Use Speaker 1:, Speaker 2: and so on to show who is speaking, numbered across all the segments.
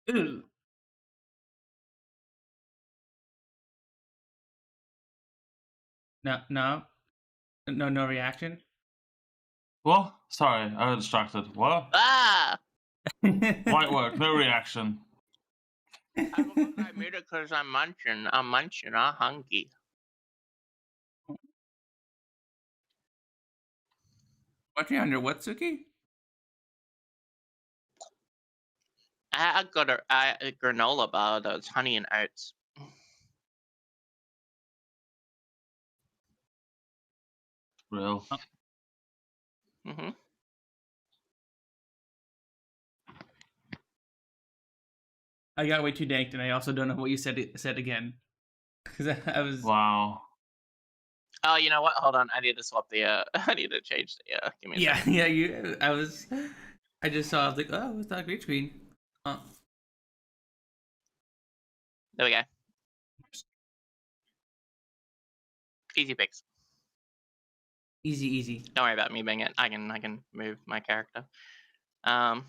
Speaker 1: Ew. No, no, no reaction.
Speaker 2: What? Sorry, I got distracted. What?
Speaker 3: Ah!
Speaker 2: White work, no reaction.
Speaker 3: I forgot I made it because I'm munching. I'm hungry.
Speaker 1: Watching under what, Sooky?
Speaker 3: I got a granola bar that's honey and oats.
Speaker 2: Real.
Speaker 3: Mm-hmm.
Speaker 1: I got way too danked, and I also don't know what you said again. Because I was.
Speaker 2: Wow.
Speaker 3: Oh, you know what? Hold on. I need to swap the. I need to change the. Give me a
Speaker 1: Yeah,
Speaker 3: second.
Speaker 1: yeah. You. I was. I just saw. I was like, oh, it's not a green screen.
Speaker 3: There we go. Easy fix.
Speaker 1: Easy, easy.
Speaker 3: Don't worry about me being it. I can move my character.
Speaker 1: Heck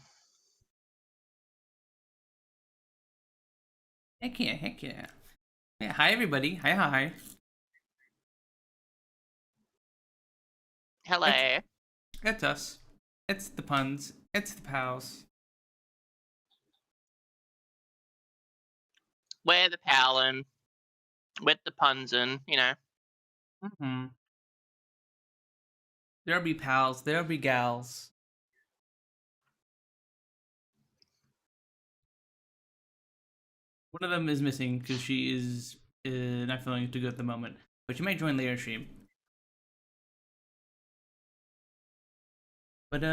Speaker 1: yeah, heck yeah. Yeah. Hi everybody. Hi, hi.
Speaker 3: Hello.
Speaker 1: It's us. It's the puns. It's the pals.
Speaker 3: We're the Powlin. With the Punz N, you know.
Speaker 1: Mm-hmm. There'll be pals. There'll be gals. One of them is missing because she is not feeling too good at the moment, but she might join later stream. But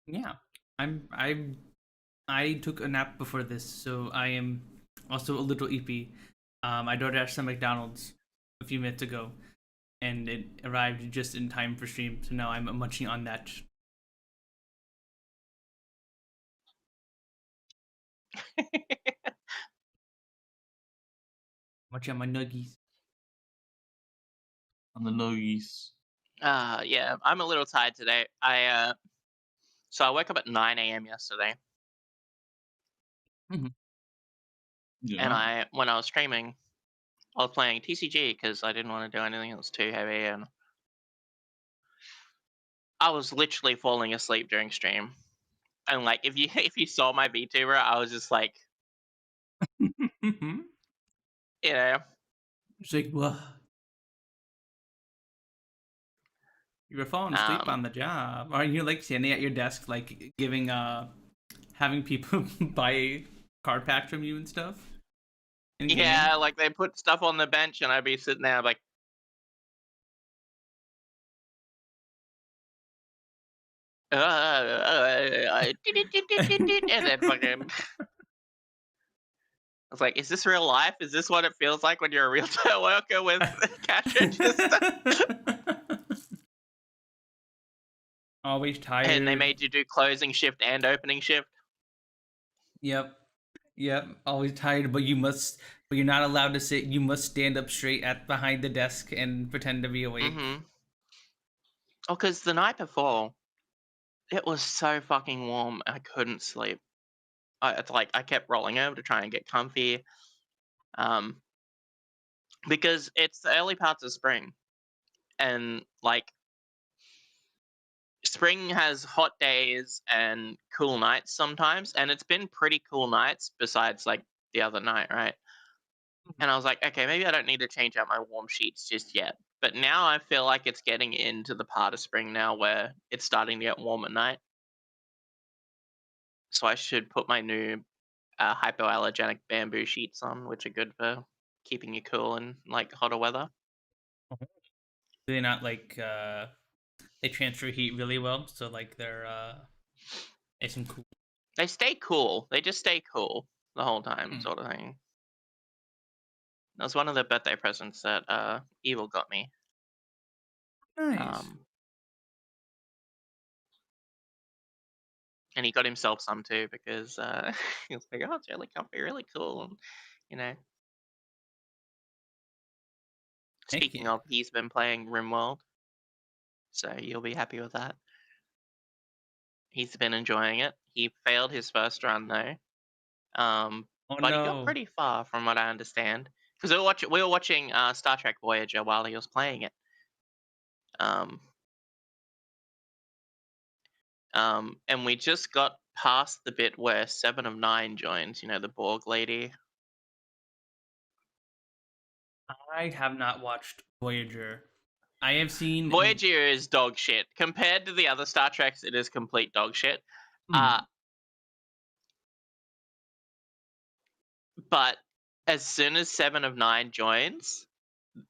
Speaker 1: yeah, I took a nap before this, so I am also a little eepy. I DoorDashed some McDonald's a few minutes ago, and it arrived just in time for stream. So now I'm munching on that. Munching on my nuggies.
Speaker 2: On the nuggies.
Speaker 3: Yeah, I'm a little tired today. So I woke up at 9 a.m. yesterday.
Speaker 1: Mm-hmm.
Speaker 2: Yeah.
Speaker 3: And when I was streaming, I was playing TCG because I didn't want to do anything that was too heavy, and I was literally falling asleep during stream. And like, if you saw my VTuber, I was just like,
Speaker 1: Mm-hmm.
Speaker 3: you know,
Speaker 1: It's like, what? You were falling asleep on the job. Are you like standing at your desk, like giving having people buy card packs from you and stuff?
Speaker 3: yeah, like they put stuff on the bench, and I'd be sitting there like, and then fucking. I was like, is this real life? Is this what it feels like when you're a retail worker with cash register?
Speaker 1: Always tired.
Speaker 3: And they made you do closing shift and opening shift.
Speaker 1: Yep. Always tired, but you're not allowed to sit. You must stand up straight at behind the desk and pretend to be awake.
Speaker 3: Mm-hmm. Oh, because the night before, it was so fucking warm, I couldn't sleep. I kept rolling over to try and get comfy. Because it's the early parts of spring, and like spring has hot days and cool nights sometimes, and it's been pretty cool nights besides like the other night, right? And I was like, okay, maybe I don't need to change out my warm sheets just yet. But now I feel like it's getting into the part of spring now where it's starting to get warm at night. So I should put my new hypoallergenic bamboo sheets on, which are good for keeping you cool in like hotter weather.
Speaker 1: Do they not like they transfer heat really well? So like they're nice and cool.
Speaker 3: They stay cool. They just stay cool the whole time, sort of thing. That was one of the birthday presents that Evil got me.
Speaker 1: Nice.
Speaker 3: And he got himself some too because he was like, "Oh, it's really comfy, really cool," and you know. Speaking of, he's been playing RimWorld, so you'll be happy with that. He's been enjoying it. He failed his first run though, Um,
Speaker 1: Oh
Speaker 3: but he got
Speaker 1: no.
Speaker 3: pretty far, from what I understand, because we were watching Star Trek Voyager while he was playing it. Um, and we just got past the bit where 7 of 9 joins. You know, the Borg lady.
Speaker 1: I have not watched Voyager. I have seen
Speaker 3: Voyager is dog shit compared to the other Star Treks. It is complete dog shit.
Speaker 1: Hmm.
Speaker 3: But as soon as 7 of 9 joins,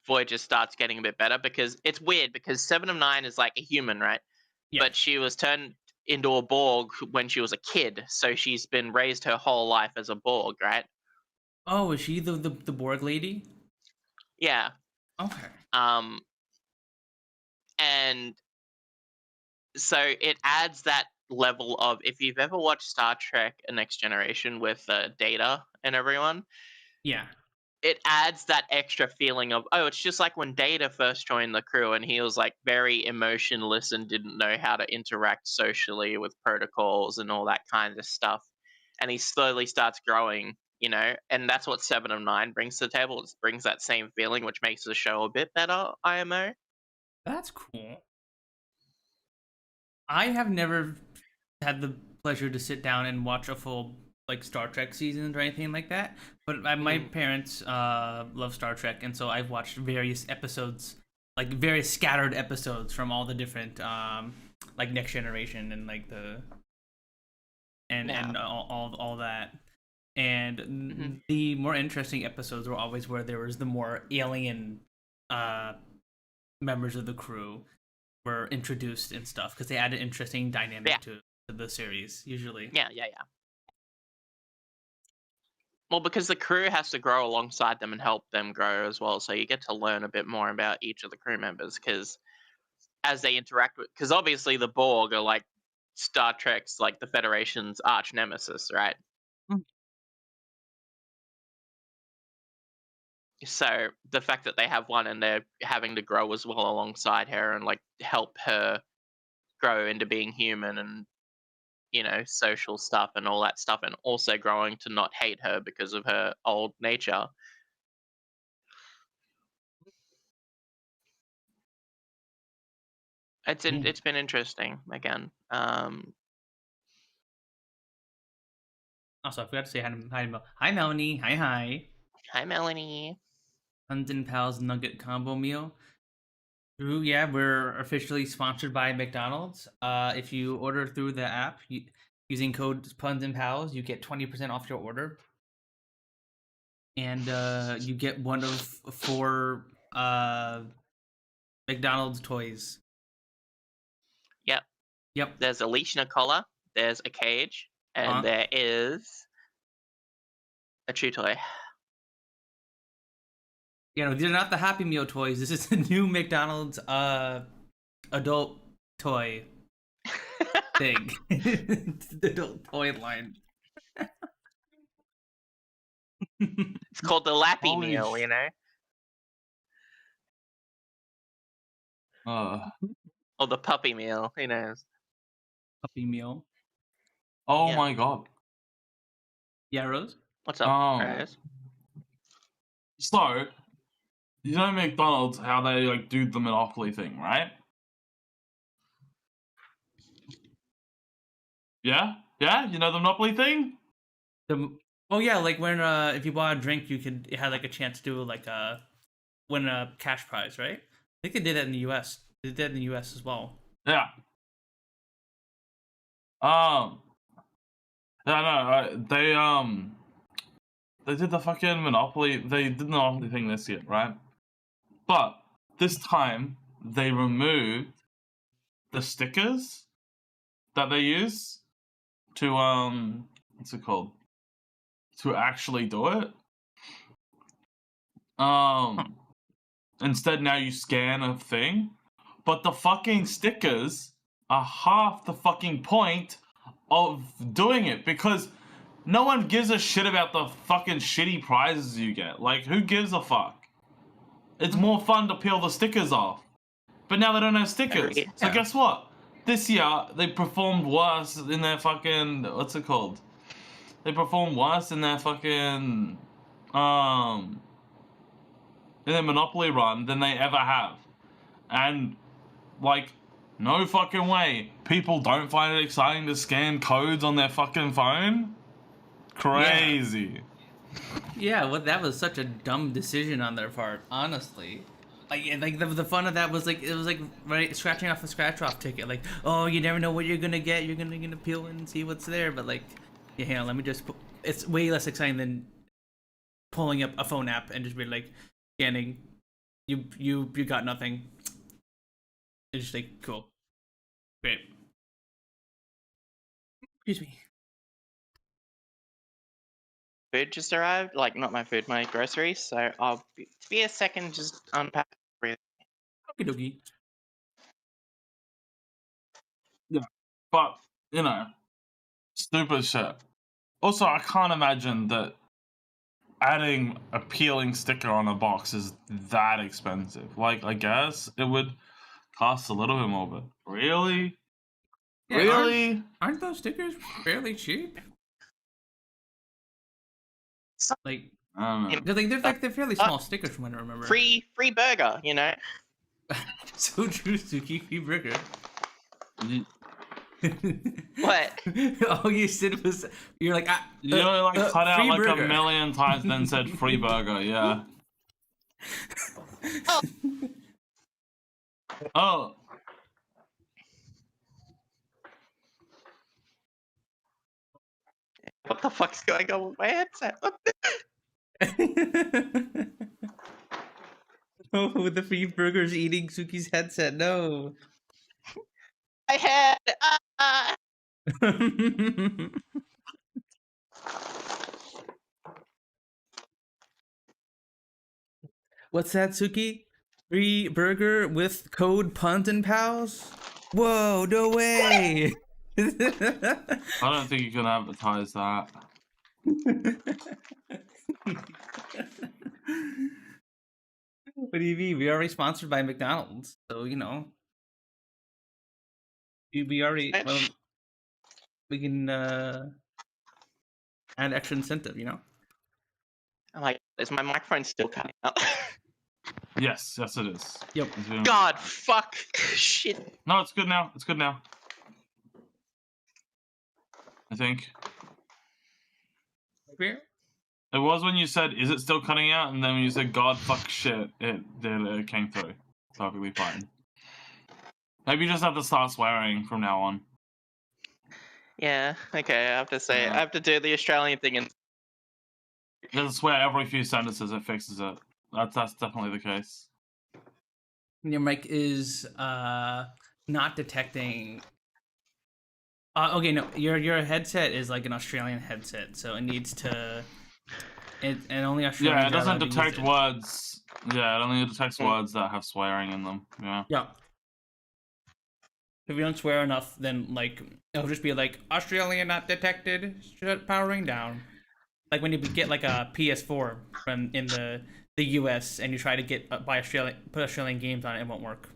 Speaker 3: Voyager starts getting a bit better, because it's weird, because 7 of 9 is like a human, right?
Speaker 1: Yeah.
Speaker 3: But she was turned into a Borg when she was a kid, so she's been raised her whole life as a Borg, right?
Speaker 1: Oh, is she the Borg lady?
Speaker 3: Yeah.
Speaker 1: Okay.
Speaker 3: And so it adds that level of, if you've ever watched Star Trek: A Next Generation with Data and everyone,
Speaker 1: Yeah.
Speaker 3: it adds that extra feeling of, oh, it's just like when Data first joined the crew and he was like very emotionless and didn't know how to interact socially with protocols and all that kind of stuff. And he slowly starts growing, and that's what 7 of 9 brings to the table. It brings that same feeling, which makes the show a bit better, IMO.
Speaker 1: That's cool. I have never had the pleasure to sit down and watch a full like Star Trek seasons or anything like that. But my parents love Star Trek, and so I've watched various episodes, like various scattered episodes from all the different like Next Generation and like the and all that. And the more interesting episodes were always where there was the more alien members of the crew were introduced and stuff, because they added interesting dynamic to the series usually.
Speaker 3: Yeah. Well, because the crew has to grow alongside them and help them grow as well, so you get to learn a bit more about each of the crew members, because as they interact with, because obviously the Borg are like Star Trek's, like the Federation's arch nemesis, right? So the fact that they have one and they're having to grow as well alongside her and like help her grow into being human and social stuff and all that stuff, and also growing to not hate her because of her old nature. It's been interesting again.
Speaker 1: Also, I forgot to say hi to Mel. Hi, Melanie. Hi.
Speaker 3: Hi, Melanie.
Speaker 1: Punz N Palz nugget combo meal. Ooh, yeah, we're officially sponsored by McDonald's. If you order through the app using code Punz N Palz, you get 20% off your order, and you get one of 4 McDonald's toys. Yep.
Speaker 3: There's a leash and a collar. There's a cage, and there is a chew toy.
Speaker 1: These are not the Happy Meal toys. This is the new McDonald's adult toy thing. The adult toy line.
Speaker 3: It's called the Lappy Meal, or the Puppy Meal, who knows?
Speaker 1: Puppy Meal.
Speaker 2: Oh my god.
Speaker 1: Yeah, Rose?
Speaker 3: What's up, Rose?
Speaker 2: So, you know McDonald's, how they like do the Monopoly thing, right? Yeah? You know the Monopoly thing?
Speaker 1: Like when if you bought a drink, it had like a chance to like win a cash prize, right? I think they did that in the U.S. They did that in the U.S. as well.
Speaker 2: Yeah. They did the fucking Monopoly. They did the Monopoly thing this year, right? But this time they removed the stickers that they use to what's it called? To actually do it. Instead now you scan a thing, but the fucking stickers are half the fucking point of doing it, because no one gives a shit about the fucking shitty prizes you get. Like, who gives a fuck? It's more fun to peel the stickers off. But now they don't have stickers.
Speaker 1: Yeah.
Speaker 2: So guess what? This year, they performed worse in their fucking... What's it called? they perform worse in their fucking in their Monopoly run than they ever have. And like, no fucking way. People don't find it exciting to scan codes on their fucking phone? Crazy.
Speaker 1: Yeah, well, that was such a dumb decision on their part, honestly. Like the fun of that was like it was like right scratching off a scratch off ticket. Like, oh, you never know what you're gonna get. You're gonna peel in and see what's there. But like, yeah, hang on, let me just. It's way less exciting than pulling up a phone app and just be like scanning. You got nothing. It's just like cool, great. Excuse me.
Speaker 3: Food just arrived. Like, not my food, my groceries. So I'll be a second, just unpack everything.
Speaker 1: Okie dokie.
Speaker 2: Yeah. But, you know, stupid shit. Also, I can't imagine that adding a peeling sticker on a box is that expensive. Like, I guess it would cost a little bit more, but really?
Speaker 1: Yeah,
Speaker 2: really?
Speaker 1: Aren't those stickers fairly cheap? Like,
Speaker 2: I don't know.
Speaker 1: because they're fairly small stickers from what I remember.
Speaker 3: Free burger, you know.
Speaker 1: So true, Sooky. Free burger.
Speaker 3: What?
Speaker 1: All you said was you're like
Speaker 2: You like cut out
Speaker 1: free
Speaker 2: like
Speaker 1: burger.
Speaker 2: a million times, then said free burger. Yeah. Oh.
Speaker 3: What the fuck's going on with my headset? What the-
Speaker 1: Oh, with the free burgers eating Suki's headset. No.
Speaker 3: My head.
Speaker 1: What's that, Suki? Free burger with code Punz N Palz? Whoa, no way!
Speaker 2: I don't think you can advertise that.
Speaker 1: What do you mean? We already sponsored by McDonald's, so you know. We already well, we can add extra incentive, you know.
Speaker 3: I'm like, is my microphone still cutting out?
Speaker 2: Yes, it is.
Speaker 1: Yep.
Speaker 3: God, fuck, shit.
Speaker 2: No, it's good now. It's good now. I think.
Speaker 1: Where?
Speaker 2: It was when you said, "Is it still cutting out?" And then when you said, "God, fuck, shit," it came through perfectly fine. Maybe you just have to start swearing from now on.
Speaker 3: Yeah, okay. I have to say, I have to do the Australian thing and
Speaker 2: Just swear every few sentences, it fixes it. That's definitely the case.
Speaker 1: Your mic is not detecting. Okay, no, your headset is like an Australian headset, so it needs to. And only Australians.
Speaker 2: Yeah, it doesn't
Speaker 1: are allowed to use
Speaker 2: detect
Speaker 1: it.
Speaker 2: words. Yeah, it only detects words that have swearing in them. Yeah.
Speaker 1: Yeah. If you don't swear enough, then like it'll just be like Australian not detected. Shut powering down. Like when you get like a PS4 from in the US and you try to get put Australian games on it, it won't work.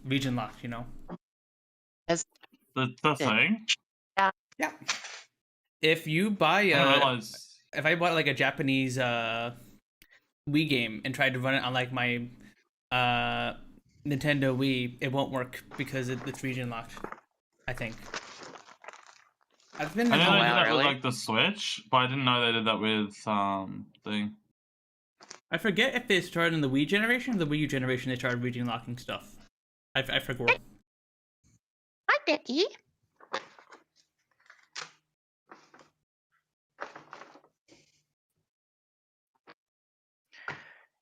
Speaker 1: Region locked, you know.
Speaker 2: The thing.
Speaker 1: Yeah. If you buy
Speaker 2: I didn't realize.
Speaker 1: if I bought like a Japanese Wii game and tried to run it on like my Nintendo Wii, it won't work because it's region locked, I think. I've been
Speaker 2: I know they did that
Speaker 3: really?
Speaker 2: with like the Switch, but I didn't know they did that with thing.
Speaker 1: I forget if they started in the Wii generation or the Wii U generation they started region locking stuff. I forget.
Speaker 3: Hi, Becky.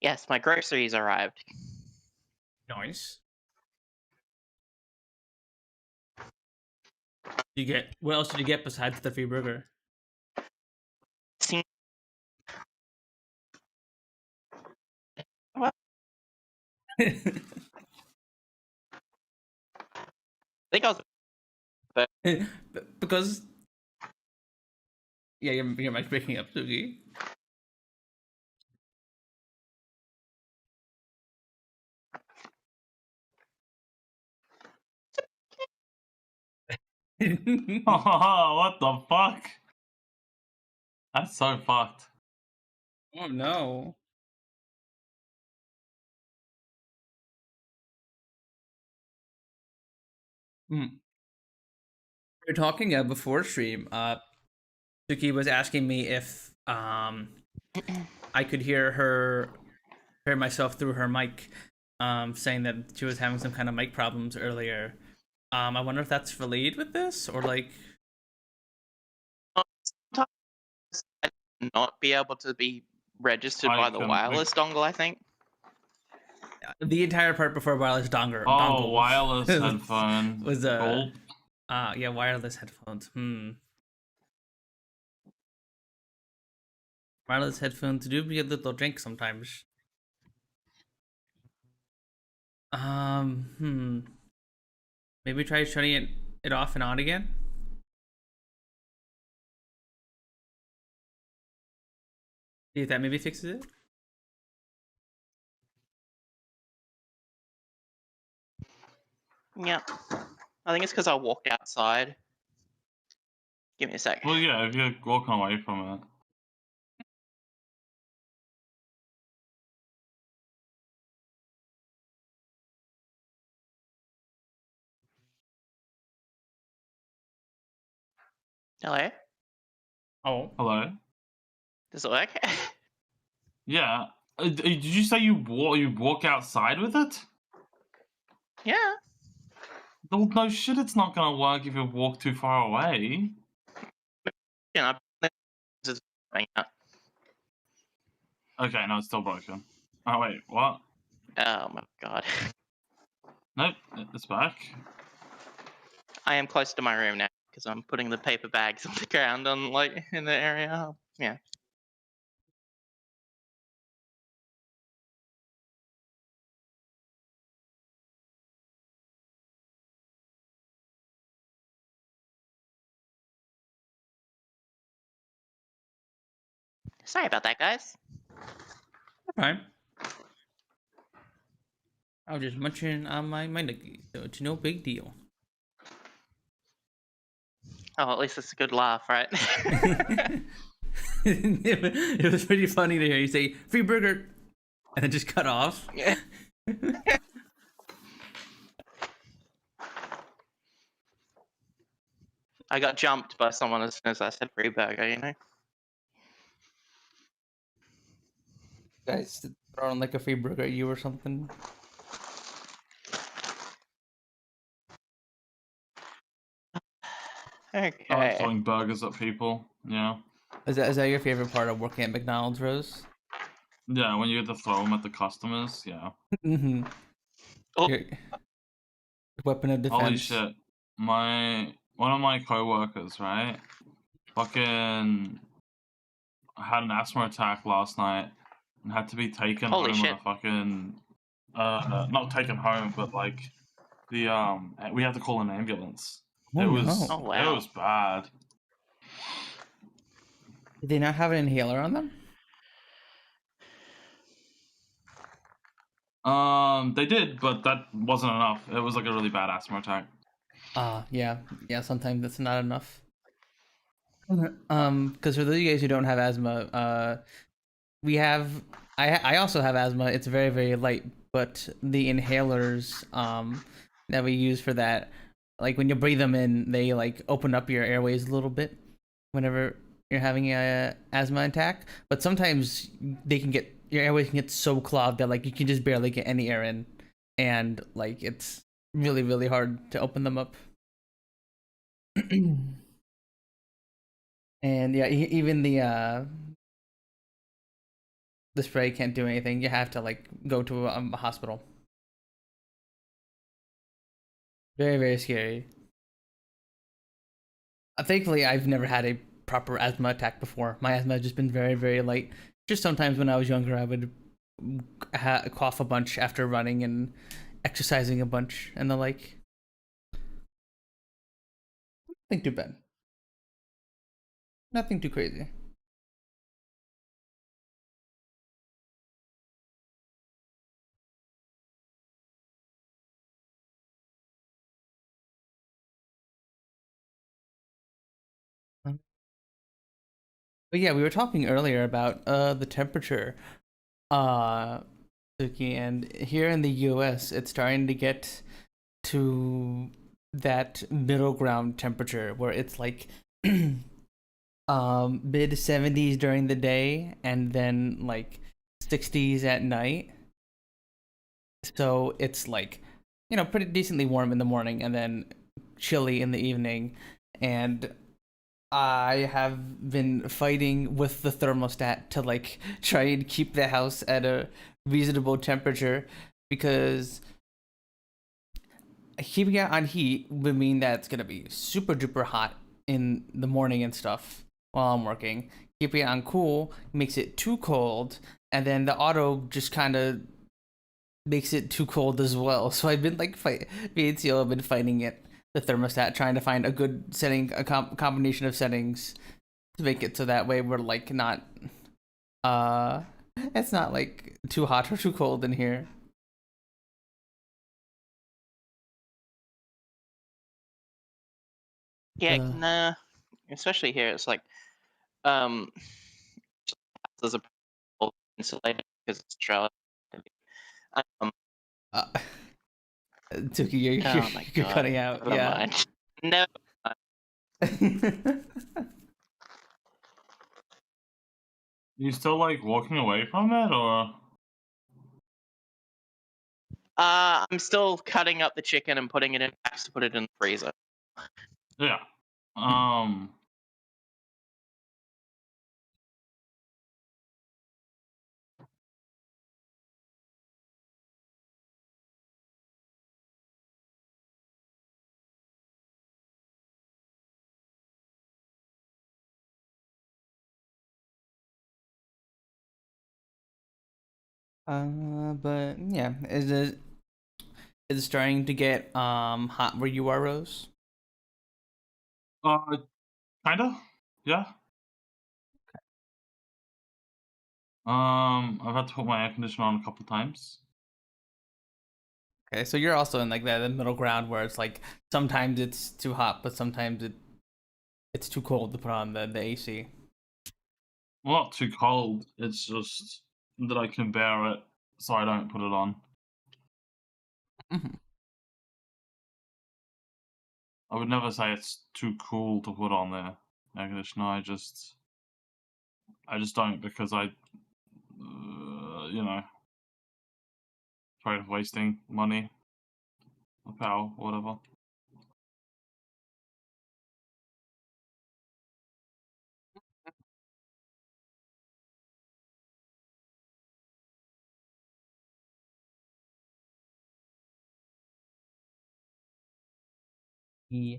Speaker 3: Yes, my groceries arrived.
Speaker 1: Nice. What else did you get besides the free burger?
Speaker 3: What? I think I was.
Speaker 1: Because yeah, your mic's breaking up, Sooky.
Speaker 2: What the fuck? That's so fucked.
Speaker 1: Oh no. Hmm. We were talking before stream. Sooky was asking me if I could hear myself through her mic, saying that she was having some kind of mic problems earlier. I wonder if that's related with this or like.
Speaker 3: Sometimes I not be able to be registered
Speaker 2: I
Speaker 3: by the
Speaker 2: can.
Speaker 3: wireless dongle, I think.
Speaker 1: The entire part before wireless
Speaker 2: Oh,
Speaker 1: dongle
Speaker 2: wireless headphone.
Speaker 1: was
Speaker 2: Gulp.
Speaker 1: yeah, wireless headphones. Wireless headphones do be a little drink sometimes. Maybe try shutting it off and on again. See if that maybe fixes it.
Speaker 3: Yeah. I think it's because I walked outside. Give me a sec.
Speaker 2: Well, yeah, if you're walking away from it.
Speaker 3: Hello?
Speaker 1: Oh,
Speaker 2: Hello?
Speaker 3: Does it work?
Speaker 2: Yeah. Did you say you walk outside with it?
Speaker 3: Yeah.
Speaker 2: Well, no shit, it's not gonna work if you walk too far away.
Speaker 3: Yeah, this is going up.
Speaker 2: Okay, no, it's still broken. Oh, wait, what?
Speaker 3: Oh my god.
Speaker 2: Nope, it's back.
Speaker 3: I am close to my room now because I'm putting the paper bags on the ground on like in the area. Yeah. Sorry about that, guys.
Speaker 1: fine. I was just munching on my nuggies, so it's no big deal.
Speaker 3: Oh, at least it's a good laugh, right?
Speaker 1: It was pretty funny to hear you say "free burger" and then just cut off.
Speaker 3: Yeah. I got jumped by someone as soon as I said free burger, you know?
Speaker 1: Guys throwing like a free burger at you or something.
Speaker 2: I like
Speaker 3: Okay.
Speaker 2: throwing burgers at people. Yeah.
Speaker 1: Is that your favorite part of working at McDonald's, Rose?
Speaker 2: Yeah, when you get to throw them at the customers, yeah.
Speaker 1: Mm-hmm.
Speaker 3: Oh,
Speaker 1: Your weapon of defense.
Speaker 2: Holy shit. One of my coworkers, right? Fucking had an asthma attack last night and had to be taken
Speaker 3: Holy
Speaker 2: home
Speaker 3: shit.
Speaker 2: on a fucking not taken home, but like the we had to call an ambulance.
Speaker 1: Oh,
Speaker 2: it
Speaker 1: no.
Speaker 2: was
Speaker 3: Oh, wow.
Speaker 2: it was bad.
Speaker 1: Did they not have an inhaler on them?
Speaker 2: They did, but that wasn't enough. It was like a really bad asthma attack.
Speaker 1: Yeah. Sometimes that's not enough. Because for those of you guys who don't have asthma, we have. I also have asthma. It's very very light, but the inhalers that we use for that, like when you breathe them in, they like open up your airways a little bit whenever you're having a asthma attack. But sometimes they can get your airways can get so clogged that like you can just barely get any air in, and like it's really really hard to open them up. And yeah, even the spray can't do anything. You have to like go to a hospital. Very very scary. Thankfully, I've never had a proper asthma attack before. My asthma has just been very very light. Just sometimes when I was younger, I would cough a bunch after running and exercising a bunch and the like. Nothing too bad. Nothing too crazy. But yeah, we were talking earlier about the temperature, uh, Suki, and here in the U.S., it's starting to get to that middle ground temperature where it's like mid 70s during the day and then like 60s at night. So it's like, pretty decently warm in the morning and then chilly in the evening. And I have been fighting with the thermostat to like try and keep the house at a reasonable temperature because keeping it on heat would mean that it's gonna be super duper hot in the morning and stuff while I'm working. Keeping it on cool makes it too cold, and then the auto just kind of makes it too cold as well. So I've been like me and Siel have been fighting it, the thermostat, trying to find a good setting, a combination of settings to make it so that way we're like not, uh, it's not like too hot or too cold in here.
Speaker 3: Yeah,
Speaker 1: Uh,
Speaker 3: nah. Especially here, it's like um, there's a problem insulated because it's Australia. Um,
Speaker 1: uh, Tuki,
Speaker 3: oh my
Speaker 1: you're
Speaker 3: god,
Speaker 1: cutting out.
Speaker 3: never
Speaker 1: Yeah.
Speaker 3: mind. Never mind.
Speaker 2: You still like walking away from it, or?
Speaker 3: I'm still cutting up the chicken and putting it in packs to put it in the freezer.
Speaker 2: Yeah.
Speaker 1: But yeah, is it starting to get hot where you are, Rose?
Speaker 2: Uh, kinda. Yeah. I've had to put my air conditioner on a couple times.
Speaker 1: Okay, so you're also in like that the middle ground where it's like sometimes it's too hot, but sometimes it's too cold to put on the AC.
Speaker 2: Well, not too cold. It's just that I can bear it, so I don't put it on.
Speaker 1: Mhm.
Speaker 2: I would never say it's too cool to put on there air conditioner. I just don't because you know, afraid of wasting money or power or whatever.
Speaker 1: Yeah,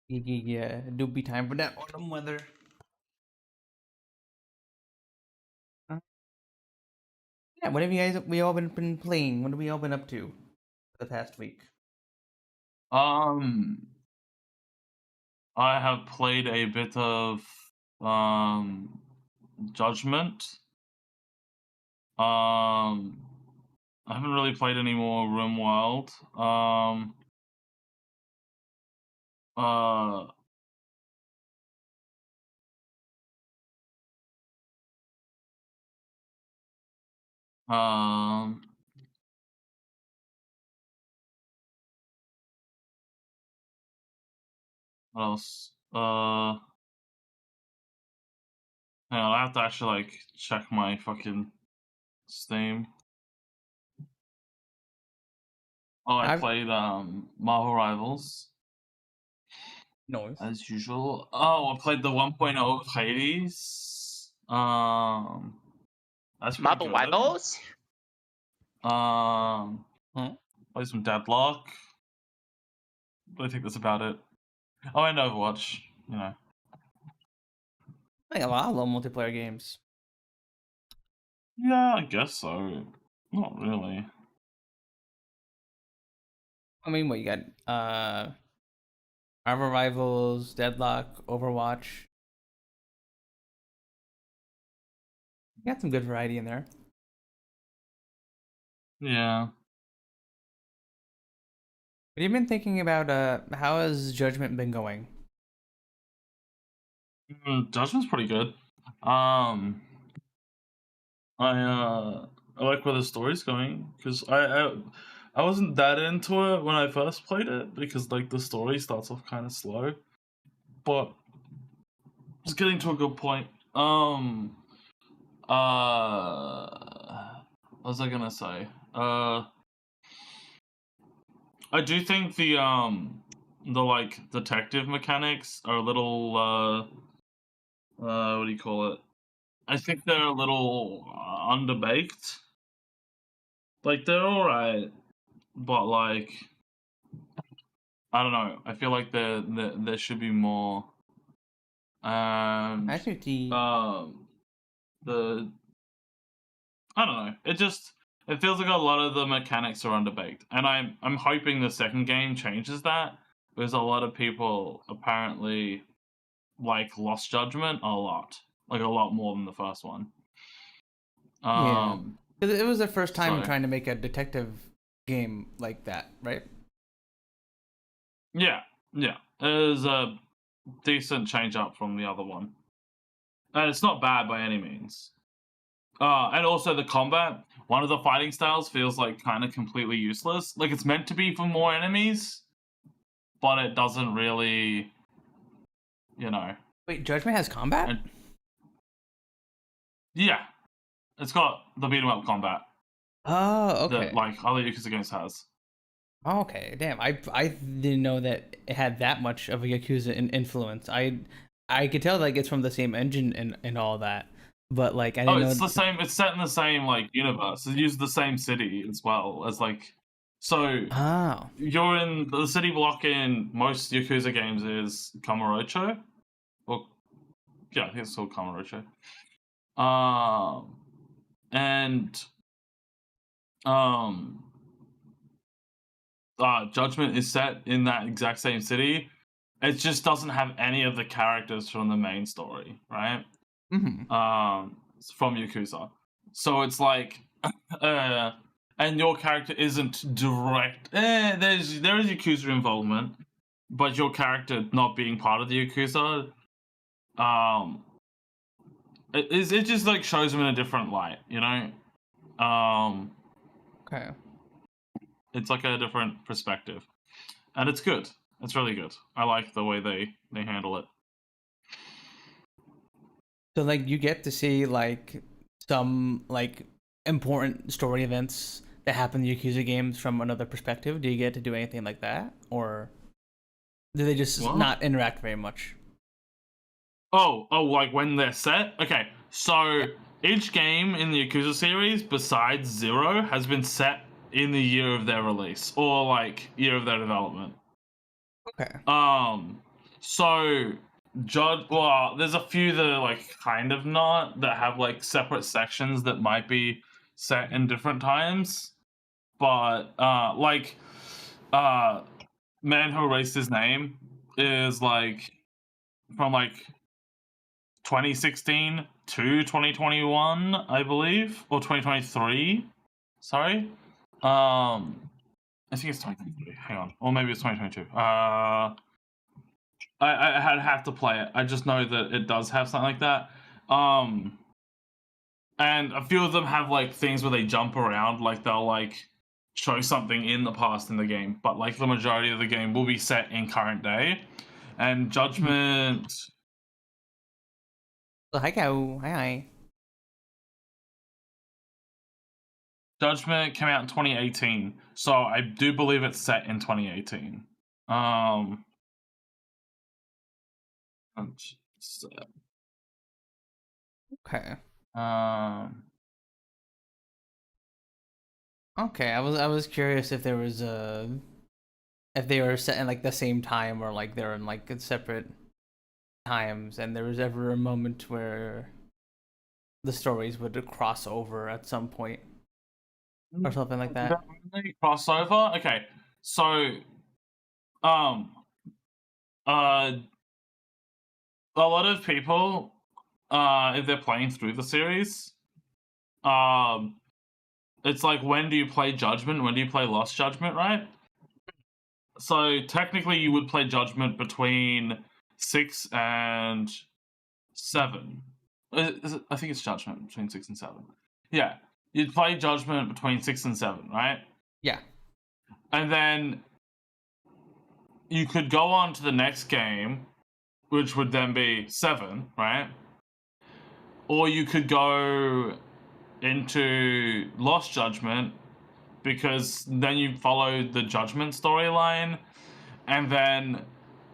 Speaker 1: yeah, do be time for that autumn weather. Uh, Yeah, what have you guys we all been playing? What have we all been up to the past week?
Speaker 2: Um, I have played a bit of um Judgment. Um, I haven't really played any more RimWorld. Uh, um, what else? Hang on, I have to actually like check my fucking Steam. Oh, I
Speaker 1: I've
Speaker 2: played Marvel Rivals
Speaker 1: noise.
Speaker 2: as usual. Oh, I played the 1.0 of Hades. That's pretty
Speaker 3: Marble
Speaker 2: good.
Speaker 3: Rivals?
Speaker 1: Huh?
Speaker 2: Played some Deadlock. I think that's about it. Oh, and Overwatch. You know.
Speaker 1: Like a lot of little multiplayer games.
Speaker 2: Yeah, I guess so. Not really.
Speaker 1: I mean, what you got? Marvel Rivals, Deadlock, Overwatch. You got some good variety in there.
Speaker 2: Yeah.
Speaker 1: But you've been thinking about how has Judgment been going?
Speaker 2: Judgment's pretty good. I like where the story's going because I wasn't that into it when I first played it because like the story starts off kind of slow, but it's getting to a good point. What was I gonna say? I do think the like detective mechanics are a little what do you call it? I think they're a little underbaked. Like they're alright, but like I don't know. I feel like there should be more. And
Speaker 1: I think the
Speaker 2: the I don't know. It feels like a lot of the mechanics are underbaked, and I'm hoping the second game changes that because a lot of people apparently like Lost Judgment a lot, like a lot more than the first one.
Speaker 1: Yeah. It was the first time
Speaker 2: so-
Speaker 1: trying to make a detective game like that, right?
Speaker 2: Yeah, it was a decent change up from the other one, and it's not bad by any means. And also the combat, one of the fighting styles feels like kind of completely useless. Like it's meant to be for more enemies, but it doesn't really, you know.
Speaker 1: Wait, Judgment has combat?
Speaker 2: And, yeah, it's got the beat 'em up combat
Speaker 1: Oh, okay.
Speaker 2: that like other Yakuza games has.
Speaker 1: Oh, okay, damn. I didn't know that it had that much of a Yakuza influence. I could tell like it's from the same engine and all that, but like I didn't know.
Speaker 2: It's the same. It's set in the same like universe. It uses the same city as well as like. So
Speaker 1: Oh,
Speaker 2: you're in the city block in most Yakuza games is Kamurocho, or yeah, I think it's called Kamurocho. And Judgment is set in that exact same city. It just doesn't have any of the characters from the main story, right? From Yakuza. So it's like, and your character isn't direct. There is Yakuza involvement, but your character not being part of the Yakuza, it just like shows them in a different light, you know.
Speaker 1: okay.
Speaker 2: It's like a different perspective, and it's good. It's really good. I like the way they handle it.
Speaker 1: So like you get to see like some like important story events that happen in Yakuza games from another perspective. Do you get to do anything like that, or do they just
Speaker 2: What?
Speaker 1: not interact very much?
Speaker 2: Oh, like when they're set? Okay, so each game in the Yakuza series, besides Zero, has been set in the year of their release, or like year of their development.
Speaker 1: Okay.
Speaker 2: So there's a few that are like kind of not, that have like separate sections that might be set in different times. But Man Who Erased His Name is like from like 2016 to 2021, I believe, or 2023. Sorry. I think it's 2023. Hang on, or maybe it's 2022. I'd have to play it. I just know that it does have something like that. And a few of them have like things where they jump around, like they'll like show something in the past in the game, but like the majority of the game will be set in current day. And Judgment.
Speaker 1: Hi.
Speaker 2: Judgment came out in 2018, so I do believe it's set in 2018.
Speaker 1: Okay.
Speaker 2: Okay,
Speaker 1: I was curious if there was if they were set in like the same time or like they're in like separate times, and there was ever a moment where the stories would cross over at some point or something like that.
Speaker 2: Crossover. Okay, so a lot of people, if they're playing through the series, it's like, when do you play Judgment? When do you play Lost Judgment, right? So technically you would play Judgment between 6 and 7. I think it's Judgment between 6 and 7. Yeah, you'd play Judgment between 6 and 7, right?
Speaker 1: Yeah.
Speaker 2: And then you could go on to the next game, which would then be 7, right? Or you could go into Lost Judgment, because then you follow the Judgment storyline, and then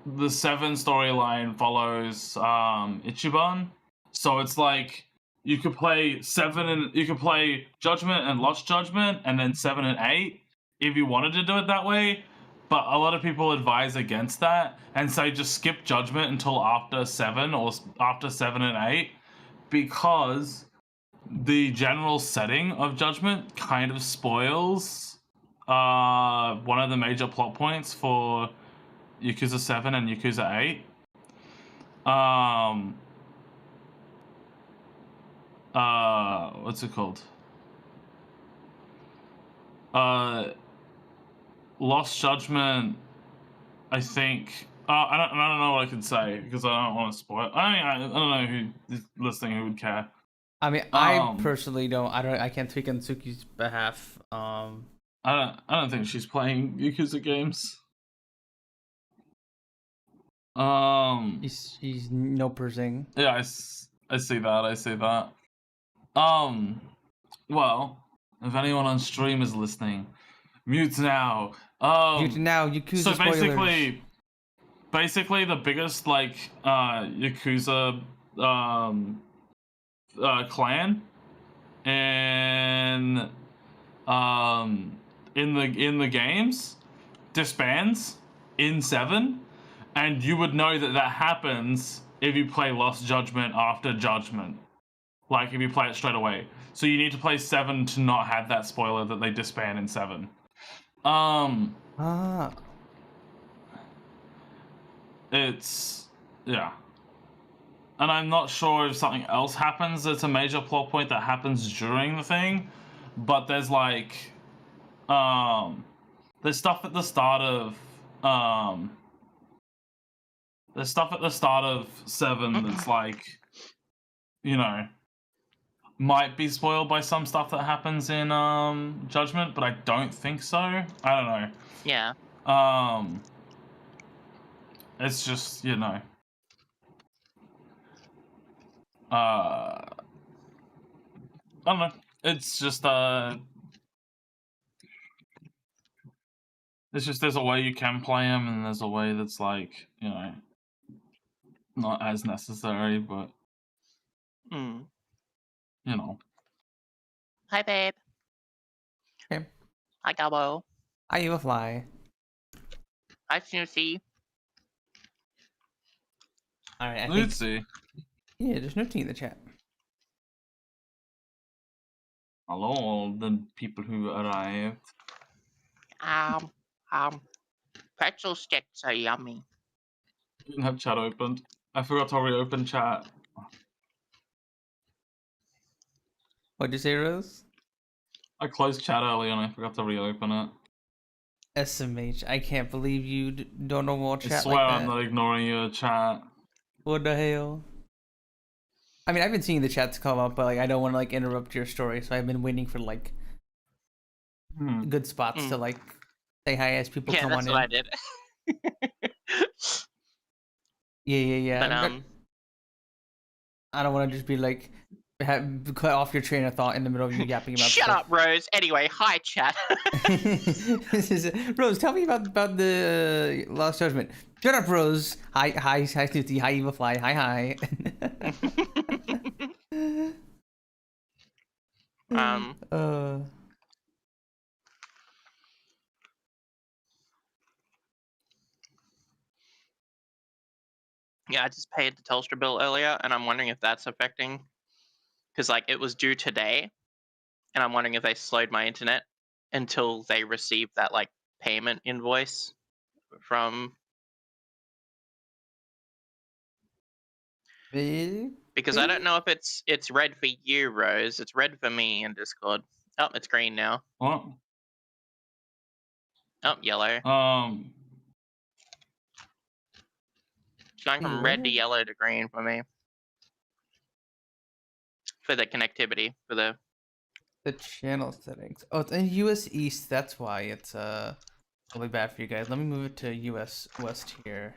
Speaker 2: the 7 storyline follows Ichiban. So it's like you could play 7 and you could play Judgment and Lost Judgment, and then 7 and 8 if you wanted to do it that way. But a lot of people advise against that and say just skip Judgment until after 7 or after 7 and 8, because the general setting of Judgment kind of spoils one of the major plot points for Yakuza 7 and Yakuza 8. What's it called? Lost Judgment, I think. I don't know what I can say because I don't want to spoil. I don't know who is listening who would care.
Speaker 1: I mean, I personally don't. I can't speak on Sooky's behalf.
Speaker 2: I don't think she's playing Yakuza games.
Speaker 1: He's no persing.
Speaker 2: Yeah, I see that. Well, if anyone on stream is listening, mute now.
Speaker 1: Mute now, Yakuza
Speaker 2: so
Speaker 1: spoilers.
Speaker 2: basically the biggest like Yakuza clan and in the games disbands in 7, and you would know that happens if you play Lost Judgment after Judgment, like if you play it straight away. So you need to play 7 to not have that spoiler that they disband in 7. It's yeah. And I'm not sure if something else happens that's a major plot point that happens during the thing, but there's like there's stuff at the start of 7 that's like, you know, might be spoiled by some stuff that happens in Judgment, but I don't think so. I don't know.
Speaker 3: Yeah.
Speaker 2: It's just, you know, I don't know. It's just there's a way you can play them, and there's a way that's like, you know, not as necessary, but you know.
Speaker 3: Hi, babe.
Speaker 1: Okay.
Speaker 3: Hi, Gabo.
Speaker 1: Hi, you a fly.
Speaker 3: Hi, Snoozy.
Speaker 1: All right.
Speaker 2: Let's see.
Speaker 1: Yeah, there's no tea in the chat.
Speaker 2: Hello, the people who arrived.
Speaker 3: Pretzel sticks are yummy.
Speaker 2: I didn't have chat opened. I forgot to reopen chat.
Speaker 1: What'd you say, Rose?
Speaker 2: I closed chat early and I forgot to reopen it.
Speaker 1: SMH, I can't believe you don't know more chat
Speaker 2: I swear
Speaker 1: like that.
Speaker 2: I'm not ignoring your chat.
Speaker 1: What the hell? I mean, I've been seeing the chats come up, but like I don't want to like interrupt your story, so I've been waiting for like good spots to like say hi as people come on in.
Speaker 3: Yeah, that's what I did.
Speaker 1: Yeah.
Speaker 3: But,
Speaker 1: I don't want to just be like cut off your train of thought in the middle of you yapping about
Speaker 3: Shut
Speaker 1: stuff.
Speaker 3: up, Rose. Anyway, hi, chat.
Speaker 1: Rose, tell me about the Lost Judgment. Shut up, Rose. Hi, Snooty. Hi, Eva Fly. Hi.
Speaker 3: Yeah, I just paid the Telstra bill earlier, and I'm wondering if that's affecting, because like it was due today, and I'm wondering if they slowed my internet until they receive that like payment invoice from. Because I don't know if it's red for you, Rose. It's red for me in Discord. Oh, it's green now.
Speaker 2: What?
Speaker 3: Oh, yellow. It's going from red to yellow to green for me. for the connectivity for the.
Speaker 1: The channel settings. Oh, it's in US East. That's why it's really bad for you guys. Let me move it to US West here.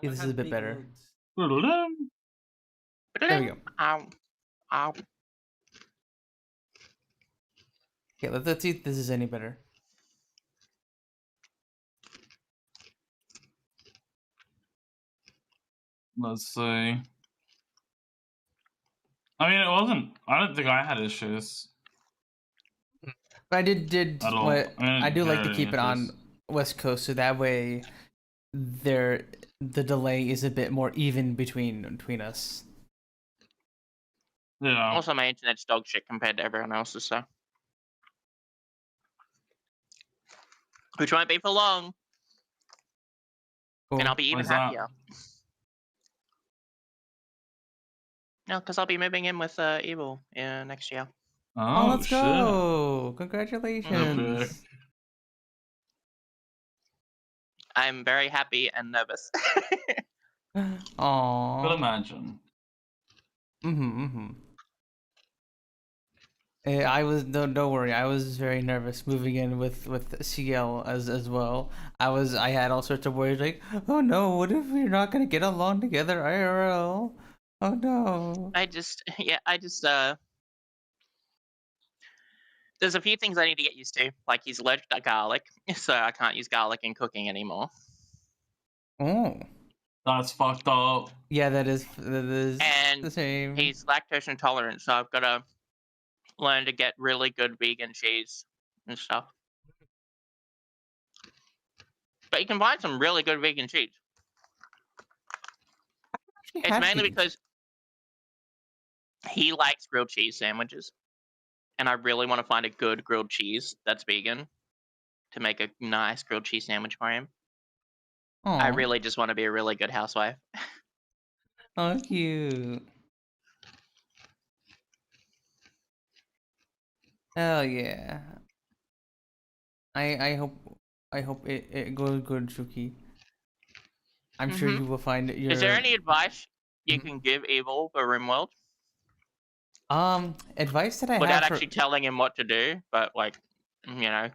Speaker 1: See, this is a bit better. There we go.
Speaker 3: Ow. Ow.
Speaker 1: Okay, let's see if this is any better.
Speaker 2: Let's see. I mean, it wasn't. I don't think I had issues.
Speaker 1: But I did
Speaker 2: At all.
Speaker 1: what I do like to
Speaker 2: Very
Speaker 1: keep it on
Speaker 2: issues.
Speaker 1: West Coast, so that way the delay is a bit more even between us.
Speaker 2: Yeah.
Speaker 3: Also, my internet's dog shit compared to everyone else's, so. Which won't be for long.
Speaker 1: Cool.
Speaker 3: And I'll be even
Speaker 2: Why's that?
Speaker 3: happier. No, because I'll be moving in with Evil next year.
Speaker 1: Oh, let's
Speaker 2: shit.
Speaker 1: go! Congratulations.
Speaker 2: Epic.
Speaker 3: I'm very happy and nervous.
Speaker 1: Aww.
Speaker 2: Could imagine.
Speaker 1: I was don't worry. I was very nervous moving in with Siel as well. I had all sorts of worries like, oh no, what if we're not gonna get along together IRL? Oh no.
Speaker 3: There's a few things I need to get used to. Like he's allergic to garlic, so I can't use garlic in cooking anymore.
Speaker 1: Oh.
Speaker 2: That's fucked up.
Speaker 1: Yeah, that is
Speaker 3: And
Speaker 1: the same.
Speaker 3: he's lactose intolerant, so I've got to learn to get really good vegan cheese and stuff. But you can find some really good vegan cheese. It's mainly because he likes grilled cheese sandwiches. And I really want to find a good grilled cheese that's vegan to make a nice grilled cheese sandwich for him.
Speaker 1: Aww.
Speaker 3: I really just want to be a really good housewife.
Speaker 1: Oh, cute. Hell yeah. I hope it goes good, Sooky. I'm sure you will find your.
Speaker 3: Is there any advice you can give Evil for RimWorld?
Speaker 1: Advice that I
Speaker 3: Without
Speaker 1: have
Speaker 3: actually telling him what to do, but like,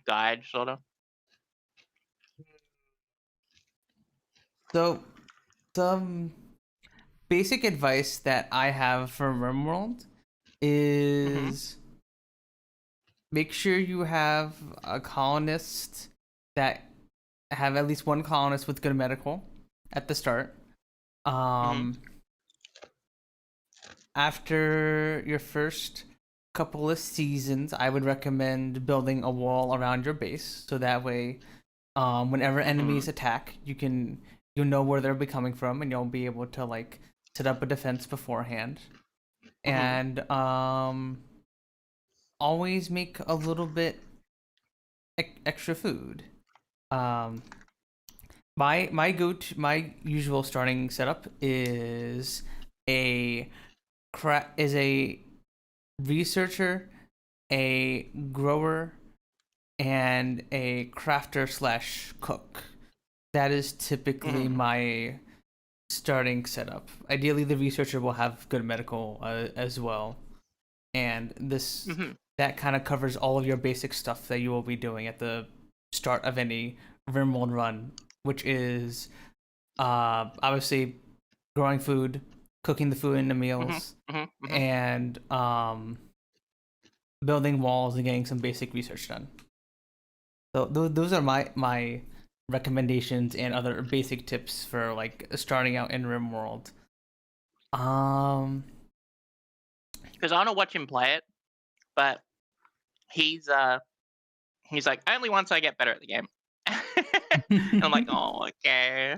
Speaker 3: guide sort of.
Speaker 1: So, some basic advice that I have for RimWorld is make sure you have a colonist that have at least one colonist with good medical at the start. After your first couple of seasons, I would recommend building a wall around your base, so that way, whenever enemies attack, you'll know where they'll be coming from, and you'll be able to like set up a defense beforehand. And always make a little bit extra food. My usual starting setup is a researcher, a grower, and a crafter / cook. That is typically my starting setup. Ideally, the researcher will have good medical as well, and this that kind of covers all of your basic stuff that you will be doing at the start of any RimWorld run, which is obviously growing food, cooking the food into meals, and building walls and getting some basic research done. So those are my recommendations and other basic tips for like starting out in RimWorld.
Speaker 3: Because I want to watch him play it, but he's like, only once I get better at the game. And I'm like, oh, okay.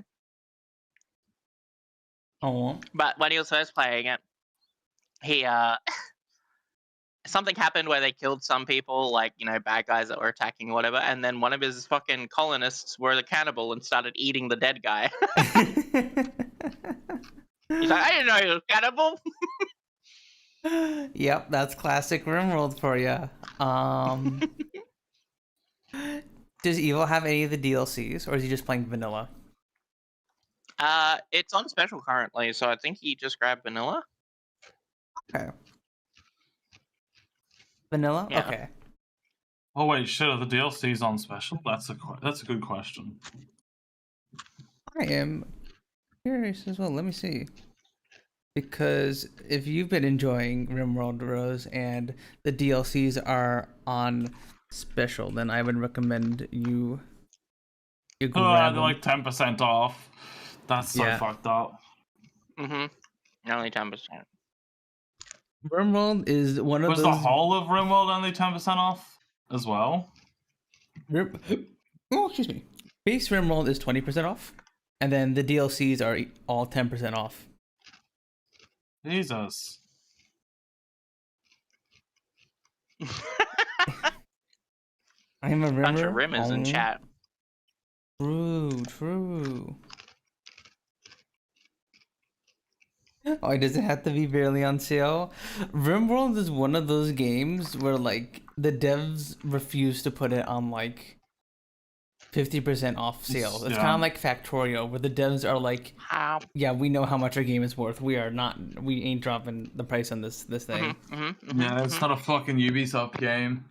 Speaker 1: Oh.
Speaker 3: But when he was first playing it, he something happened where they killed some people, like, bad guys that were attacking or whatever, and then one of his fucking colonists were the cannibal and started eating the dead guy. He's like, I didn't know he was cannibal.
Speaker 1: Yep, that's classic RimWorld for you. Does Evil have any of the DLCs, or is he just playing vanilla?
Speaker 3: It's on special currently, so I think he just grabbed vanilla.
Speaker 1: Okay. Vanilla?
Speaker 3: Yeah.
Speaker 1: Okay.
Speaker 2: Oh wait, shit, are the DLCs on special? That's a good question.
Speaker 1: I am curious as well. Let me see. Because if you've been enjoying RimWorld Rose and the DLCs are on special, then I would recommend you grab
Speaker 2: They're
Speaker 1: them.
Speaker 2: like 10% off. That's so
Speaker 1: Yeah.
Speaker 2: fucked up.
Speaker 3: Only 10%.
Speaker 1: RimWorld is one of
Speaker 2: Was
Speaker 1: those.
Speaker 2: the whole of RimWorld only 10% off as well?
Speaker 1: Oh, excuse me. Base RimWorld is 20% off, and then the DLCs are all 10% off.
Speaker 2: Jesus.
Speaker 1: I am a rimmer.
Speaker 3: Bunch of rimmers in chat.
Speaker 1: True. Oh, does it have to be barely on sale? RimWorld is one of those games where like the devs refuse to put it on like 50% off sale. It's kind of like Factorio, where the devs are like, yeah, we know how much our game is worth. We ain't dropping the price on this thing.
Speaker 2: Yeah, it's not a fucking Ubisoft game.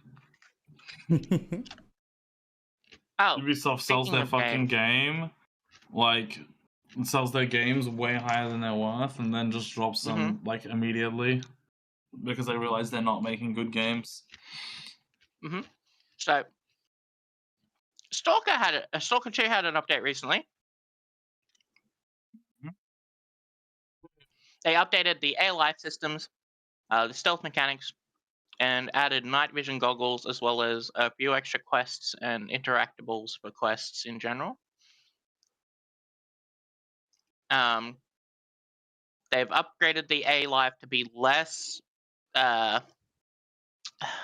Speaker 2: Ubisoft sells their fucking game, like, it sells their games way higher than they're worth, and then just drops them like immediately because they realize they're not making good games.
Speaker 3: So, Stalker 2 had an update recently. They updated the AI life systems, the stealth mechanics, and added night vision goggles, as well as a few extra quests and interactables for quests in general. They've upgraded the AI life to be less,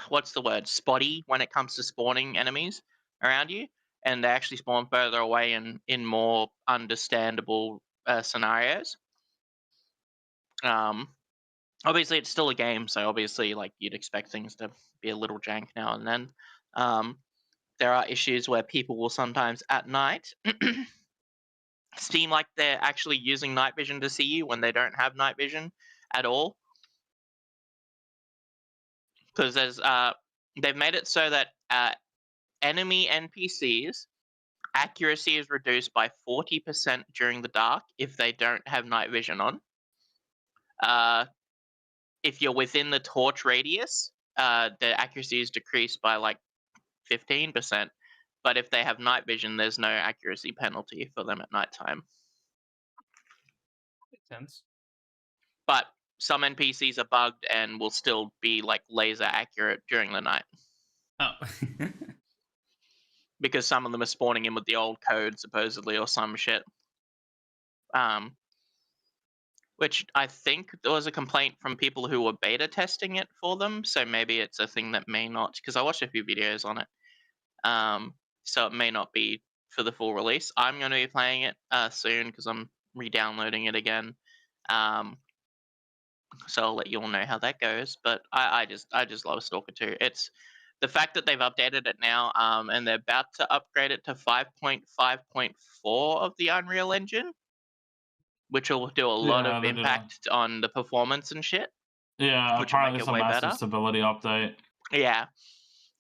Speaker 3: what's the word, spotty when it comes to spawning enemies around you, and they actually spawn further away in more understandable scenarios. Obviously, it's still a game, so obviously, like, you'd expect things to be a little jank now and then. There are issues where people will sometimes at night seem like they're actually using night vision to see you when they don't have night vision at all. Because they've made it so that enemy NPCs accuracy is reduced by 40% during the dark if they don't have night vision on. If you're within the torch radius, the accuracy is decreased by like 15%. But if they have night vision, there's no accuracy penalty for them at nighttime.
Speaker 1: Makes sense.
Speaker 3: But some NPCs are bugged and will still be like laser accurate during the night.
Speaker 1: Oh.
Speaker 3: Because some of them are spawning in with the old code, supposedly, or some shit. Which I think there was a complaint from people who were beta testing it for them, so maybe it's a thing that may not, because I watched a few videos on it. So it may not be for the full release. I'm going to be playing it soon because I'm re-downloading it again. So I'll let you all know how that goes. But I just love Stalker 2. It's the fact that they've updated it now, and they're about to upgrade it to 5.5.4 of the Unreal Engine, which will do a lot of impact on the performance and shit.
Speaker 2: Yeah,
Speaker 3: which will
Speaker 2: apparently
Speaker 3: make
Speaker 2: it's
Speaker 3: it
Speaker 2: a
Speaker 3: way
Speaker 2: massive
Speaker 3: better.
Speaker 2: stability update.
Speaker 3: Yeah.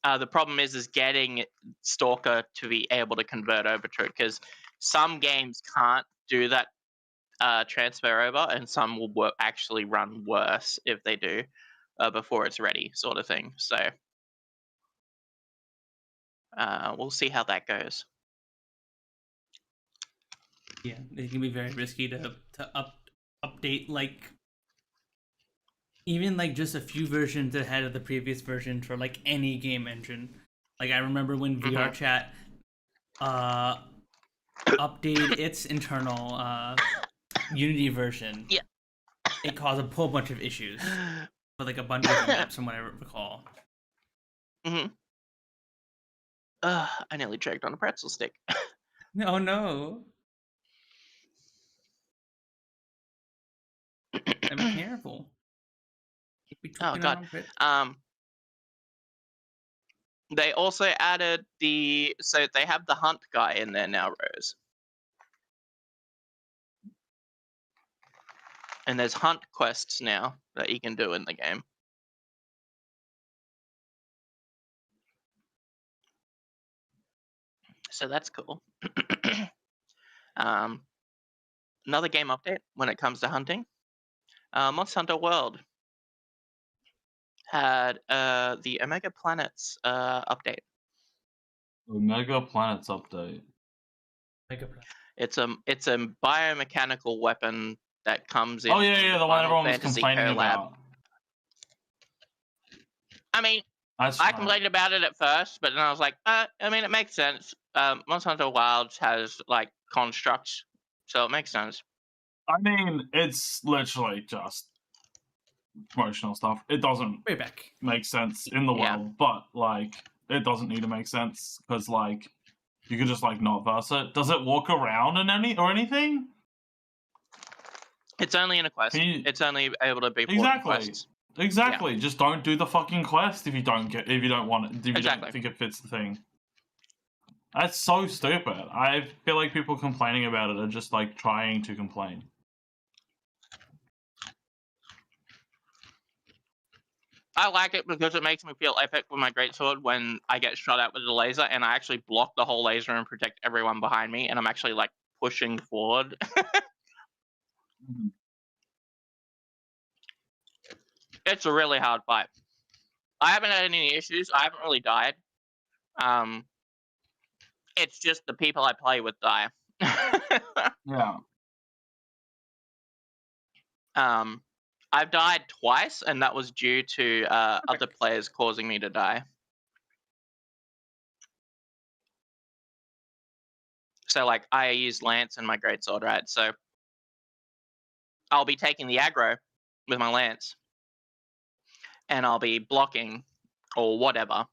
Speaker 3: The problem is getting Stalker to be able to convert over to it, because some games can't do that transfer over, and some will actually run worse if they do before it's ready, sort of thing. So we'll see how that goes.
Speaker 1: Yeah, it can be very risky to update like even like just a few versions ahead of the previous version for like any game engine. Like I remember when VR Chat updated its internal Unity version.
Speaker 3: Yeah.
Speaker 1: It caused a whole bunch of issues for like a bunch of maps from what I recall.
Speaker 3: I nearly choked on a pretzel stick.
Speaker 1: Oh no. Be careful.
Speaker 3: Oh god. They also added so they have the hunt guy in there now, Rose. And there's hunt quests now that you can do in the game. So that's cool. Another game update when it comes to hunting. Monster Hunter World had the Omega Planets update.
Speaker 2: Omega Planets update.
Speaker 3: It's a biomechanical weapon that comes in.
Speaker 2: Oh yeah, the one
Speaker 3: Final
Speaker 2: everyone was
Speaker 3: Fantasy
Speaker 2: complaining
Speaker 3: collab.
Speaker 2: about.
Speaker 3: I mean,
Speaker 2: That's
Speaker 3: I
Speaker 2: fine.
Speaker 3: complained about it at first, but then I was like, I mean, it makes sense. Monster Hunter Wilds has like constructs, so it makes sense.
Speaker 2: I mean, it's literally just promotional stuff. It doesn't
Speaker 1: Way back.
Speaker 2: make sense in the
Speaker 3: Yeah.
Speaker 2: world, but like, it doesn't need to make sense because like, you could just like not verse it. Does it walk around and anything?
Speaker 3: It's only in a quest. It's only able to be bought in quests.
Speaker 2: Exactly. Yeah. Just don't do the fucking quest if you don't want it. If you
Speaker 3: Exactly.
Speaker 2: don't think it fits the thing. That's so stupid. I feel like people complaining about it are just like trying to complain.
Speaker 3: I like it because it makes me feel epic with my greatsword when I get shot at with the laser and I actually block the whole laser and protect everyone behind me, and I'm actually like pushing forward. It's a really hard fight. I haven't had any issues. I haven't really died. It's just the people I play with die.
Speaker 2: Yeah.
Speaker 3: I've died twice, and that was due to other players causing me to die. So, like, I use Lance and my greatsword, right? So, I'll be taking the aggro with my Lance, and I'll be blocking or whatever.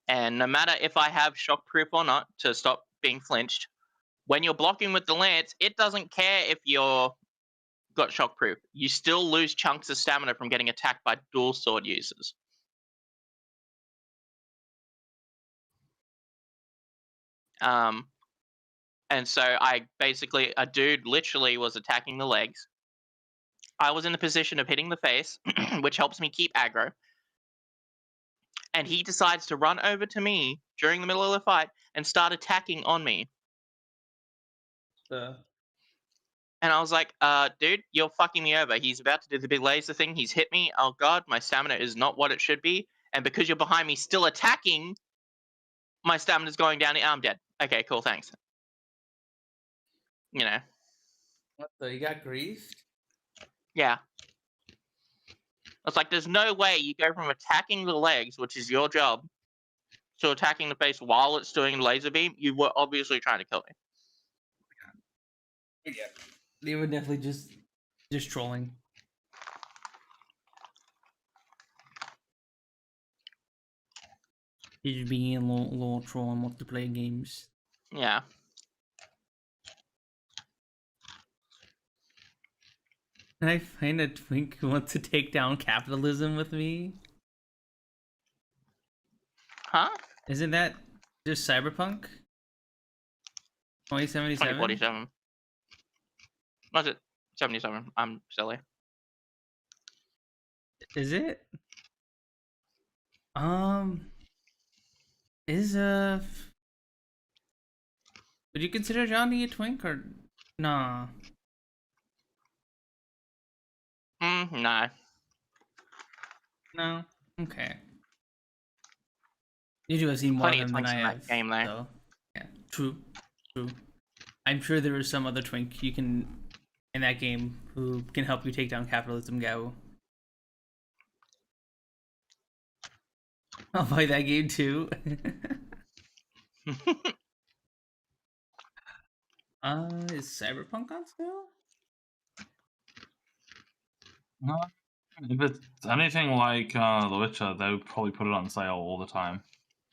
Speaker 3: And no matter if I have shockproof or not to stop being flinched, when you're blocking with the Lance, it doesn't care if you're got shockproof. You still lose chunks of stamina from getting attacked by dual sword users. And so a dude literally was attacking the legs. I was in the position of hitting the face, which helps me keep aggro. And he decides to run over to me during the middle of the fight and start attacking on me. And I was like, dude, you're fucking me over. He's about to do the big laser thing. He's hit me. Oh, God, my stamina is not what it should be. And because you're behind me still attacking, my stamina's going down. I'm dead. Okay, cool, thanks. You know.
Speaker 1: What the? You got griefed?
Speaker 3: Yeah. It's like, there's no way you go from attacking the legs, which is your job, to attacking the face while it's doing laser beam. You were obviously trying to kill me.
Speaker 1: Yeah. They were definitely just trolling. He's being a little troll on multiplayer games.
Speaker 3: Yeah.
Speaker 1: Can I find a twink who wants to take down capitalism with me?
Speaker 3: Huh?
Speaker 1: Isn't that just Cyberpunk? 2077?
Speaker 3: 2047. Was it 77? I'm silly.
Speaker 1: Is it? Would you consider Johnny a twink or nah?
Speaker 3: No.
Speaker 1: No. Okay. You do have seen more of
Speaker 3: Plenty of
Speaker 1: him than
Speaker 3: twinks
Speaker 1: I
Speaker 3: in that
Speaker 1: have.
Speaker 3: game, though.
Speaker 1: So, yeah, true. I'm sure there is some other twink you can in that game who can help you take down capitalism, Gao. I'll play that game too. Is Cyberpunk on sale?
Speaker 2: No. If it's anything like The Witcher, they would probably put it on sale all the time.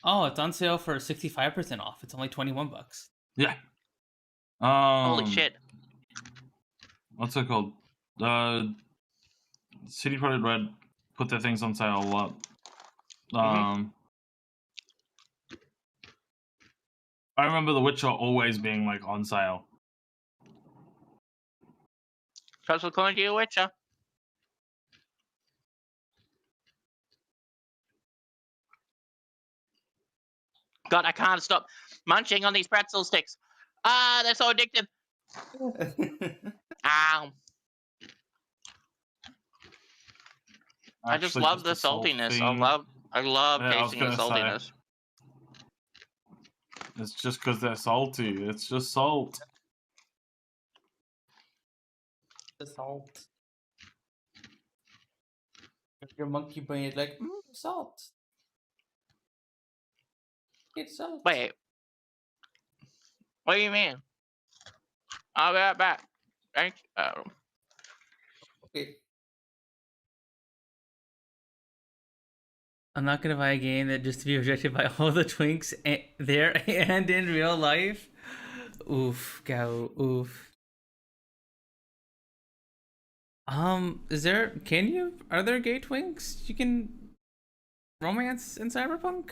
Speaker 1: Oh, it's on sale for 65% off. It's only $21.
Speaker 2: Yeah.
Speaker 3: Holy shit.
Speaker 2: What's it called? CD Projekt Red put their things on sale a lot. I remember The Witcher always being like on sale.
Speaker 3: Because we're calling you a witcher. God, I can't stop munching on these pretzel sticks. Ah, they're so addictive. Ow. I just
Speaker 2: Actually,
Speaker 3: love the
Speaker 2: a salt
Speaker 3: saltiness.
Speaker 2: thing.
Speaker 3: I love
Speaker 2: Yeah, I was
Speaker 3: tasting the
Speaker 2: gonna say.
Speaker 3: saltiness.
Speaker 2: It's just because they're salty. It's just salt.
Speaker 1: The salt. Your monkey brain is like, salt. It's salt.
Speaker 3: Wait. What do you mean? I'll be right back. Thank you.
Speaker 1: Okay. I'm not gonna buy a game that just to be rejected by all the twinks there and in real life. Oof, go, oof. Are there gay twinks you can romance in Cyberpunk?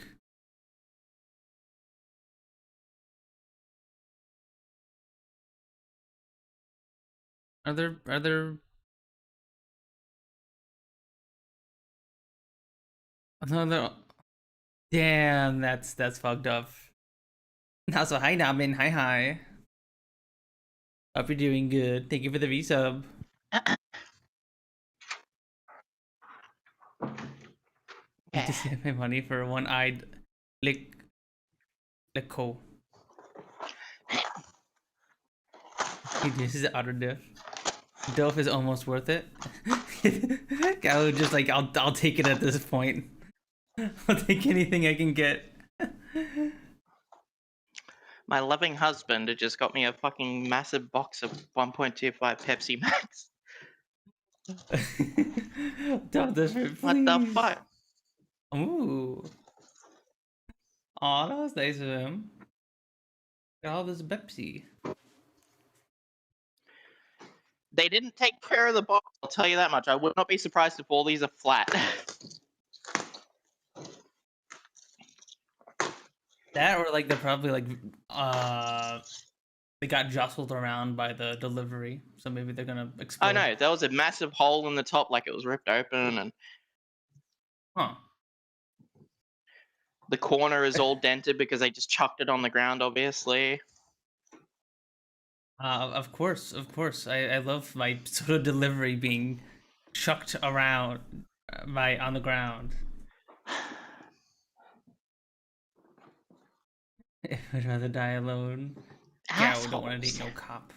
Speaker 1: Are there no, damn, that's fucked up. Also, hi Namin, hi. Hope you're doing good. Thank you for the resub. Need to save my money for a one-eyed licko. This is auto diff. Dilf is almost worth it. I would just like I'll take it at this point. I'll take anything I can get.
Speaker 3: My loving husband had just got me a fucking massive box of 1.25 Pepsi Max.
Speaker 1: Don't this please.
Speaker 3: What the fuck?
Speaker 1: Ooh. Aw, that was nice of him. Got all this Pepsi.
Speaker 3: They didn't take care of the box, I'll tell you that much. I would not be surprised if all these are flat.
Speaker 1: That or like they're probably like they got jostled around by the delivery, so maybe they're gonna explode.
Speaker 3: I know, there was a massive hole in the top, like it was ripped open, and the corner is all dented because they just chucked it on the ground, obviously.
Speaker 1: Of course. I love my sort of delivery being chucked around on the ground. I'd rather die alone. Yeah, we don't want to date no cop.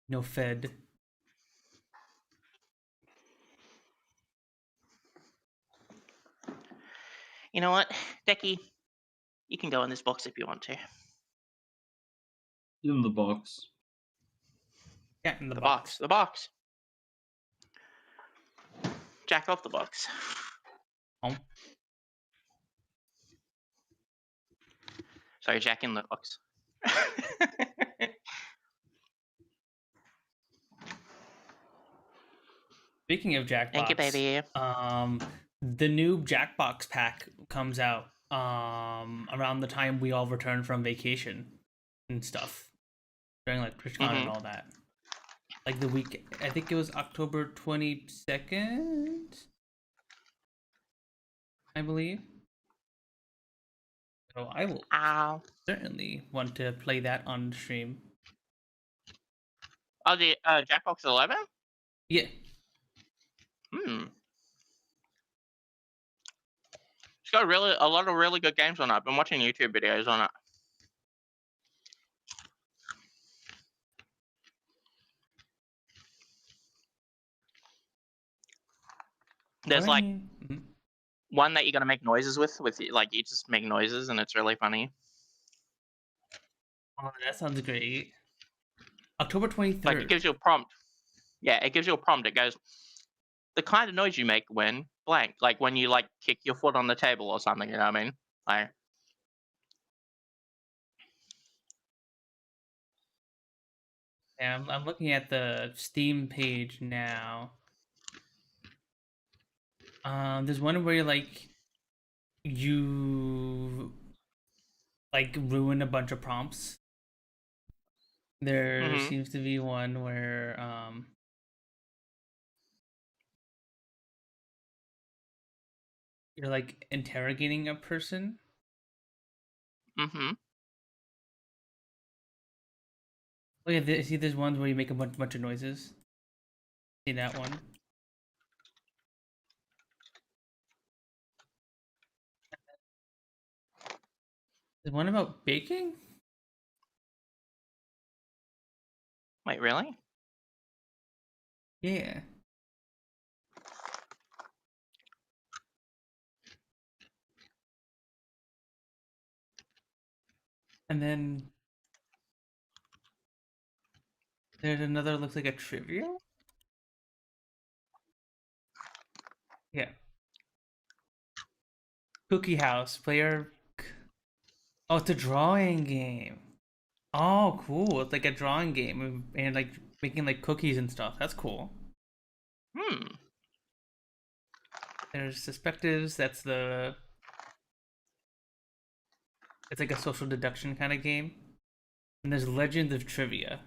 Speaker 1: No fed.
Speaker 3: You know what, Decky? You can go in this box if you want to.
Speaker 2: In the box.
Speaker 1: Yeah, in the
Speaker 3: box. The box. Jack off the box.
Speaker 1: Oh.
Speaker 3: Sorry, Jack in the box.
Speaker 1: Speaking of Jackbox,
Speaker 3: thank you, baby.
Speaker 1: The new Jackbox pack comes out around the time we all return from vacation and stuff during like TwitchCon and all that. Like the week, I think it was October 22nd, I believe. So I will certainly want to play that on stream.
Speaker 3: Oh, the Jackbox 11?
Speaker 1: Yeah.
Speaker 3: It's got a lot of really good games on it. I've been watching YouTube videos on it. There's like one that you're gonna make noises with like you just make noises and it's really funny.
Speaker 1: Oh, that sounds great. October 23rd.
Speaker 3: Like it gives you a prompt. Yeah, it gives you a prompt. It goes, the kind of noise you make when blank, like when you like kick your foot on the table or something. You know what I mean? Like.
Speaker 1: Yeah, I'm looking at the Steam page now. There's one where you ruin a bunch of prompts. There seems to be one where you're like interrogating a person.
Speaker 3: Mm-hmm.
Speaker 1: Oh yeah, see, there's ones where you make a bunch of noises. See that one? There's one about baking.
Speaker 3: Wait, really?
Speaker 1: Yeah. And then there's another looks like a trivia. Yeah. Cookie House player. Oh, it's a drawing game. Oh, cool. It's like a drawing game and like making like cookies and stuff. That's cool.
Speaker 3: Hmm.
Speaker 1: There's Suspectives. That's the. It's like a social deduction kind of game. And there's Legends of Trivia.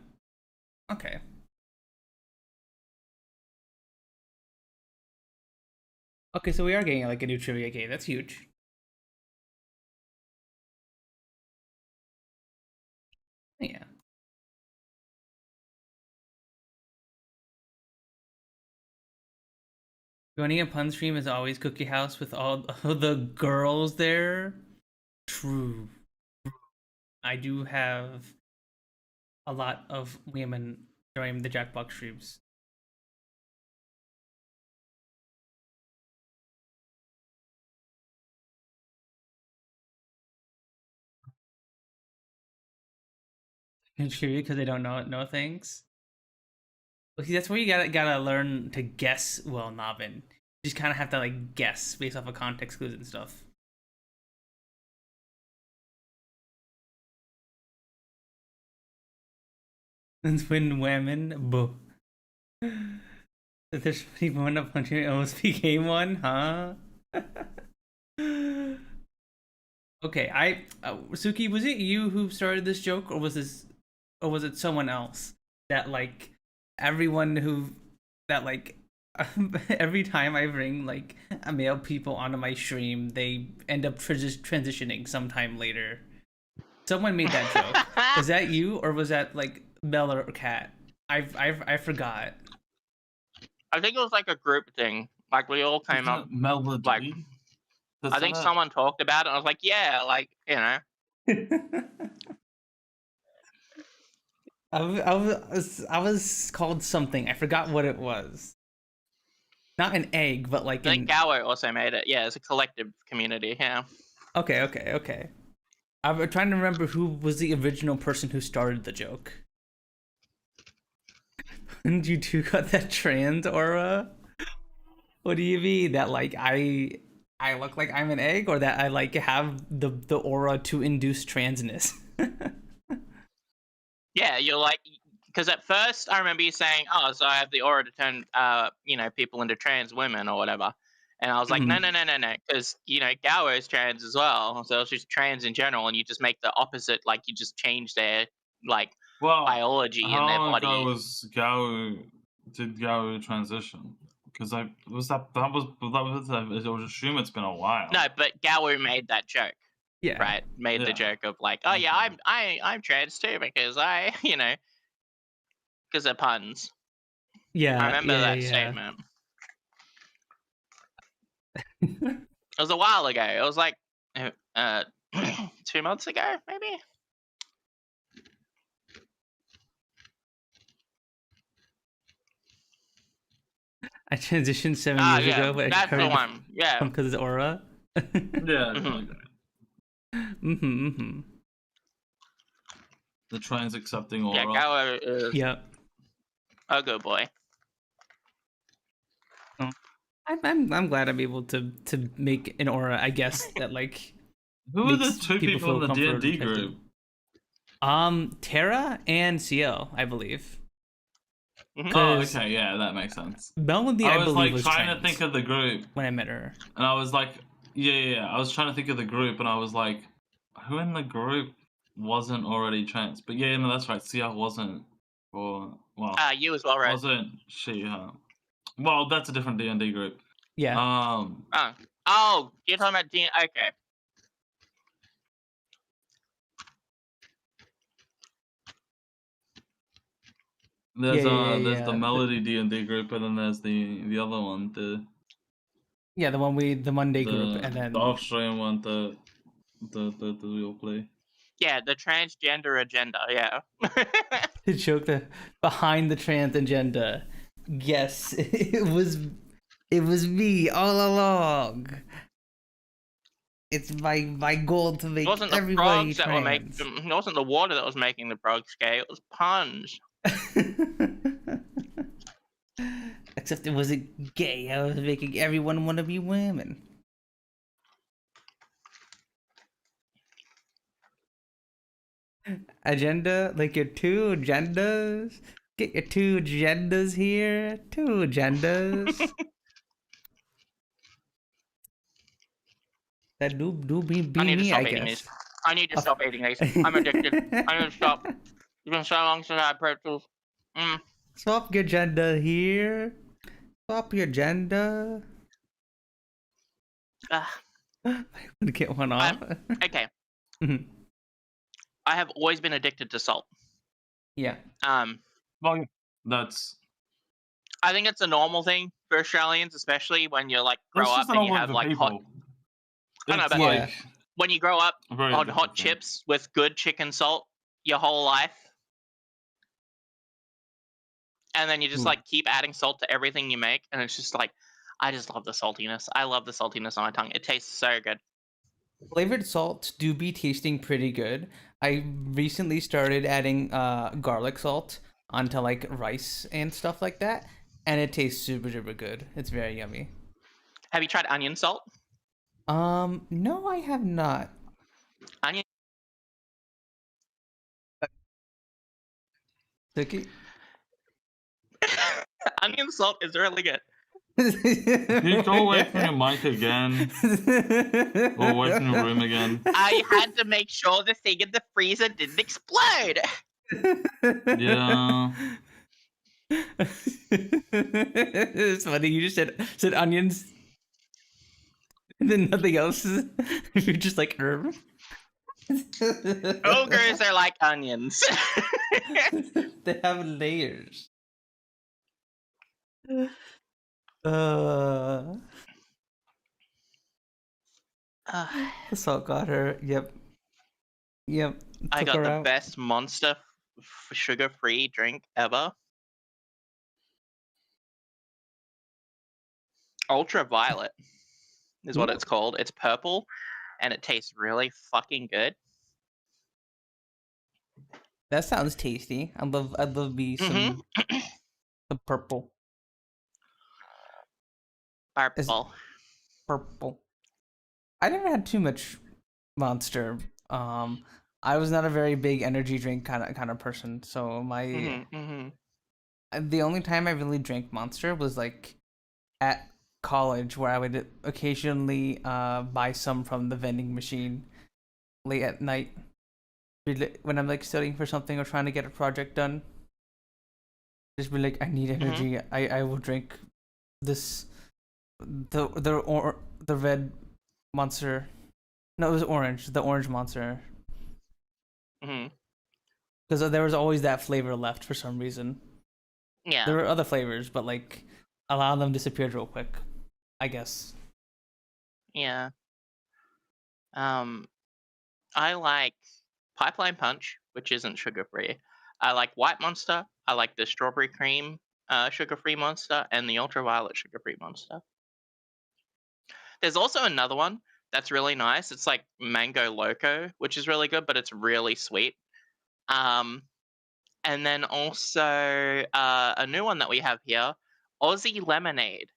Speaker 1: Okay. Okay, so we are getting like a new trivia game. That's huge. Yeah. Joining a pun stream is always Cookie House with all the girls there. True. I do have a lot of women joining the Jackbox streams. Contribute because they don't know things. Well, see, that's where you gotta learn to guess. Well, Navin, you just kind of have to like guess based off of context clues and stuff. And when women, boo. There's people end up punching. It almost became one, huh? Okay, Sooky, was it you who started this joke, or was it someone else that like everyone who that like every time I bring like a male people onto my stream, they end up transitioning sometime later. Someone made that joke. Was that you, or was that like Mel or Cat? I forgot.
Speaker 3: I think it was like a group thing. Like we all came up.
Speaker 2: Melody.
Speaker 3: Like, I think someone talked about it. And I was like, yeah, like
Speaker 1: I was called something. I forgot what it was. Not an egg, but like.
Speaker 3: I think Gower also made it. Yeah, it's a collective community. Yeah.
Speaker 1: Okay. I'm trying to remember who was the original person who started the joke. And you two got that trans aura? What do you mean? That like I look like I'm an egg, or that I like have the aura to induce transness?
Speaker 3: Yeah, you're like, because at first I remember you saying, "Oh, so I have the aura to turn, people into trans women or whatever," and I was like, "No, because Gower is trans as well, so it's just trans in general, and you just make the opposite, like you just change their biology in their body."
Speaker 2: How long ago did Gower transition? Because it was assume it's been a while.
Speaker 3: No, but Gower made that joke.
Speaker 1: Yeah.
Speaker 3: Right. Made the joke of like, oh yeah, I'm trans too because I because of puns.
Speaker 1: Yeah.
Speaker 3: I remember that statement. It was a while ago. It was like 2 months ago, maybe.
Speaker 1: I transitioned 7 years ago, but
Speaker 3: that's the one. Yeah.
Speaker 1: Because of the aura.
Speaker 2: Yeah.
Speaker 1: Mm-hmm.
Speaker 2: The trans accepting aura.
Speaker 3: Yeah, Gower is a good boy.
Speaker 1: Oh. I'm glad I'm able to make an aura, I guess, that like.
Speaker 2: Who are the two people in the D&D group?
Speaker 1: Tara and Siel, I believe.
Speaker 2: Oh, okay, yeah, that makes sense.
Speaker 1: Melody,
Speaker 2: I was
Speaker 1: believe,
Speaker 2: like trying to think of the group
Speaker 1: when I met her,
Speaker 2: and I was like, yeah. I was trying to think of the group, and I was like, who in the group wasn't already trans? But yeah, no, that's right. Siel wasn't, or well,
Speaker 3: you as well, right?
Speaker 2: Wasn't she? Well, that's a different D&D group.
Speaker 1: Yeah.
Speaker 3: Oh, you're talking about D. Okay.
Speaker 2: There's there's
Speaker 1: yeah.
Speaker 2: the Melody D&D group, and then there's the other one, the
Speaker 1: Yeah, the Monday group, and then
Speaker 2: Austrian one, the we all play.
Speaker 3: Yeah, the transgender agenda. Yeah.
Speaker 1: the joke behind the trans agenda. Yes, it was me all along. It's my goal to
Speaker 3: It
Speaker 1: make
Speaker 3: wasn't the
Speaker 1: everybody
Speaker 3: frogs that were
Speaker 1: trans.
Speaker 3: making. It wasn't the water that was making the frogs gay. It was Punz.
Speaker 1: Except it wasn't gay. I was making everyone want to be women. Agenda, like your two agendas. Get your two agendas here. Two agendas. That do be
Speaker 3: I need to
Speaker 1: me, I
Speaker 3: stop eating
Speaker 1: guess.
Speaker 3: these. I need to stop eating these. I'm addicted. I need to stop. It's been so long since I had pretzels.
Speaker 1: Swap your agenda here. Swap your agenda. I'm gonna get one off.
Speaker 3: Okay.
Speaker 1: Mhm.
Speaker 3: I have always been addicted to salt.
Speaker 1: Yeah.
Speaker 2: Well, that's
Speaker 3: I think it's a normal thing for Australians, especially when you like grow
Speaker 2: that's
Speaker 3: up
Speaker 2: just
Speaker 3: and you
Speaker 2: normal
Speaker 3: have
Speaker 2: for
Speaker 3: like
Speaker 2: people.
Speaker 3: hot. I know,
Speaker 2: It's
Speaker 3: but
Speaker 1: Yeah.
Speaker 3: when you grow up
Speaker 2: a very
Speaker 3: on hot
Speaker 2: addictive thing.
Speaker 3: chips with good chicken salt your whole life, and then you just like keep adding salt to everything you make, and it's just like, I just love the saltiness. I love the saltiness on my tongue. It tastes so good.
Speaker 1: Flavored salts do be tasting pretty good. I recently started adding garlic salt onto like rice and stuff like that, and it tastes super good. It's very yummy.
Speaker 3: Have you tried onion salt?
Speaker 1: No, I have not.
Speaker 3: Onion.
Speaker 1: Sooky?
Speaker 3: Onion salt is really good.
Speaker 2: Can you go away from your mic again? Go away from your room again.
Speaker 3: I had to make sure the thing in the freezer didn't explode.
Speaker 2: Yeah.
Speaker 1: It's funny. You just said onions, and then nothing else. You're just like herb.
Speaker 3: Ogres are like onions.
Speaker 1: They have layers. The salt got her. Yep.
Speaker 3: I
Speaker 1: Took
Speaker 3: got
Speaker 1: her
Speaker 3: the
Speaker 1: out.
Speaker 3: best Monster sugar-free drink ever. Ultraviolet is what it's called. It's purple, and it tastes really fucking good.
Speaker 1: That sounds tasty. I'd love me some the purple. Purple. I never had too much Monster. I was not a very big energy drink kind of person. So the only time I really drank Monster was like at college, where I would occasionally buy some from the vending machine late at night when I'm like studying for something or trying to get a project done. Just be like, I need energy. I will drink this the red Monster. No, it was orange. The orange Monster. Because there was always that flavor left for some reason.
Speaker 3: Yeah.
Speaker 1: There were other flavors, but like a lot of them disappeared real quick, I guess.
Speaker 3: Yeah. I like Pipeline Punch, which isn't sugar-free. I like White Monster. I like the Strawberry Cream sugar-free Monster and the Ultraviolet sugar-free Monster. There's also another one that's really nice. It's like Mango Loco, which is really good, but it's really sweet. And then also a new one that we have here, Aussie Lemonade.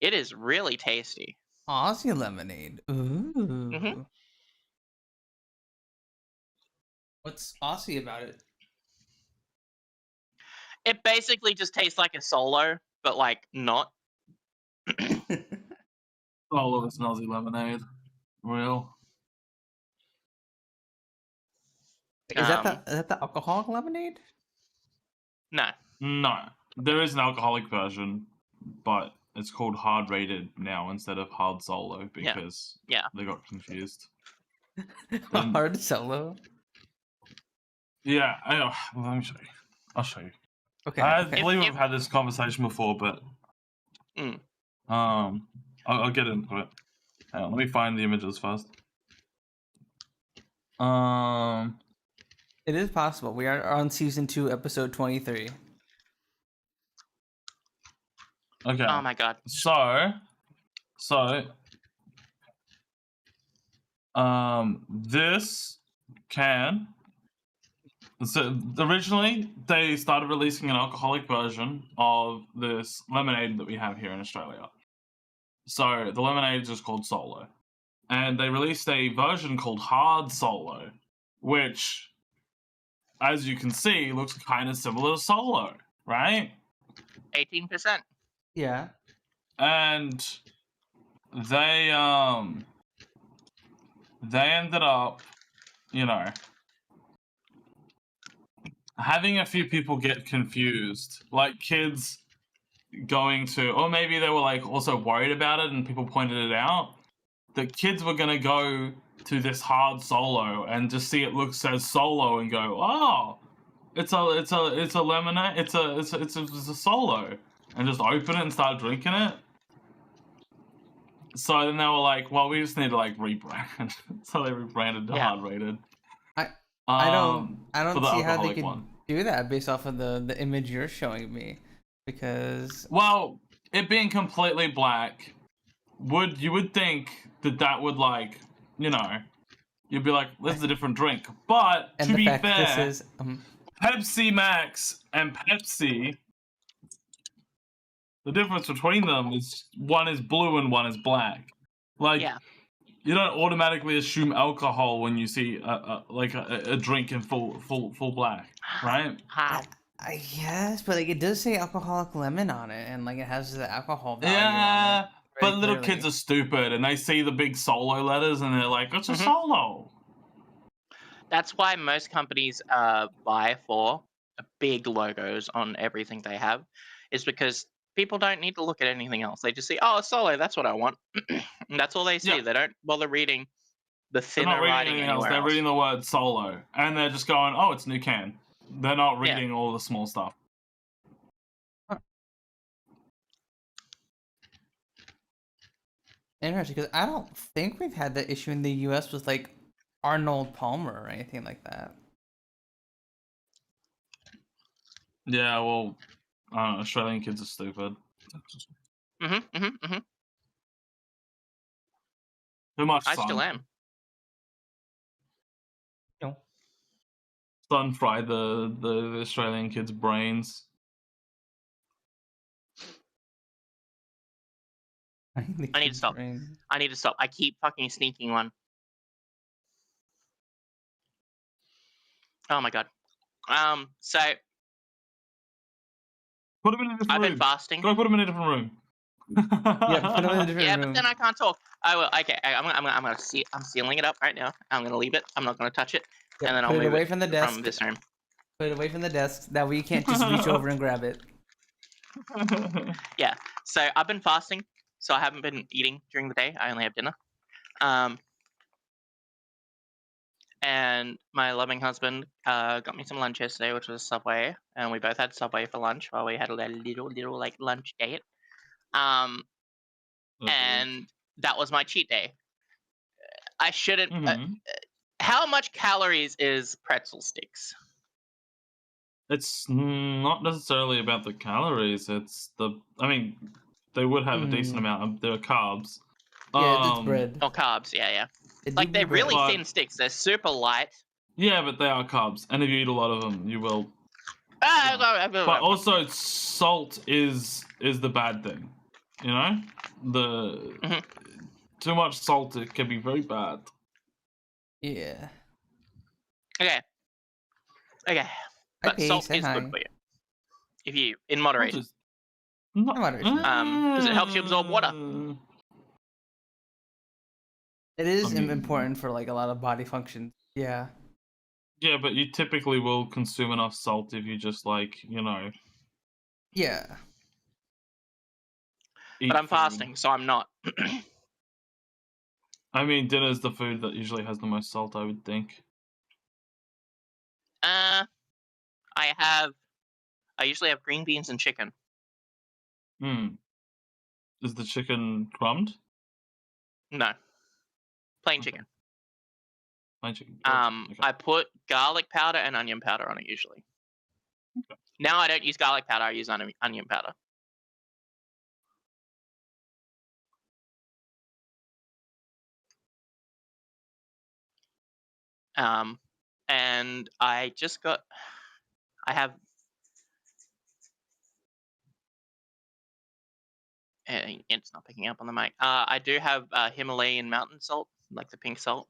Speaker 3: It is really tasty.
Speaker 1: Aussie Lemonade. Ooh. What's Aussie about it?
Speaker 3: It basically just tastes like a solo, but like not.
Speaker 2: All of it's Aussie lemonade. Real.
Speaker 1: Is that the alcoholic lemonade?
Speaker 3: No.
Speaker 2: No. There is an alcoholic version, but it's called hard rated now instead of hard solo because
Speaker 3: Yeah.
Speaker 2: they got confused. Then-
Speaker 1: Hard solo.
Speaker 2: Yeah, I know. Well, let me show you. I'll show you.
Speaker 1: Okay.
Speaker 2: I
Speaker 1: okay.
Speaker 2: believe
Speaker 3: If-
Speaker 2: we've had this conversation before, but
Speaker 3: Mm.
Speaker 2: I'll get into it. Hang on, let me find the images first.
Speaker 1: It is possible. We are on season 2, episode 23.
Speaker 2: Okay.
Speaker 3: Oh my god.
Speaker 2: So, this can. So originally, they started releasing an alcoholic version of this lemonade that we have here in Australia. So the lemonade is just called Solo, and they released a version called Hard Solo, which, as you can see, looks kind of similar to Solo, right?
Speaker 3: 18%.
Speaker 1: Yeah.
Speaker 2: And they ended up, you know, having a few people get confused, like kids going to, or maybe they were like also worried about it and people pointed it out, that kids were gonna go to this hard solo and just see it looks as solo and go, oh, it's a lemonade, it's a solo, and just open it and start drinking it. So then they were like, well, we just need to like rebrand. So they rebranded to hard rated.
Speaker 1: I don't
Speaker 2: for the
Speaker 1: see how they
Speaker 2: alcoholic
Speaker 1: could
Speaker 2: one.
Speaker 1: do that based off of the image you're showing me, because
Speaker 2: Well, it being completely black, you would think that would, like, you know, you'd be like, this is a different drink. But
Speaker 1: and
Speaker 2: to
Speaker 1: the
Speaker 2: be
Speaker 1: fact
Speaker 2: fair,
Speaker 1: this is
Speaker 2: Pepsi Max and Pepsi, the difference between them is one is blue and one is black. Like,
Speaker 3: Yeah.
Speaker 2: you don't automatically assume alcohol when you see a drink in full black, right?
Speaker 3: How?
Speaker 1: I guess, but like it does say alcoholic lemon on it, and like it has the alcohol value on
Speaker 2: Yeah,
Speaker 1: it.
Speaker 2: but
Speaker 1: very
Speaker 2: little
Speaker 1: clearly.
Speaker 2: kids are stupid and they see the big solo letters and they're like, it's a
Speaker 3: Mhm.
Speaker 2: solo.
Speaker 3: That's why most companies buy for big logos on everything they have, is because people don't need to look at anything else. They just see, oh, it's solo, that's what I want. And that's all they see.
Speaker 2: Yeah.
Speaker 3: They don't bother reading the
Speaker 2: They're
Speaker 3: thinner
Speaker 2: not reading
Speaker 3: writing
Speaker 2: anything else.
Speaker 3: anywhere
Speaker 2: They're
Speaker 3: else.
Speaker 2: reading the word solo and they're just going, oh, it's new can. They're not reading all the small stuff.
Speaker 1: Interesting, because I don't think we've had that issue in the U.S. with like Arnold Palmer or anything like that.
Speaker 2: Yeah, well, Australian kids are stupid. Too much
Speaker 3: I
Speaker 2: sun.
Speaker 3: still am.
Speaker 1: No.
Speaker 2: Sun fried the Australian kids' brains.
Speaker 3: I need to stop. I need to stop. I keep fucking sneaking one. Oh my god. So
Speaker 2: Put them in a different
Speaker 3: I've
Speaker 2: room.
Speaker 3: been fasting.
Speaker 2: Go put them in a different room.
Speaker 1: Yeah, put them in a different
Speaker 3: Yeah,
Speaker 1: room.
Speaker 3: but then I can't talk. I will. Okay, I'm gonna see. I'm sealing it up right now. I'm gonna leave it. I'm not gonna touch it,
Speaker 1: Yeah,
Speaker 3: and then I'll
Speaker 1: put it
Speaker 3: move
Speaker 1: away
Speaker 3: it
Speaker 1: from the desk.
Speaker 3: from this room.
Speaker 1: Put it away from the desk. That way you can't just reach over and grab it.
Speaker 3: Yeah. So I've been fasting, so I haven't been eating during the day. I only have dinner. And my loving husband got me some lunch yesterday, which was Subway, and we both had Subway for lunch while we had a little like lunch date. And that was my cheat day. I shouldn't. How much calories is pretzel sticks?
Speaker 2: It's not necessarily about the calories. It's I mean, they would have a decent amount. They're carbs.
Speaker 1: Yeah, it's bread.
Speaker 3: Oh, carbs. Yeah.
Speaker 1: It
Speaker 3: Like
Speaker 1: do
Speaker 3: they're
Speaker 1: be bread.
Speaker 3: really thin sticks. They're super light.
Speaker 2: Yeah, but they are carbs, and if you eat a lot of them, you will.
Speaker 3: But
Speaker 2: But also, salt is the bad thing. You know, too much salt, it can be very bad.
Speaker 1: Yeah.
Speaker 3: Okay. But
Speaker 1: Hi,
Speaker 3: salt
Speaker 1: say
Speaker 3: is
Speaker 1: hi.
Speaker 3: good for you if you in moderation.
Speaker 2: Not
Speaker 1: moderation.
Speaker 3: Because it helps you absorb water.
Speaker 1: It is
Speaker 2: I mean-
Speaker 1: important for like a lot of body functions. Yeah.
Speaker 2: Yeah, but you typically will consume enough salt if you just like,
Speaker 1: Yeah.
Speaker 2: eat
Speaker 3: but I'm
Speaker 2: food.
Speaker 3: fasting, so I'm not.
Speaker 2: I mean, dinner's the food that usually has the most salt, I would think.
Speaker 3: I usually have green beans and chicken.
Speaker 2: Is the chicken crumbed?
Speaker 3: No, plain
Speaker 2: Okay.
Speaker 3: chicken.
Speaker 2: Plain chicken. Okay.
Speaker 3: I put garlic powder and onion powder on it usually.
Speaker 2: Okay.
Speaker 3: Now I don't use garlic powder, I use onion powder. And I have it's not picking up on the mic. I do have Himalayan mountain salt, like the pink salt.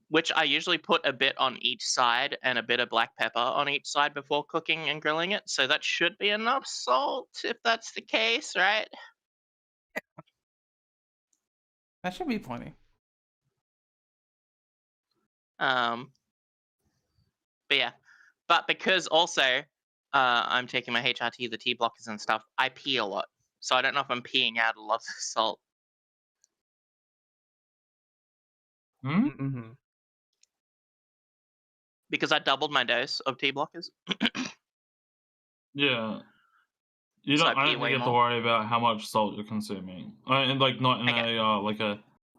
Speaker 3: Which I usually put a bit on each side and a bit of black pepper on each side before cooking and grilling it. So that should be enough salt if that's the case, right?
Speaker 1: That should be plenty.
Speaker 3: But yeah, but because also I'm taking my HRT, the T blockers and stuff, I pee a lot. So I don't know if I'm peeing out a lot of salt.
Speaker 1: Mm-hmm.
Speaker 3: Because I doubled my dose of T blockers.
Speaker 2: Yeah. I
Speaker 3: So I
Speaker 2: don't
Speaker 3: pee
Speaker 2: think
Speaker 3: way
Speaker 2: you have to
Speaker 3: more.
Speaker 2: worry about how much salt you're consuming. And like not in
Speaker 3: Okay.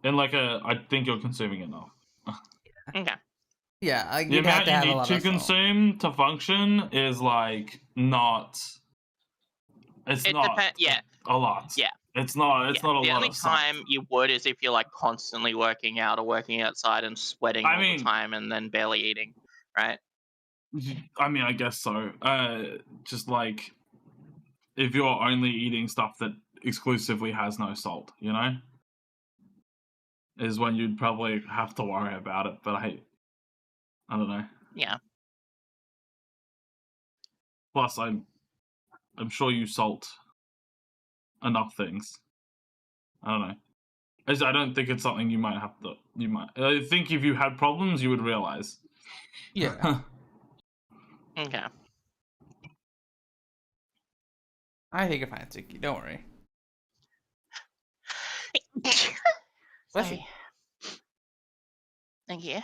Speaker 2: I think you're consuming enough.
Speaker 3: Okay.
Speaker 1: Yeah,
Speaker 2: The
Speaker 1: you'd have
Speaker 2: amount
Speaker 1: to
Speaker 2: you
Speaker 1: have a
Speaker 2: need
Speaker 1: lot
Speaker 2: to
Speaker 1: of salt.
Speaker 2: consume to function is like not. It's
Speaker 3: It
Speaker 2: not
Speaker 3: depends. Yeah.
Speaker 2: a lot.
Speaker 3: Yeah.
Speaker 2: It's not. It's not a
Speaker 3: The
Speaker 2: lot
Speaker 3: only
Speaker 2: of salt.
Speaker 3: time you would is if you're like constantly working out or working outside and sweating all the time and then barely eating, right?
Speaker 2: I mean, I guess so. Just like if you're only eating stuff that exclusively has no salt, you know, is when you'd probably have to worry about it. But I don't know.
Speaker 3: Yeah.
Speaker 2: Plus, I'm sure you salt enough things. I don't know. I don't think it's something you might have to. You might. I think if you had problems, you would realize.
Speaker 1: Yeah.
Speaker 3: Okay.
Speaker 1: I think you're fine, Sooky. Don't worry. Bless you.
Speaker 3: Sorry. Thank you.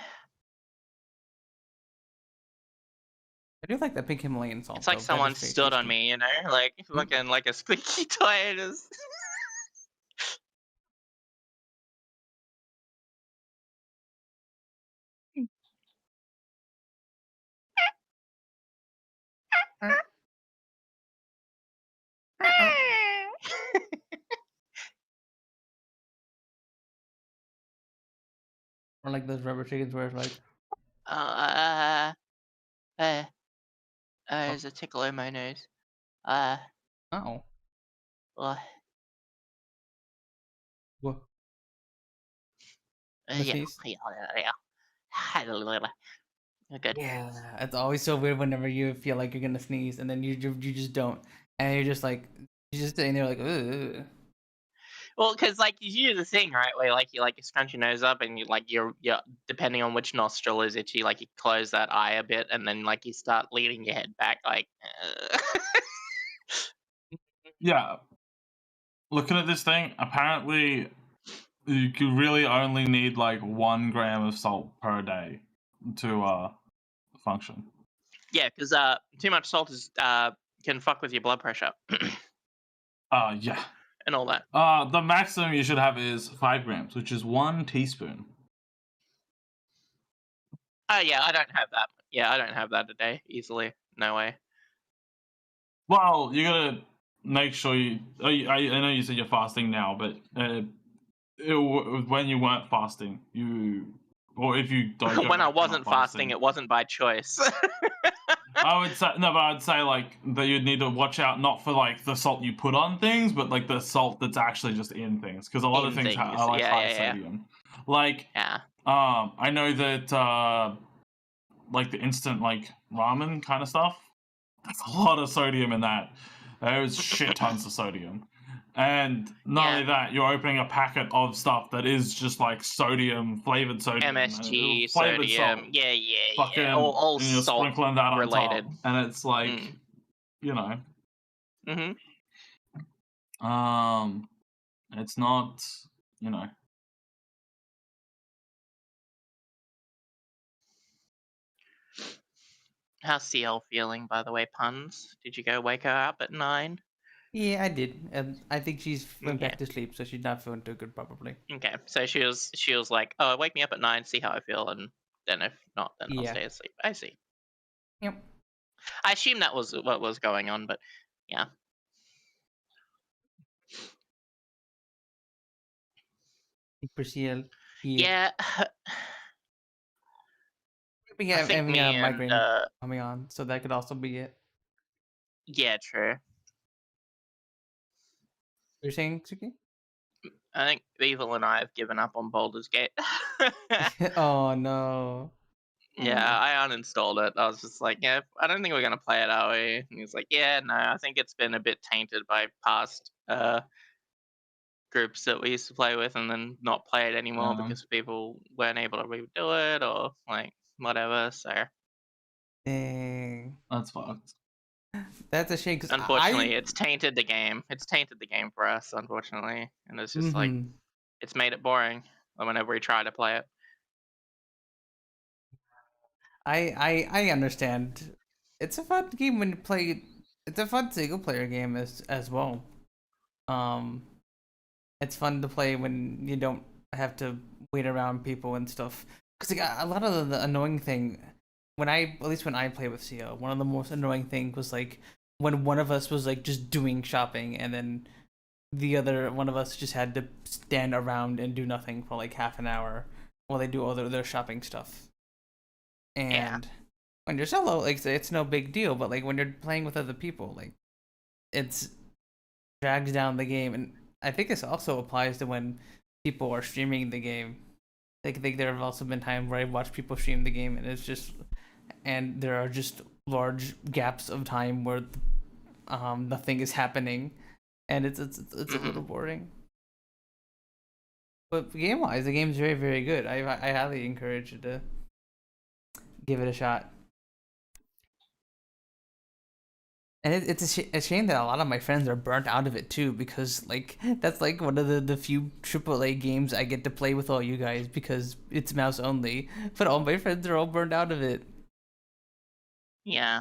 Speaker 1: I do like that pink Himalayan salt.
Speaker 3: It's like
Speaker 1: though. That
Speaker 3: someone
Speaker 1: is very
Speaker 3: stood on
Speaker 1: tasty.
Speaker 3: me, you know, like fucking like a squeaky toy. Just...
Speaker 1: Or like those rubber chickens where it's like,
Speaker 3: there's a tickle in my nose.
Speaker 1: oh.
Speaker 3: Well,
Speaker 1: Whoa.
Speaker 3: yeah.
Speaker 1: Sneeze?
Speaker 3: Good.
Speaker 1: Yeah, it's always so weird whenever you feel like you're gonna sneeze and then you just don't, and you're just like sitting there like, ugh.
Speaker 3: Well, because like you do the thing, right? Where like you scrunch your nose up and you're depending on which nostril is itchy, like you close that eye a bit and then like you start leaning your head back, like.
Speaker 2: Yeah. Looking at this thing, apparently you could really only need like 1 gram of salt per day to function.
Speaker 3: Yeah, because too much salt is can fuck with your blood pressure.
Speaker 2: Yeah.
Speaker 3: And all that.
Speaker 2: The maximum you should have is 5 grams, which is 1 teaspoon.
Speaker 3: Yeah, I don't have that. Yeah, I don't have that a day easily. No way.
Speaker 2: Well, you gotta make sure you. I know you said you're fasting now, but when you weren't fasting, or if you don't. Go
Speaker 3: When I
Speaker 2: back to
Speaker 3: wasn't
Speaker 2: not
Speaker 3: fasting, it wasn't by choice.
Speaker 2: I would say no, but I'd say like that you'd need to watch out not for like the salt you put on things, but like the salt that's actually just in things, because a lot of things are like high sodium. Like I know that like the instant like ramen kind of stuff, there's a lot of sodium in that. There's shit tons of sodium. And not only that, you're opening a packet of stuff that is just like sodium, flavored sodium.
Speaker 3: MSG,
Speaker 2: flavored
Speaker 3: sodium.
Speaker 2: salt.
Speaker 3: Yeah. All
Speaker 2: And you're
Speaker 3: salt
Speaker 2: sprinkling that on
Speaker 3: related.
Speaker 2: top. And it's like, you know,
Speaker 3: Mm-hmm.
Speaker 2: It's not, you know.
Speaker 3: How's Siel feeling, by the way, Punz? Did you go wake her up at 9?
Speaker 1: Yeah, I did, and I think she's went
Speaker 3: Okay.
Speaker 1: back to sleep, so she's not feeling too good, probably.
Speaker 3: Okay, so she was like, "Oh, wake me up at 9, see how I feel, and then if not, then I'll
Speaker 1: Yeah.
Speaker 3: stay asleep." I see.
Speaker 1: Yep.
Speaker 3: I assume that was what was going on, but yeah.
Speaker 1: For CL.
Speaker 3: Yeah, I think
Speaker 1: Having
Speaker 3: me
Speaker 1: a
Speaker 3: and
Speaker 1: migraine coming on, so that could also be it.
Speaker 3: yeah, true.
Speaker 1: You're saying, Suki?
Speaker 3: I think Evil and I have given up on Baldur's Gate.
Speaker 1: Oh no.
Speaker 3: Yeah, I uninstalled it. I was just like, yeah, I don't think we're gonna play it, are we? And he's like, yeah, no, I think it's been a bit tainted by past groups that we used to play with, and then not play it anymore because people weren't able to redo it or like whatever. So
Speaker 1: Dang.
Speaker 2: That's fucked.
Speaker 1: That's a shame because
Speaker 3: unfortunately, it's tainted the game. It's tainted the game for us, unfortunately, and it's just like it's made it boring whenever we try to play it.
Speaker 1: I understand. It's a fun game when you play. It's a fun single player game as well. Um, it's fun to play when you don't have to wait around people and stuff. Because like, a lot of the annoying thing at least when I play with CO, one of the most annoying things was like when one of us was like just doing shopping and then the other one of us just had to stand around and do nothing for like half an hour while they do all their shopping stuff. And when you're solo, like it's no big deal, but like when you're playing with other people, like it's drags down the game. And I think this also applies to when people are streaming the game. Like, I think there have also been times where I watch people stream the game, and there are just large gaps of time where nothing is happening, and it's a little boring. But game wise, the game's very very good. I highly encourage you to give it a shot. And it's a shame that a lot of my friends are burnt out of it too, because like that's like one of the few AAA games I get to play with all you guys because it's mouse only. But all my friends are all burned out of it.
Speaker 3: Yeah.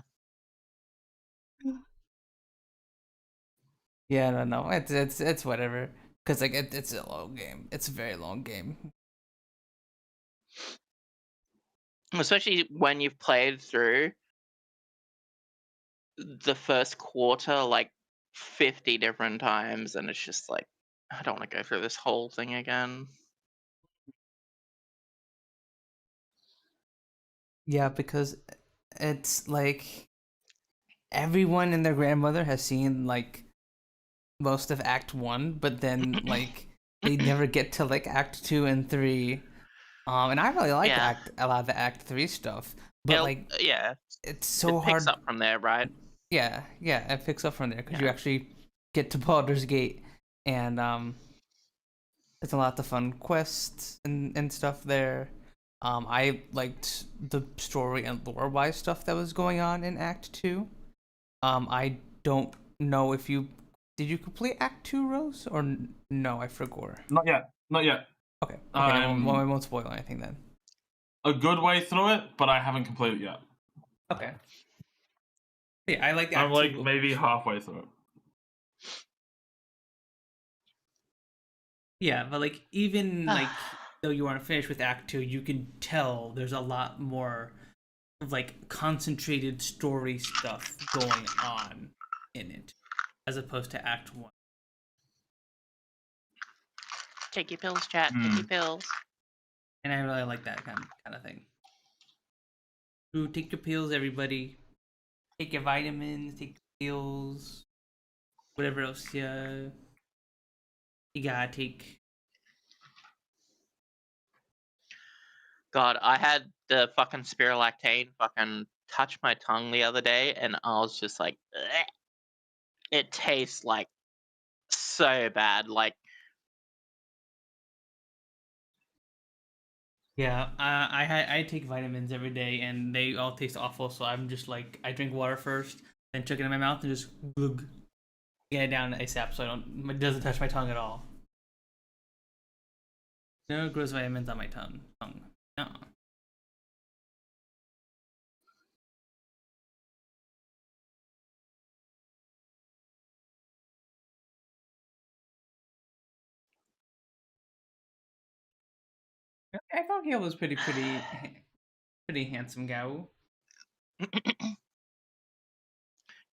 Speaker 1: Yeah, no, it's whatever. Cause like it's a long game. It's a very long game.
Speaker 3: Especially when you've played through the first quarter like 50 different times, and it's just like, I don't want to go through this whole thing again.
Speaker 1: Yeah, because it's like everyone and their grandmother has seen like most of Act 1, but then like they never get to like Act 2 and 3. And I really like
Speaker 3: Yeah.
Speaker 1: a lot of the Act 3 stuff, but like
Speaker 3: yeah,
Speaker 1: it's so
Speaker 3: it picks
Speaker 1: hard.
Speaker 3: up from there, right?
Speaker 1: Yeah, it picks up from there because you
Speaker 3: Yeah.
Speaker 1: actually get to Baldur's Gate, and it's a lot of fun quests and stuff there. I liked the story and lore wise stuff that was going on in Act 2. I don't know if you did you complete Act 2, Rose, or no? I forgot.
Speaker 2: Not yet. Not yet.
Speaker 1: Okay. I won't spoil anything then.
Speaker 2: A good way through it, but I haven't completed it yet.
Speaker 1: Okay. Yeah, I like.
Speaker 2: I'm like maybe halfway through it.
Speaker 1: Yeah, but like even like though you aren't finished with Act 2, you can tell there's a lot more of like concentrated story stuff going on in it, as opposed to Act 1.
Speaker 3: Take your pills, chat. Take your pills.
Speaker 1: And I really like that kind of thing. Ooh, take your pills, everybody. Take your vitamins. Take your pills. Whatever else you gotta take.
Speaker 3: God, I had the fucking spirulactane fucking touch my tongue the other day, and I was just like, bleh. It tastes like so bad. Like,
Speaker 1: Yeah, I take vitamins every day, and they all taste awful. So I'm just like, I drink water first, then chuck it in my mouth, and just glug. get it down ASAP so it doesn't touch my tongue at all. No gross vitamins on my tongue. No. I thought Gale was pretty handsome gal.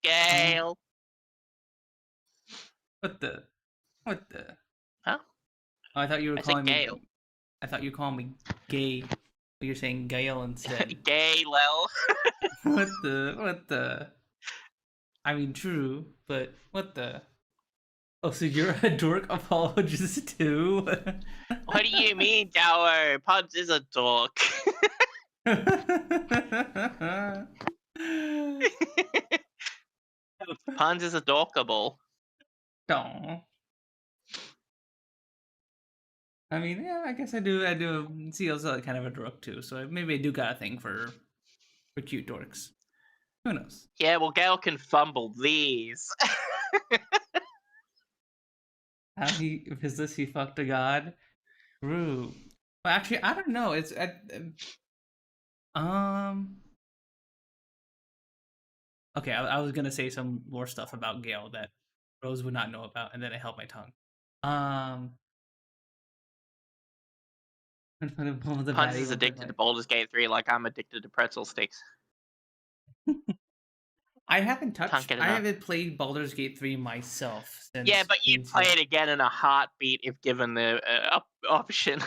Speaker 3: Gale.
Speaker 1: What the?
Speaker 3: Huh?
Speaker 1: Oh, I thought you were
Speaker 3: I said
Speaker 1: calling me.
Speaker 3: Gale.
Speaker 1: I thought you were calling me gay. But you're saying Gale instead.
Speaker 3: Gay, lel.
Speaker 1: What the? I mean, true, but what the? Oh, so you're a dork apologist too?
Speaker 3: What do you mean, Dower? Punz is a dork. Punz is adorkable.
Speaker 1: Aw. I mean, yeah, I guess I do. Seal's kind of a dork too, so maybe I do got a thing for cute dorks. Who knows?
Speaker 3: Yeah, well, Gale can fumble these.
Speaker 1: How is this? He fucked a god. True. Well, actually, I don't know. It's Okay, I was gonna say some more stuff about Gale that Rose would not know about, and then I held my tongue.
Speaker 3: Punz is addicted to Baldur's Gate 3 like I'm addicted to pretzel sticks.
Speaker 1: I haven't
Speaker 3: Can't get
Speaker 1: I
Speaker 3: enough.
Speaker 1: haven't played Baldur's Gate 3 myself since.
Speaker 3: Yeah, but you'd play it again in a heartbeat if given the option.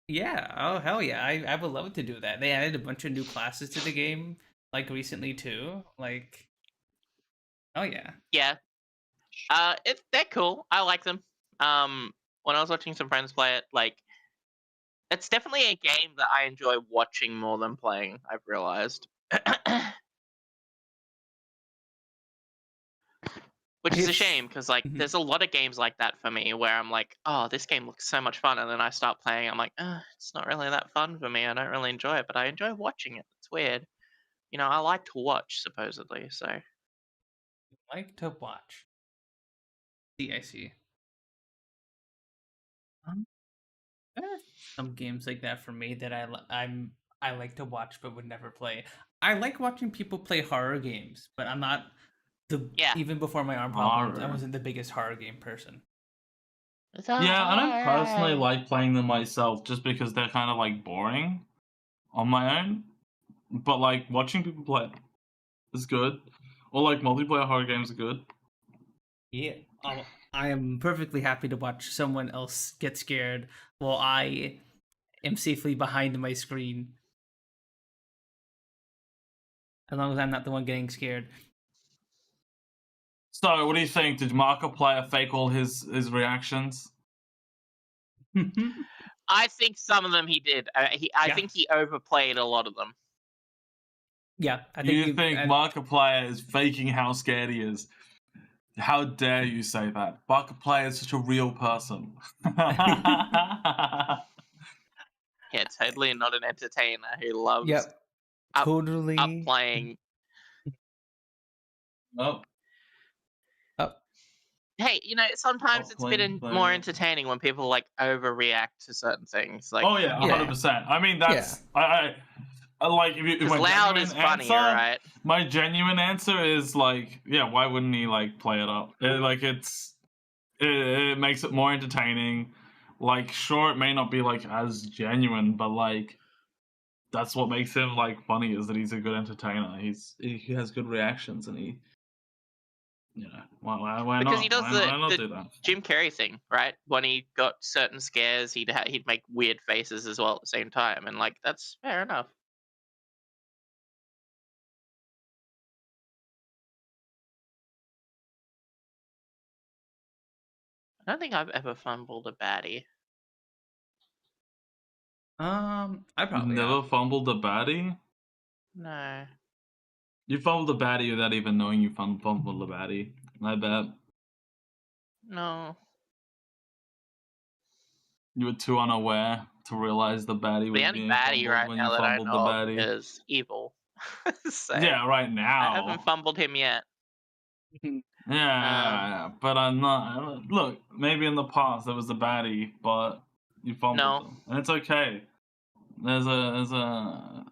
Speaker 1: Yeah, oh hell yeah, I would love to do that. They added a bunch of new classes to the game, like recently too. Like, oh yeah.
Speaker 3: Yeah. They're cool. I like them. When I was watching some friends play it, like, it's definitely a game that I enjoy watching more than playing, I've realized. Which is a shame, because, like,
Speaker 1: Mhm.
Speaker 3: there's a lot of games like that for me where I'm like, oh, this game looks so much fun, and then I start playing, I'm like, it's not really that fun for me, I don't really enjoy it, but I enjoy watching it. It's weird. You know, I like to watch, supposedly, so.
Speaker 1: Like to watch. I see. There are some games like that for me that I like to watch but would never play. I like watching people play horror games, but I'm not
Speaker 3: Yeah.
Speaker 1: even before my arm problems, I
Speaker 2: Horror.
Speaker 1: wasn't the biggest horror game person.
Speaker 2: Yeah, I don't personally like playing them myself just because they're kind of like boring on my own. But like watching people play is good. Or like multiplayer horror games are good.
Speaker 1: Yeah. I am perfectly happy to watch someone else get scared while I am safely behind my screen. As long as I'm not the one getting scared.
Speaker 2: So, what do you think? Did Markiplier fake all his reactions?
Speaker 3: I think some of them he did. I think he overplayed a lot of them.
Speaker 1: Yeah, I think
Speaker 2: you think Markiplier is faking how scared he is? How dare you say that? Markiplier is such a real person.
Speaker 3: Yeah, totally not an entertainer who loves
Speaker 1: totally
Speaker 3: up playing.
Speaker 2: Oh.
Speaker 3: Hey, you know, sometimes it's been more entertaining when people like overreact to certain things. Like,
Speaker 2: oh yeah, 100%. I mean, that's I like if my
Speaker 3: loud is funnier, right?
Speaker 2: My genuine answer is like, yeah, why wouldn't he like play it up? It makes it more entertaining. Like, sure, it may not be like as genuine, but like that's what makes him like funny, is that he's a good entertainer. He has good reactions, and he, you know, why
Speaker 3: because
Speaker 2: not?
Speaker 3: he does
Speaker 2: why not
Speaker 3: the
Speaker 2: do that?
Speaker 3: Jim Carrey thing, right? When he got certain scares, he'd make weird faces as well at the same time, and like that's fair enough. I don't think I've ever fumbled a baddie.
Speaker 1: I probably
Speaker 2: never fumbled a baddie.
Speaker 3: No.
Speaker 2: You fumbled a baddie without even knowing you fumbled a baddie. I bet.
Speaker 3: No.
Speaker 2: You were too unaware to realize the baddie was being
Speaker 3: baddie right
Speaker 2: when
Speaker 3: now
Speaker 2: you
Speaker 3: that I
Speaker 2: fumbled
Speaker 3: know
Speaker 2: the
Speaker 3: of
Speaker 2: baddie.
Speaker 3: is evil. So,
Speaker 2: yeah, right now.
Speaker 3: I haven't fumbled him yet.
Speaker 2: Yeah, but I'm not. Look, maybe in the past there was a baddie, but you fumbled
Speaker 3: No.
Speaker 2: them, and it's okay. There's a.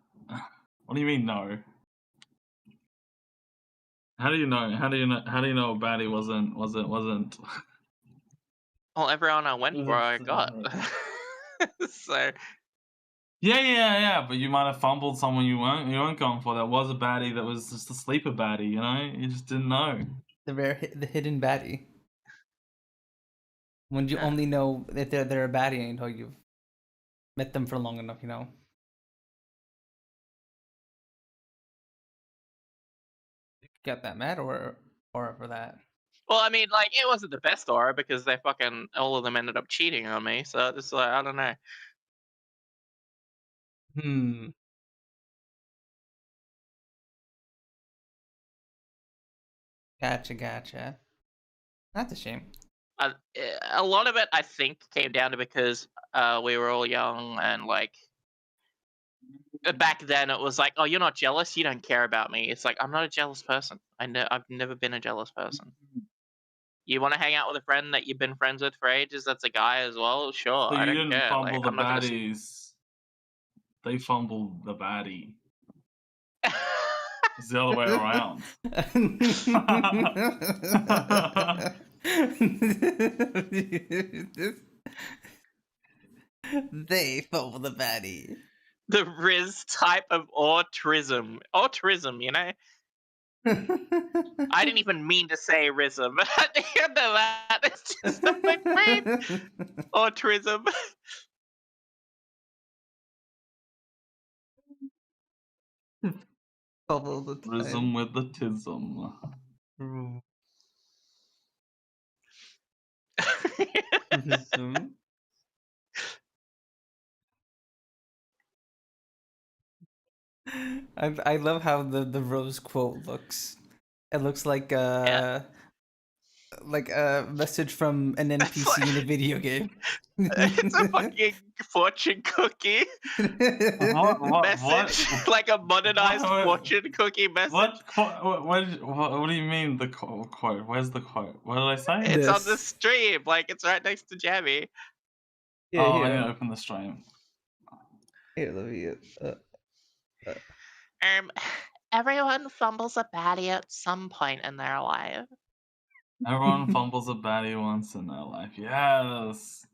Speaker 2: What do you mean no? How do you know? How do you know? How do you know a baddie wasn't?
Speaker 3: Well, everyone I went for, I got. So
Speaker 2: Yeah. But you might have fumbled someone you weren't going for. That was a baddie. That was just a sleeper baddie. You know, you just didn't know.
Speaker 1: The hidden baddie. When you
Speaker 3: Yeah.
Speaker 1: only know that they're a baddie until you've met them for long enough, you know. Got that mad or for that?
Speaker 3: Well, I mean, like, it wasn't the best aura because they fucking all of them ended up cheating on me. So it's like, I don't know.
Speaker 1: Gotcha. That's a shame.
Speaker 3: A lot of it, I think, came down to because we were all young and like back then it was like, oh, you're not jealous, you don't care about me. It's like, I'm not a jealous person. I've never been a jealous person. You want to hang out with a friend that you've been friends with for ages that's a guy as well? Sure,
Speaker 2: So
Speaker 3: I
Speaker 2: you
Speaker 3: don't
Speaker 2: didn't
Speaker 3: care.
Speaker 2: fumble
Speaker 3: Like,
Speaker 2: the
Speaker 3: I'm not gonna.
Speaker 2: baddies. They fumbled the baddie. It's the other way around.
Speaker 1: They fumble the baddie.
Speaker 3: The Riz type of autism, you know. I didn't even mean to say rism. At the end of that, it's just a big brain. Autism.
Speaker 1: Fumble the time.
Speaker 2: Rism with the tism.
Speaker 1: I love how the Rose quote looks. It looks like like a message from an NPC in a video game.
Speaker 3: It's a fucking fortune cookie
Speaker 2: What?
Speaker 3: message, like a modernized fortune cookie message.
Speaker 2: What do you mean the quote? Where's the quote? What did I say?
Speaker 3: It's on the
Speaker 1: This.
Speaker 3: stream, like it's right next to Jammy.
Speaker 1: Yeah,
Speaker 2: I
Speaker 1: here.
Speaker 2: need to open the stream.
Speaker 1: Here, let me.
Speaker 3: Everyone fumbles a baddie at some point in their life.
Speaker 2: Everyone fumbles a baddie once in their life. Yes.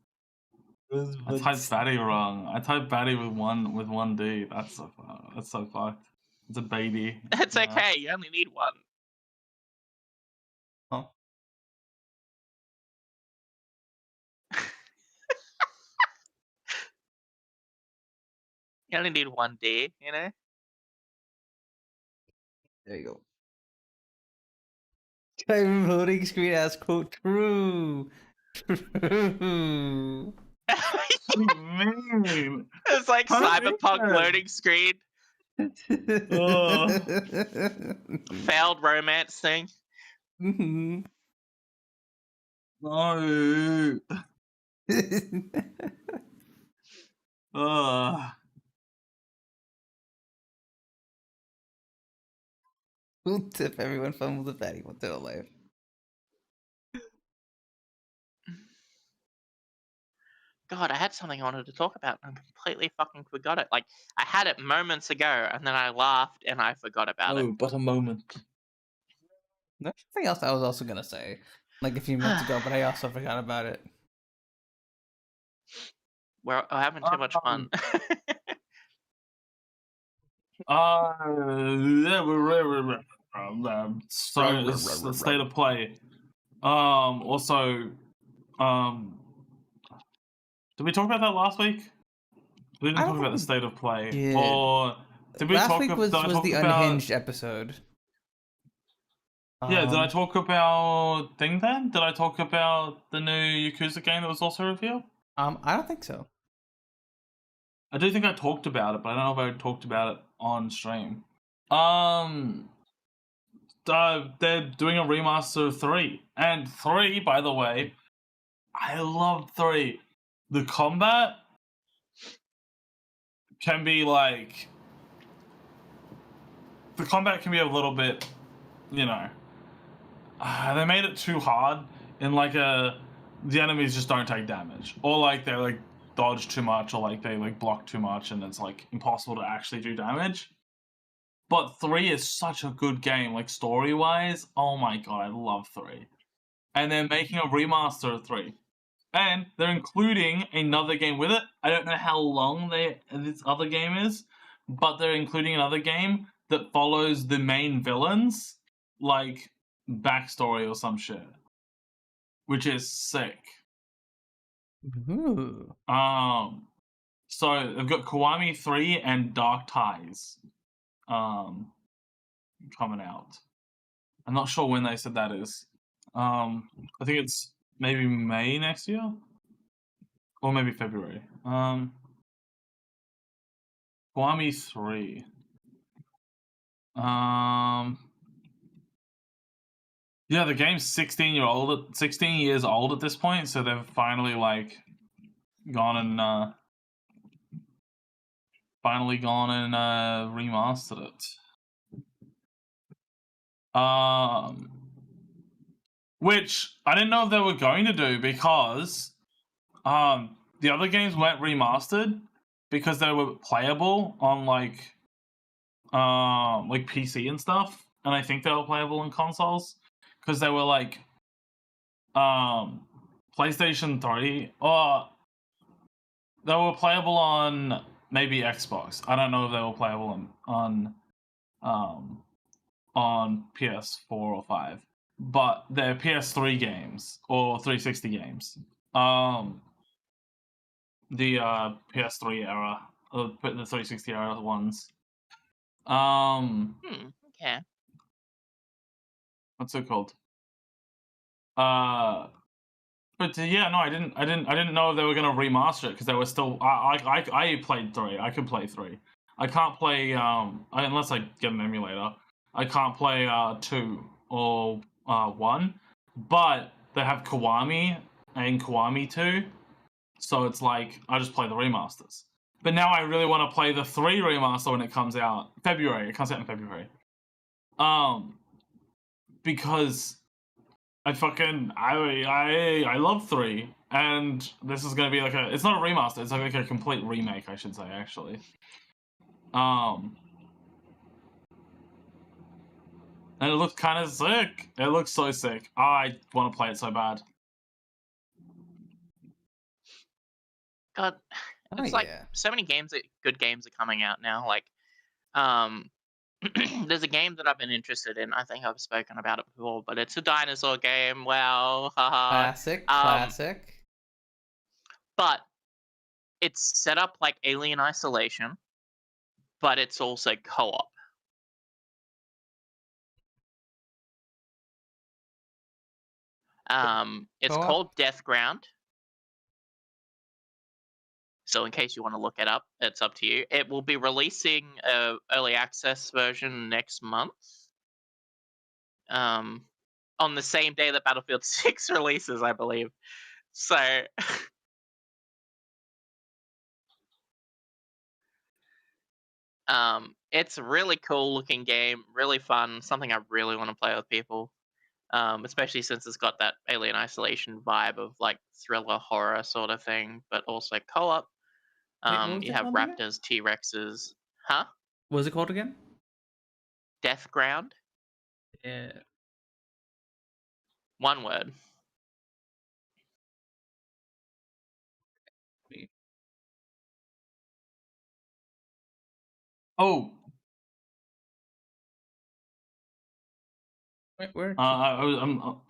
Speaker 2: I typed baddie wrong. I typed baddie with one D. That's so fucked. It's a baby.
Speaker 3: It's okay. You only need one.
Speaker 1: Oh.
Speaker 3: You only need one D, you know?
Speaker 1: There you go. Time loading screen as quote true. True.
Speaker 2: What do you mean?
Speaker 3: It's like
Speaker 2: How
Speaker 3: cyberpunk
Speaker 2: weird.
Speaker 3: loading screen. Failed romance thing.
Speaker 1: Mhm.
Speaker 2: No.
Speaker 1: Cool tip, everyone fumble the baddie once in a life.
Speaker 3: God, I had something I wanted to talk about and I completely fucking forgot it. Like, I had it moments ago and then I laughed and I forgot about it.
Speaker 2: Oh, but a moment.
Speaker 1: There's something else I was also gonna say, like a few minutes ago, but I also forgot about it.
Speaker 3: We're having too much fun.
Speaker 2: Yeah, so it's the state of play. Also, did we talk about that last week? We didn't
Speaker 1: I don't
Speaker 2: talk about the
Speaker 1: think
Speaker 2: state of play.
Speaker 1: did.
Speaker 2: Or did we
Speaker 1: Last
Speaker 2: talk
Speaker 1: week was
Speaker 2: did I talk
Speaker 1: the
Speaker 2: about,
Speaker 1: unhinged episode.
Speaker 2: Yeah, did I talk about thing then? Did I talk about the new Yakuza game that was also revealed?
Speaker 1: I don't think so.
Speaker 2: I do think I talked about it, but I don't know if I talked about it on stream. They're doing a remaster of 3. And 3, by the way, I love 3. The combat can be like... The combat can be a little bit, you know... they made it too hard in like the enemies just don't take damage, or like they like dodge too much, or like they like block too much, and it's like impossible to actually do damage. But 3 is such a good game, like story wise. Oh my god, I love 3. And they're making a remaster of 3. And they're including another game with it. I don't know how long this other game is, but they're including another game that follows the main villains, like backstory or some shit, which is sick.
Speaker 1: Ooh.
Speaker 2: So they've got Kiwami 3 and Dark Ties, coming out. I'm not sure when they said that is. I think it's maybe May next year, or maybe February. Kiwami 3. Yeah, the game's 16 years old at this point, so they've finally like gone and remastered it. Which I didn't know if they were going to do, because the other games weren't remastered because they were playable on like PC and stuff, and I think they were playable on consoles because they were like PlayStation 3, or they were playable on maybe Xbox. I don't know if they were playable on PS4 or 5, but they're PS3 games or 360 games. The PS3 era, the 360 era ones.
Speaker 3: Okay.
Speaker 2: What's it called? Yeah, no, I didn't know if they were gonna remaster it because they were still. I played 3. I could play 3. I can't play unless I get an emulator. I can't play 2 or 1, but they have Kiwami and Kiwami 2, so it's like I just play the remasters. But now I really want to play the 3 remaster when it comes out. February. It comes out in February. Because I love 3, and this is gonna be like it's not a remaster, it's like a complete remake, I should say, actually. And it looks kind of sick. It looks so sick. I want to play it so bad.
Speaker 3: God, it's like so many good games are coming out now. Like, there's a game that I've been interested in. I think I've spoken about it before, but it's a dinosaur game. Well, haha.
Speaker 1: Classic.
Speaker 3: But it's set up like Alien Isolation, but it's also co-op. It's
Speaker 1: Co-op?
Speaker 3: called Death Ground. So in case you want to look it up, it's up to you. It will be releasing a early access version next month. On the same day that Battlefield 6 releases, I believe. So it's a really cool looking game, really fun, something I really want to play with people. Especially since it's got that Alien Isolation vibe of like thriller horror sort of thing, but also co-op. You have raptors, T-Rexes. Huh?
Speaker 1: What was it called again?
Speaker 3: Death Ground.
Speaker 1: Yeah.
Speaker 3: One word.
Speaker 2: Oh.
Speaker 1: Where?
Speaker 2: I'm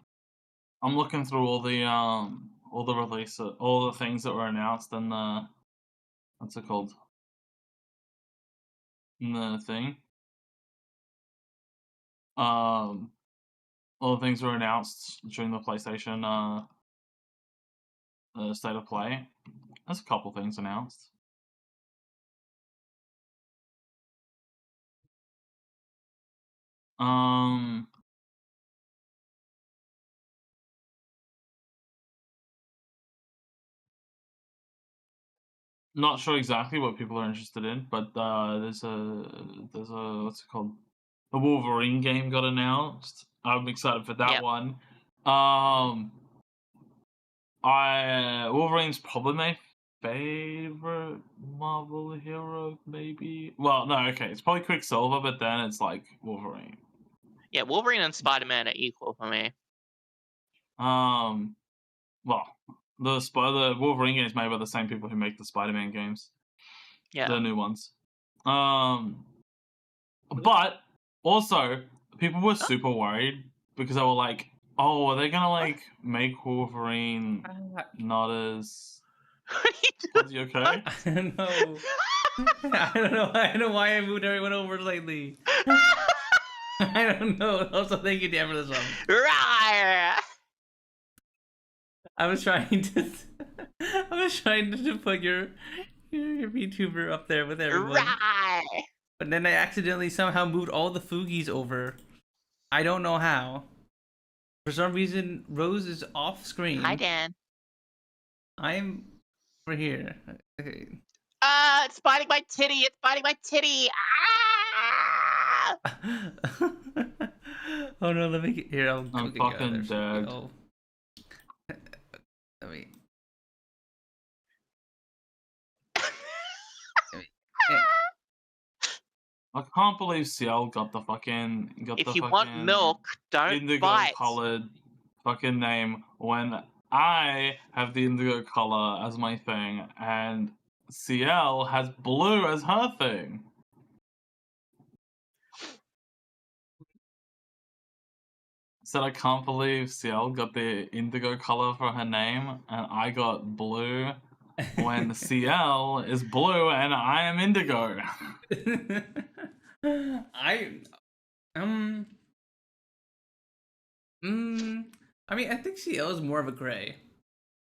Speaker 2: looking through all the releases, all the things that were announced in the what's it called? In the thing. All the things were announced during the PlayStation State of Play. There's a couple things announced. Not sure exactly what people are interested in, but there's a what's it called? The Wolverine game got announced. I'm excited for that
Speaker 3: Yep.
Speaker 2: one. Wolverine's probably my favorite Marvel hero, maybe. Well, no, okay, it's probably Quicksilver, but then it's like Wolverine.
Speaker 3: Yeah, Wolverine and Spider-Man are equal for me.
Speaker 2: Well, the Wolverine games made by the same people who make the Spider-Man games,
Speaker 3: Yeah.
Speaker 2: the new ones. But also people were super worried because they were like, "Oh, are they gonna like make Wolverine not as?" Are you okay?
Speaker 1: I don't know. I don't know. I don't know why I moved everyone over lately. I don't know. Also, thank you, Dan, for this one.
Speaker 3: Right.
Speaker 1: I was trying to put your VTuber up there with everyone,
Speaker 3: Right.
Speaker 1: but then I accidentally somehow moved all the Foogies over. I don't know how. For some reason, Rose is off screen.
Speaker 3: Hi, Dan.
Speaker 1: I'm over here. Okay.
Speaker 3: It's biting my titty. It's biting my titty. Ah!
Speaker 1: Oh no, let me get here. I'll
Speaker 2: I'm
Speaker 1: get you out of
Speaker 2: fucking
Speaker 1: there.
Speaker 2: dead.
Speaker 1: Oh. Let me.
Speaker 2: I can't believe Siel got the
Speaker 3: If you want milk, don't
Speaker 2: indigo
Speaker 3: bite.
Speaker 2: colored fucking name when I have the indigo color as my thing and Ciel has blue as her thing. Said I can't believe Ciel got the indigo color for her name and I got blue when Ciel is blue and I am indigo.
Speaker 1: I mean, I think CL is more of a gray,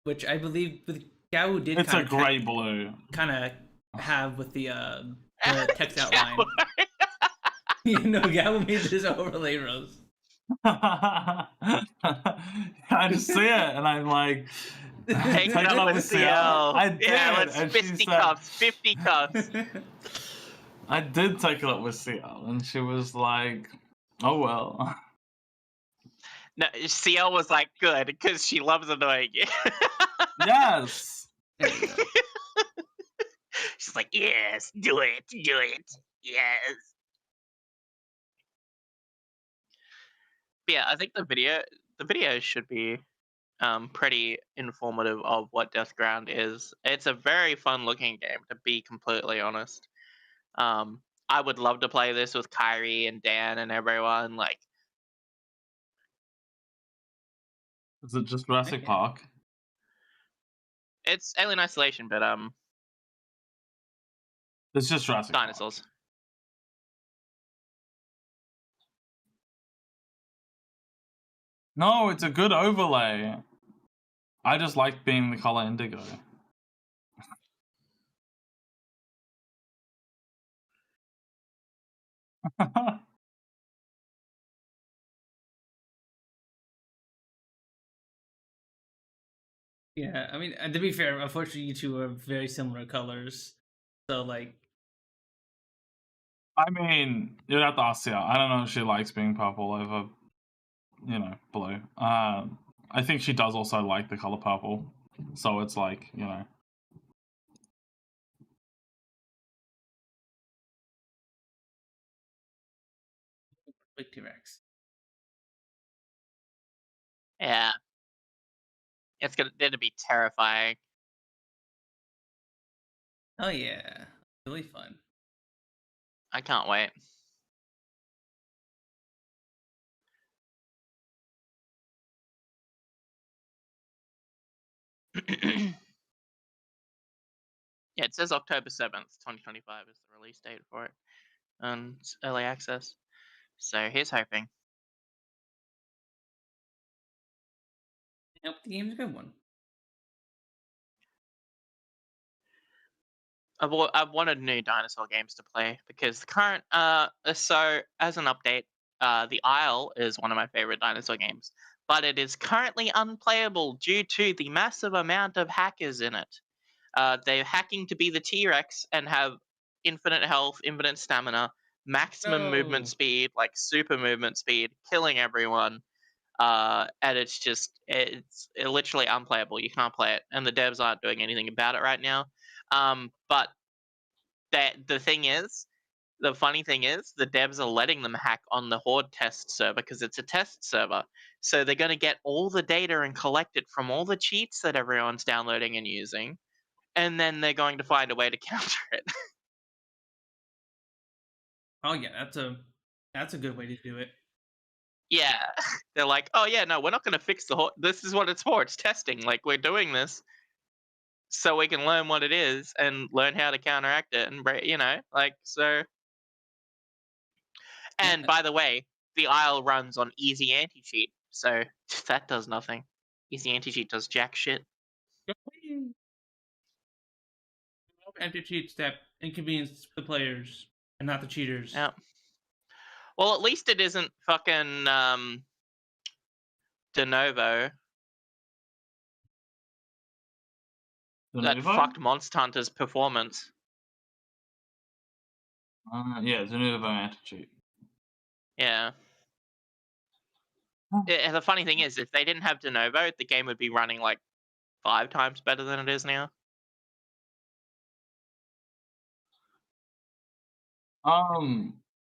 Speaker 1: which I believe with Gao did.
Speaker 2: It's a gray blue.
Speaker 1: Kind of have with the text outline. You know, Gao made this overlay, Rose.
Speaker 2: I just see it and I'm like,
Speaker 3: take it up with CL.
Speaker 2: I did.
Speaker 3: Yeah, let's
Speaker 2: and
Speaker 3: 50 cups. 50 cups.
Speaker 2: I did take it up with CL, and she was like, "Oh well."
Speaker 3: No, CL was like, good, because she loves annoying you.
Speaker 2: Yes.
Speaker 3: She's like, yes, do it, yes. But yeah, I think the video should be pretty informative of what Deathground is. It's a very fun looking game, to be completely honest. I would love to play this with Kyrie and Dan and everyone. Like,
Speaker 2: Is it just Jurassic Park?
Speaker 3: it's Alien Isolation, but
Speaker 2: It's just Jurassic
Speaker 3: dinosaurs.
Speaker 2: Park. No, it's a good overlay. I just like being the color indigo.
Speaker 1: Yeah, I mean, to be fair, unfortunately, you two are very similar colors. So, like,
Speaker 2: I mean, you'd have to ask her. I don't know if she likes being purple over, blue. I think she does also like the color purple. So it's like,
Speaker 1: big T-Rex.
Speaker 3: Yeah. It's gonna be terrifying.
Speaker 1: Oh yeah, really fun.
Speaker 3: I can't wait. Yeah, it says October 7th, 2025 is the release date for it. And it's early access. So here's hoping.
Speaker 1: Yep, the game's a good one.
Speaker 3: I've wanted new dinosaur games to play because the current so as an update, The Isle is one of my favorite dinosaur games, but it is currently unplayable due to the massive amount of hackers in it. They're hacking to be the T-Rex and have infinite health, infinite stamina, maximum movement
Speaker 1: No.
Speaker 3: speed, like super movement speed, killing everyone. And it's literally unplayable. You can't play it, and the devs aren't doing anything about it right now. But the funny thing is, the devs are letting them hack on the Horde test server because it's a test server. So they're going to get all the data and collect it from all the cheats that everyone's downloading and using, and then they're going to find a way to counter it.
Speaker 1: Oh yeah, that's a good way to do it.
Speaker 3: Yeah, they're like, oh yeah, no, we're not going to fix the Horde. This is what it's for. It's testing. Like, we're doing this so we can learn what it is and learn how to counteract it, and like so. And by the way, the Isle runs on easy anti-cheat, so that does nothing. Easy anti-cheat does jack shit.
Speaker 1: Anti-cheats that inconvenience the players and not the cheaters.
Speaker 3: Yeah. Well, at least it isn't fucking de novo. That fucked Monster Hunter's performance.
Speaker 2: Yeah, de novo anti-cheat.
Speaker 3: Yeah. The funny thing is, if they didn't have de novo, the game would be running like 5 times better than it is now.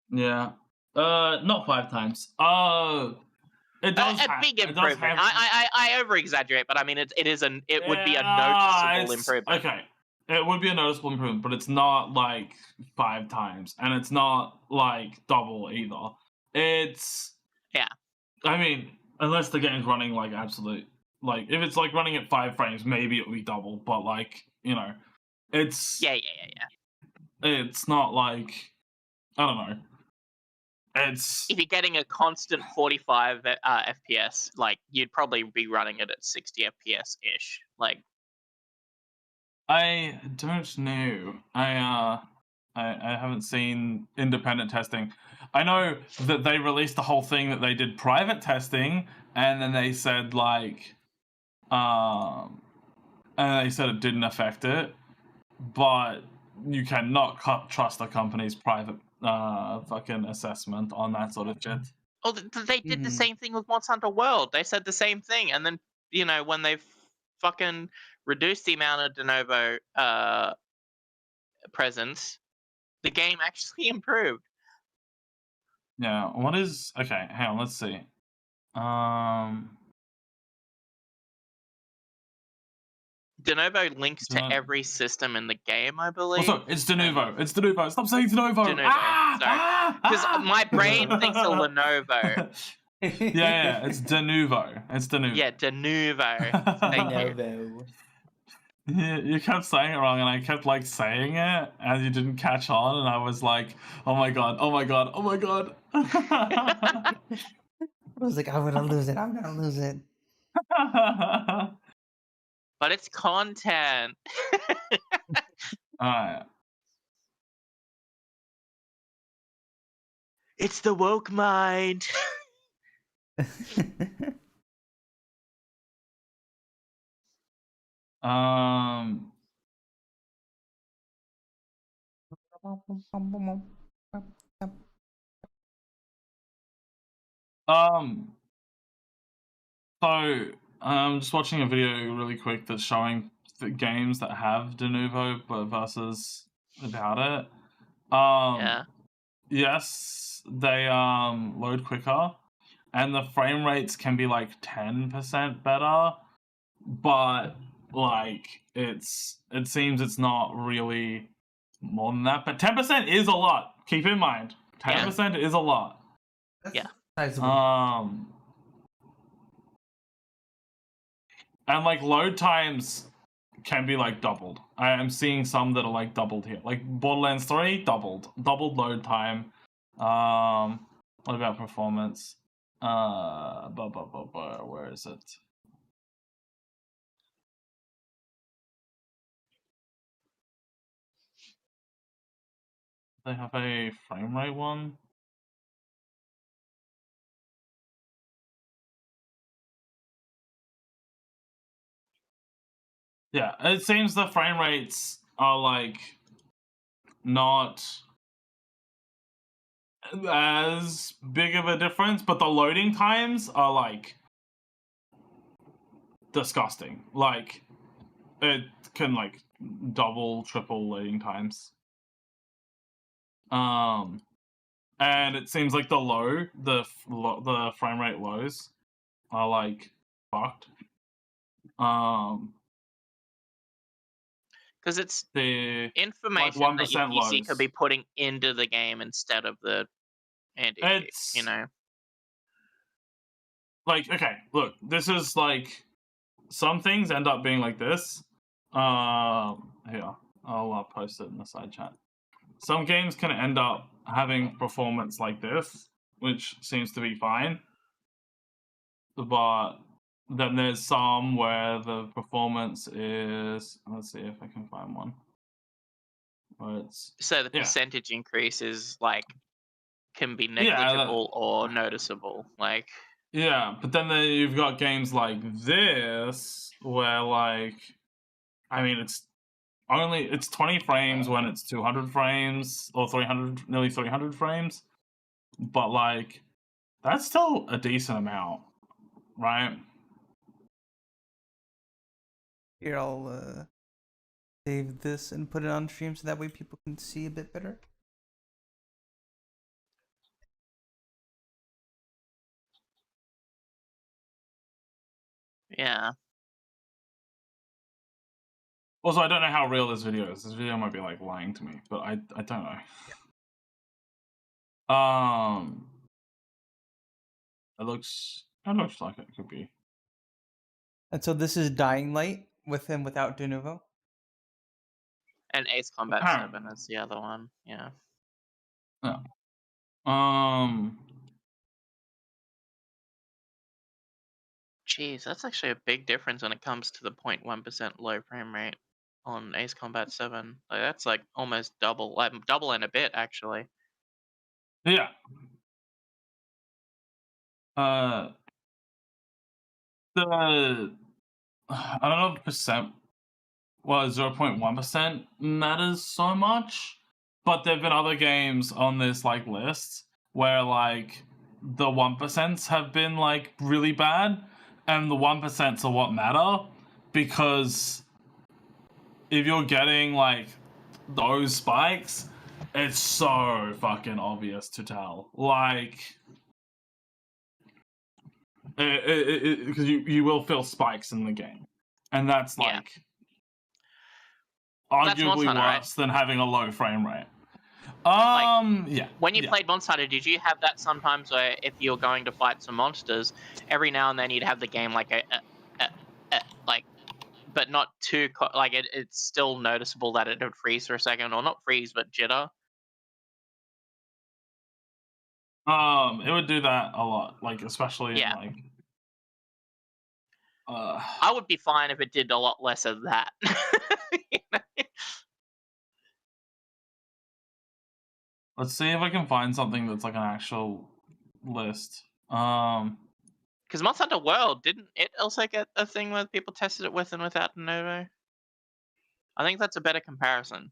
Speaker 2: Yeah. Not 5 times. It does
Speaker 3: a big improvement. I over exaggerate, but I mean it would be a noticeable improvement.
Speaker 2: Okay, it would be a noticeable improvement, but it's not like 5 times, and it's not like double either. It's I mean, unless the game's running like absolute, like if it's like running at 5 frames, maybe it'll be double. But like it's It's not like, I don't know. It's
Speaker 3: if you're getting a constant 45 FPS, like you'd probably be running it at 60 FPS ish. Like,
Speaker 2: I don't know. I haven't seen independent testing. I know that they released the whole thing that they did private testing, and then they said like, and they said it didn't affect it, but you cannot trust a company's private fucking assessment on that sort of shit.
Speaker 3: Oh, they did the same thing with Monster Hunter World. They said the same thing, and then when they fucking reduced the amount of de novo presence, the game actually improved.
Speaker 2: Yeah. What is okay? Hang on. Let's see.
Speaker 3: De novo links to every system in the game, I believe.
Speaker 2: Oh, sorry, it's de novo. It's de novo. Stop saying de novo.
Speaker 3: De novo. Sorry, because my brain thinks of Lenovo.
Speaker 2: Yeah, it's de novo. It's de novo.
Speaker 3: Yeah, de novo. Thank you.
Speaker 2: You kept saying it wrong, and I kept like saying it, and you didn't catch on, and I was like, "Oh my god! Oh my god! Oh my god!"
Speaker 4: I was like, "I'm gonna lose it! I'm gonna lose it!"
Speaker 3: But it's content.
Speaker 2: Alright.
Speaker 3: It's the woke mind.
Speaker 2: So I'm just watching a video really quick that's showing the games that have de novo but versus without it.
Speaker 3: Yeah.
Speaker 2: Yes, they load quicker, and the frame rates can be like 10% better, but like it seems it's not really more than that. But 10% is a lot. Keep in mind, 10% is a lot.
Speaker 3: Yeah.
Speaker 2: And like load times can be like doubled. I am seeing some that are like doubled here. Like Borderlands 3, doubled load time. What about performance? Where is it? They have a frame rate one. Yeah, it seems the frame rates are like not as big of a difference, but the loading times are like disgusting. Like it can like double, triple loading times. And it seems like the frame rate lows are like fucked.
Speaker 3: Because it's
Speaker 2: The
Speaker 3: information that your
Speaker 2: 1%
Speaker 3: PC could
Speaker 2: lows.
Speaker 3: be putting into the game instead of the ND,
Speaker 2: It's
Speaker 3: you know.
Speaker 2: like, okay, look, this is like some things end up being like this. Here, I'll post it in the side chat. Some games can end up having performance like this, which seems to be fine. But then there's some where the performance is, let's see if I can find one. Where it's,
Speaker 3: So the
Speaker 2: yeah.
Speaker 3: percentage increase is like can be negligible or noticeable. Like,
Speaker 2: yeah, but then you've got games like this where like, I mean, it's 20 frames when it's 200 frames or 300, nearly 300 frames. But like, that's still a decent amount, right?
Speaker 4: Here, I'll save this and put it on stream so that way people can see a bit better.
Speaker 3: yeah.
Speaker 2: Also, I don't know how real this video is. This video might be like lying to me, but I don't know. It looks like it could be.
Speaker 4: And so this is Dying Light with and without de novo.
Speaker 3: And Ace Combat
Speaker 2: Apparently.
Speaker 3: 7 is the other one. Yeah.
Speaker 2: Yeah.
Speaker 3: Jeez, that's actually a big difference when it comes to the 0.1% low frame rate on Ace Combat 7. Like, that's like almost double, double and a bit actually.
Speaker 2: Yeah. I don't know if the percent, well, 0.1% matters so much, but there've been other games on this like list where like the 1% have been like really bad, and the 1% are what matter, because if you're getting like those spikes, it's so fucking obvious to tell. Like, because you will feel spikes in the game, and that's like arguably
Speaker 3: Hunter,
Speaker 2: worse than having a low frame rate. Yeah.
Speaker 3: When you played Monster Hunter, did you have that sometimes where if you're going to fight some monsters, every now and then you'd have the game like like, but not too like it's still noticeable that it would freeze for a second, or not freeze but jitter?
Speaker 2: It would do that a lot, like especially in like.
Speaker 3: I would be fine if it did a lot less of that. You know?
Speaker 2: Let's see if I can find something that's like an actual list.
Speaker 3: Because Monster Hunter World, didn't it also get a thing where people tested it with and without de novo? I think that's a better comparison.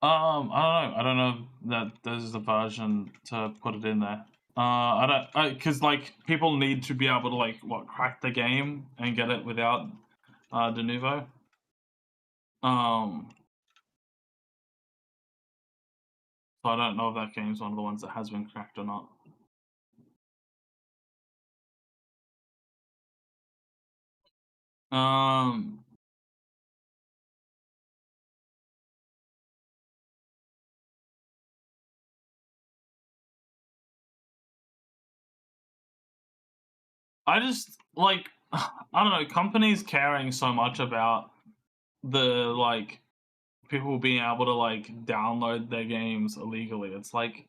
Speaker 2: I don't know that there's a version to put it in there. Because like people need to be able to like crack the game and get it without de novo. So I don't know if that game's one of the ones that has been cracked or not. I just like, I don't know, companies caring so much about the like people being able to like download their games illegally. It's like,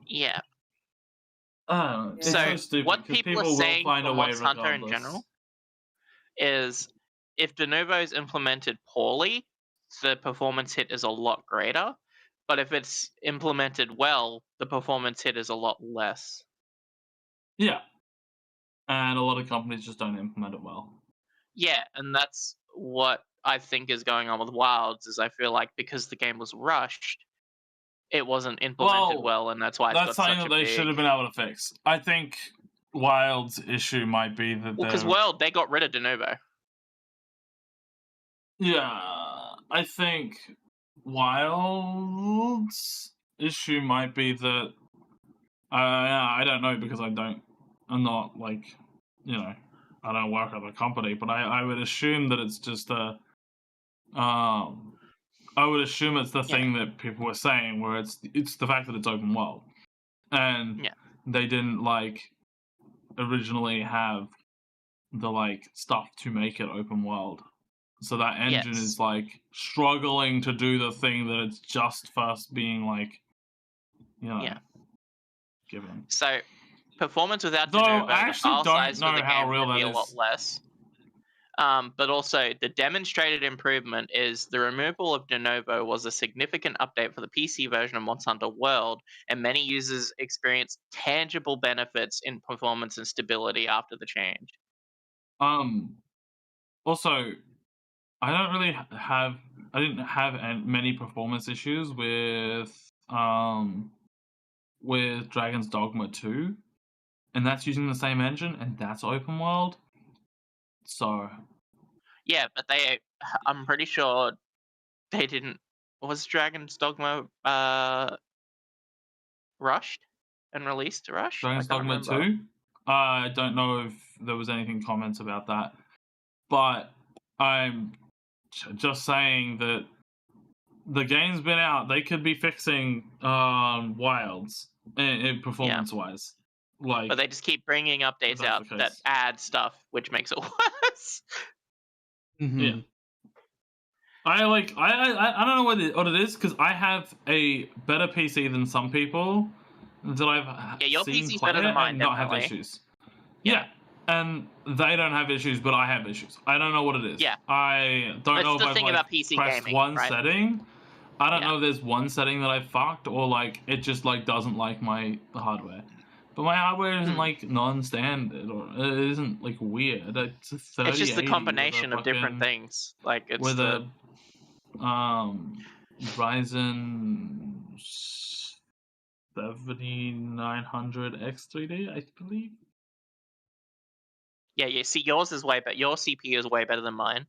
Speaker 3: yeah.
Speaker 2: It's so stupid.
Speaker 3: What people are saying for Monster Hunter in
Speaker 2: regardless.
Speaker 3: general is if de novo is implemented poorly, the performance hit is a lot greater. But if it's implemented well, the performance hit is a lot less.
Speaker 2: Yeah. And a lot of companies just don't implement it well.
Speaker 3: Yeah, and that's what I think is going on with Wilds, is I feel like because the game was rushed, it wasn't implemented well, and that's why it's
Speaker 2: That's
Speaker 3: got
Speaker 2: something
Speaker 3: such
Speaker 2: that
Speaker 3: a
Speaker 2: they
Speaker 3: big...
Speaker 2: should have been able to fix. I think Wild's issue might be that
Speaker 3: Well, because World, they got rid of de novo.
Speaker 2: Yeah, I think Wild's issue might be that I don't know because I'm not like, you know, I don't work at the company, but I would assume that it's just I would assume it's the thing that people were saying, where it's the fact that it's open world, and they didn't like originally have the like stuff to make it open world. So that engine is like struggling to do the thing that it's just first being like, you know, given.
Speaker 3: So performance without de
Speaker 2: Though
Speaker 3: novo,
Speaker 2: I
Speaker 3: the
Speaker 2: actually
Speaker 3: file
Speaker 2: don't
Speaker 3: size for
Speaker 2: know
Speaker 3: the
Speaker 2: how
Speaker 3: game
Speaker 2: real
Speaker 3: can be
Speaker 2: that
Speaker 3: a lot
Speaker 2: is.
Speaker 3: less. But also, the demonstrated improvement is the removal of de novo was a significant update for the PC version of Monster Hunter World, and many users experienced tangible benefits in performance and stability after the change.
Speaker 2: Also, I didn't have many performance issues with Dragon's Dogma 2, and that's using the same engine, and that's open world. So
Speaker 3: yeah, but I'm pretty sure they didn't. Was Dragon's Dogma rushed and released rushed?
Speaker 2: Dragon's Dogma 2? I don't know if there was anything comments about that, but I'm just saying that the game's been out. They could be fixing Wilds in performance-wise. Like,
Speaker 3: but they just keep bringing updates out that add stuff, which makes it worse.
Speaker 2: Yeah. I don't know what it is, because I have a better PC than some people that I've
Speaker 3: your
Speaker 2: seen
Speaker 3: PC's
Speaker 2: play
Speaker 3: better than mine,
Speaker 2: and not have
Speaker 3: definitely.
Speaker 2: issues. Yeah, and they don't have issues, but I have issues. I don't know what it is.
Speaker 3: Yeah.
Speaker 2: I don't know if I've
Speaker 3: about PC
Speaker 2: pressed
Speaker 3: gaming,
Speaker 2: one
Speaker 3: right?
Speaker 2: setting. I don't know if there's one setting that I fucked, or like it just like doesn't like my hardware. But my hardware isn't like non-standard, or it isn't like weird. It's a 3080
Speaker 3: It's just the combination of different things. Like it's
Speaker 2: with a Ryzen 7900 X3D, I believe.
Speaker 3: Yeah, you see, yours is way better. Your CPU is way better than mine.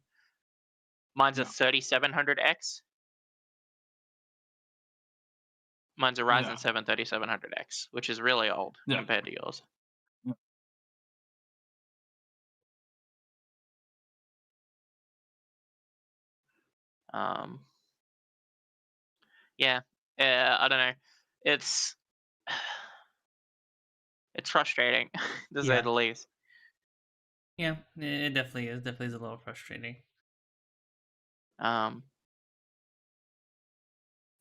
Speaker 3: Mine's a 3700X. Mine's a Ryzen 7 3700X, which is really old compared to yours. I don't know. It's frustrating, to say the least.
Speaker 1: Yeah, it definitely is. Definitely is a little frustrating.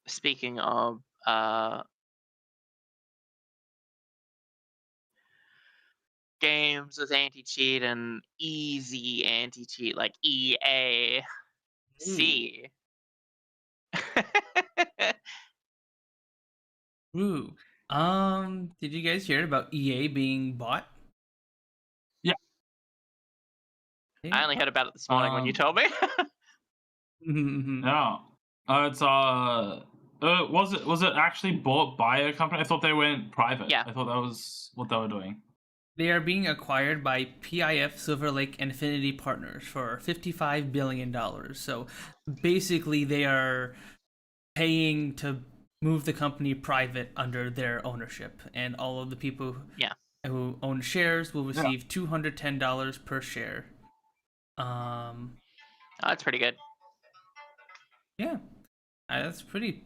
Speaker 3: Speaking of games with anti-cheat and easy anti-cheat, like EA. C.
Speaker 1: Ooh. Did you guys hear about EA being bought?
Speaker 2: Yeah.
Speaker 3: I only heard about it this morning when you told me.
Speaker 2: Yeah. It's was it actually bought by a company? I thought they went private.
Speaker 3: Yeah.
Speaker 2: I thought that was what they were doing.
Speaker 1: They are being acquired by PIF Silver Lake Infinity Partners for $55 billion. So basically they are paying to move the company private under their ownership, and all of the people who own shares will receive $210 per share.
Speaker 3: That's pretty good.
Speaker 1: Yeah, that's pretty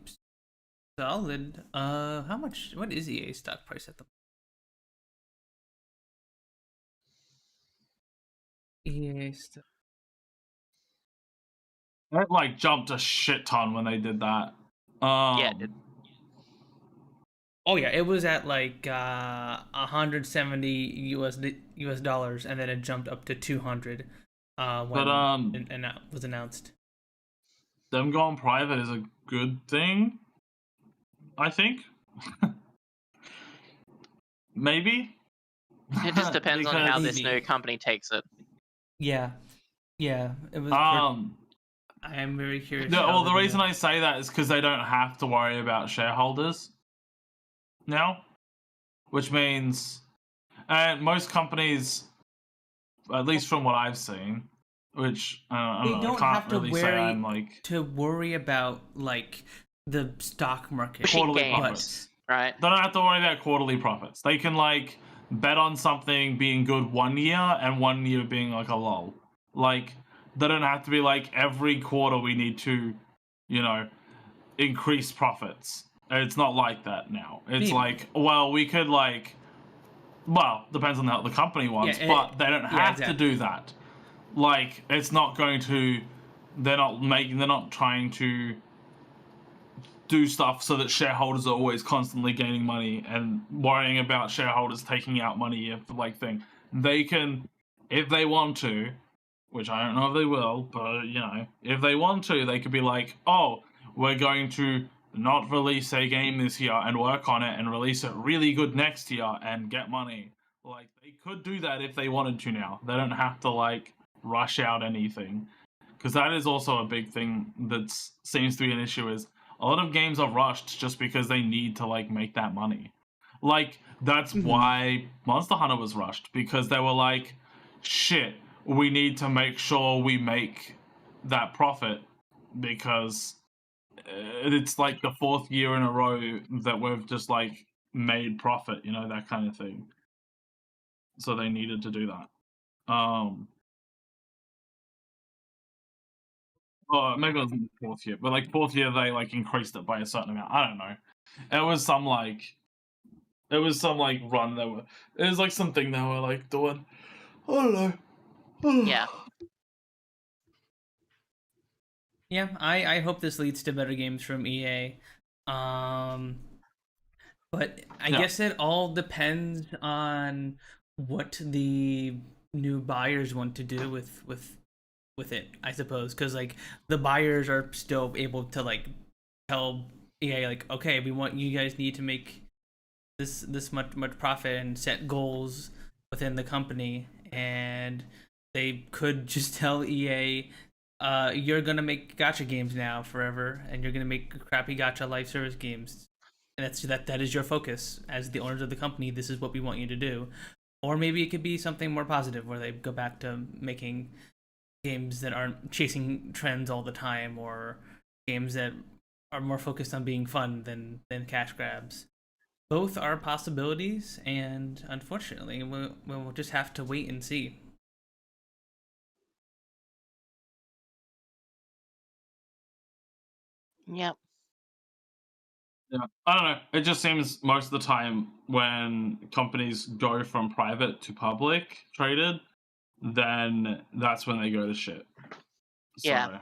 Speaker 1: solid. How much? What is EA stock price at the EA stock?
Speaker 2: It like jumped a shit ton when they did that.
Speaker 3: Yeah, it did.
Speaker 1: Oh yeah, it was at like 170 US dollars, and then it jumped up to 200 when it was announced.
Speaker 2: Them going private is a good thing, I think. Maybe.
Speaker 3: It just depends on how this new company takes it.
Speaker 1: Yeah, it was. I am very curious.
Speaker 2: No,
Speaker 1: how
Speaker 2: well, the
Speaker 1: they're
Speaker 2: reason
Speaker 1: gonna-
Speaker 2: I say that is because they don't have to worry about shareholders now, which means, and most companies, at least from what I've seen, which I
Speaker 1: they
Speaker 2: don't know, I
Speaker 1: don't
Speaker 2: can't
Speaker 1: have to
Speaker 2: really say I'm like
Speaker 1: worry about like the stock market.
Speaker 3: Pushing
Speaker 2: quarterly
Speaker 3: games.
Speaker 2: profits.
Speaker 3: Right?
Speaker 2: They don't have to worry about quarterly profits. They can like bet on something being good 1 year and 1 year being like a lull. Like they don't have to be like every quarter we need to, you know, increase profits. It's not like that now. It's
Speaker 1: Maybe.
Speaker 2: like, well, we could like, well, depends on how the company wants,
Speaker 1: Yeah,
Speaker 2: but they don't have
Speaker 1: exactly.
Speaker 2: to do that. Like it's not going to. They're not trying to do stuff so that shareholders are always constantly gaining money and worrying about shareholders taking out money if like thing. They can, if they want to, which I don't know if they will, but you know, if they want to, they could be like, oh, we're going to not release a game this year and work on it and release it really good next year and get money. Like they could do that if they wanted to now. They don't have to like rush out anything. Because that is also a big thing that seems to be an issue is a lot of games are rushed just because they need to like make that money. Like that's why Monster Hunter was rushed, because they were like, shit, we need to make sure we make that profit because it's like the 4th year in a row that we've just like made profit, you know, that kind of thing. So they needed to do that. Maybe it was in the 4th year, but like 4th year they like increased it by a certain amount. I don't know. It was some like run that were. It was like something they were like doing. I don't know.
Speaker 3: Yeah.
Speaker 1: Yeah, I hope this leads to better games from EA. But I
Speaker 2: Yeah.
Speaker 1: guess it all depends on what the new buyers want to do with it, I suppose, because like the buyers are still able to like tell EA like, okay, we want you guys need to make this much profit and set goals within the company, and they could just tell EA, you're gonna make gacha games now forever, and you're gonna make crappy gacha live service games, and that is your focus as the owners of the company. This is what we want you to do. Or maybe it could be something more positive where they go back to making games that aren't chasing trends all the time, or games that are more focused on being fun than cash grabs. Both are possibilities, and unfortunately, we'll just have to wait and see.
Speaker 3: Yep.
Speaker 2: Yeah, I don't know. It just seems most of the time when companies go from private to public traded, then that's when they go to shit. So,
Speaker 3: Yeah.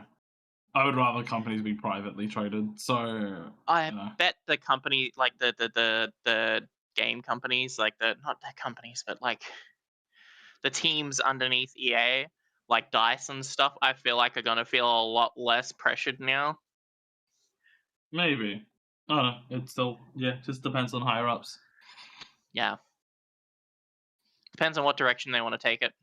Speaker 2: I would rather companies be privately traded. So
Speaker 3: I
Speaker 2: you know.
Speaker 3: bet the company, like the game companies, like not the companies, but like the teams underneath EA, like DICE and stuff, I feel like are gonna feel a lot less pressured now.
Speaker 2: Maybe. I don't know. It still, yeah, just depends on higher ups.
Speaker 3: Yeah. Depends on what direction they want to take it.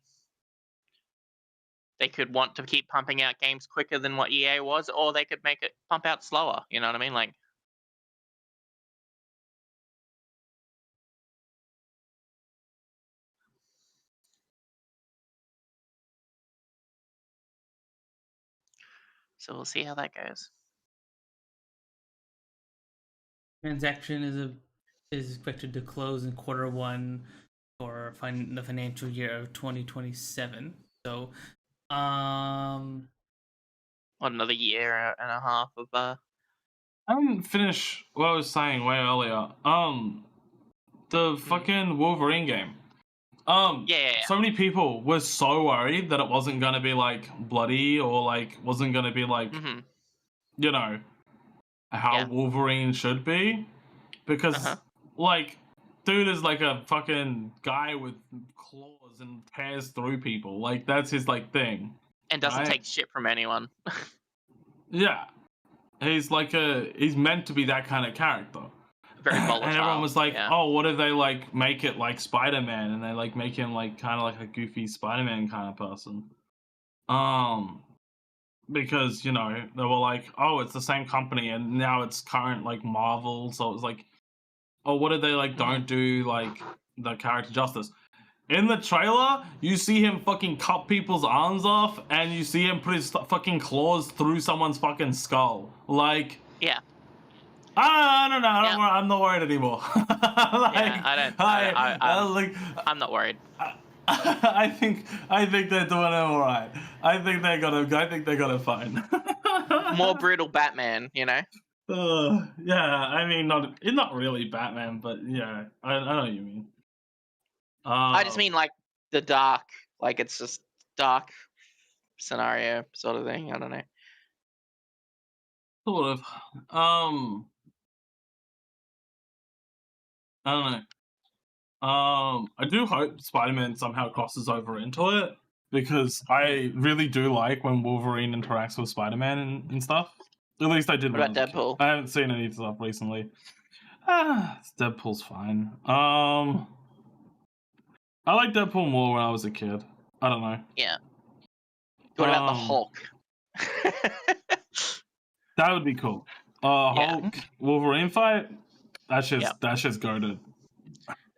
Speaker 3: They could want to keep pumping out games quicker than what EA was, or they could make it pump out slower. You know what I mean? Like, so we'll see how that goes.
Speaker 1: Transaction is expected to close in Q1 for the financial year of 2027. So,
Speaker 3: What, another year and a half of
Speaker 2: I didn't finish what I was saying way earlier. The fucking Wolverine game.
Speaker 3: Yeah.
Speaker 2: So many people were so worried that it wasn't gonna be like bloody or like wasn't gonna be like
Speaker 3: Mm-hmm.
Speaker 2: you know how
Speaker 3: Yeah.
Speaker 2: Wolverine should be, because like dude is like a fucking guy with claws and tears through people. Like that's his like thing.
Speaker 3: And doesn't
Speaker 2: Right?
Speaker 3: take shit from anyone.
Speaker 2: Yeah, he's meant to be that kind of character.
Speaker 3: Very volatile.
Speaker 2: And everyone was like,
Speaker 3: yeah.
Speaker 2: oh, what if they like make it like Spider-Man and they like make him like kind of like a goofy Spider-Man kind of person. because they were like, oh, it's the same company, and now it's current like Marvel, so it was like, oh, what did they like? Don't do like the character justice. In the trailer, you see him fucking cut people's arms off, and you see him put his fucking claws through someone's fucking skull. Like,
Speaker 3: Yeah.
Speaker 2: I don't know.
Speaker 3: Yep.
Speaker 2: I'm not worried anymore.
Speaker 3: I'm not worried.
Speaker 2: I think they're doing it all right. I think they're gonna fine.
Speaker 3: More brutal Batman,
Speaker 2: Yeah, I mean, not really Batman, but yeah, I know what you mean.
Speaker 3: I just mean like the dark, like it's just dark scenario sort of thing. I don't know.
Speaker 2: Sort of. I don't know. I do hope Spider-Man somehow crosses over into it, because I really do like when Wolverine interacts with Spider-Man and stuff. At least I did.
Speaker 3: What about Deadpool?
Speaker 2: I haven't seen any stuff recently. Deadpool's fine. I like Deadpool more when I was a kid. I don't know.
Speaker 3: Yeah. What about the Hulk?
Speaker 2: That would be cool. Hulk Wolverine fight. That's just goated.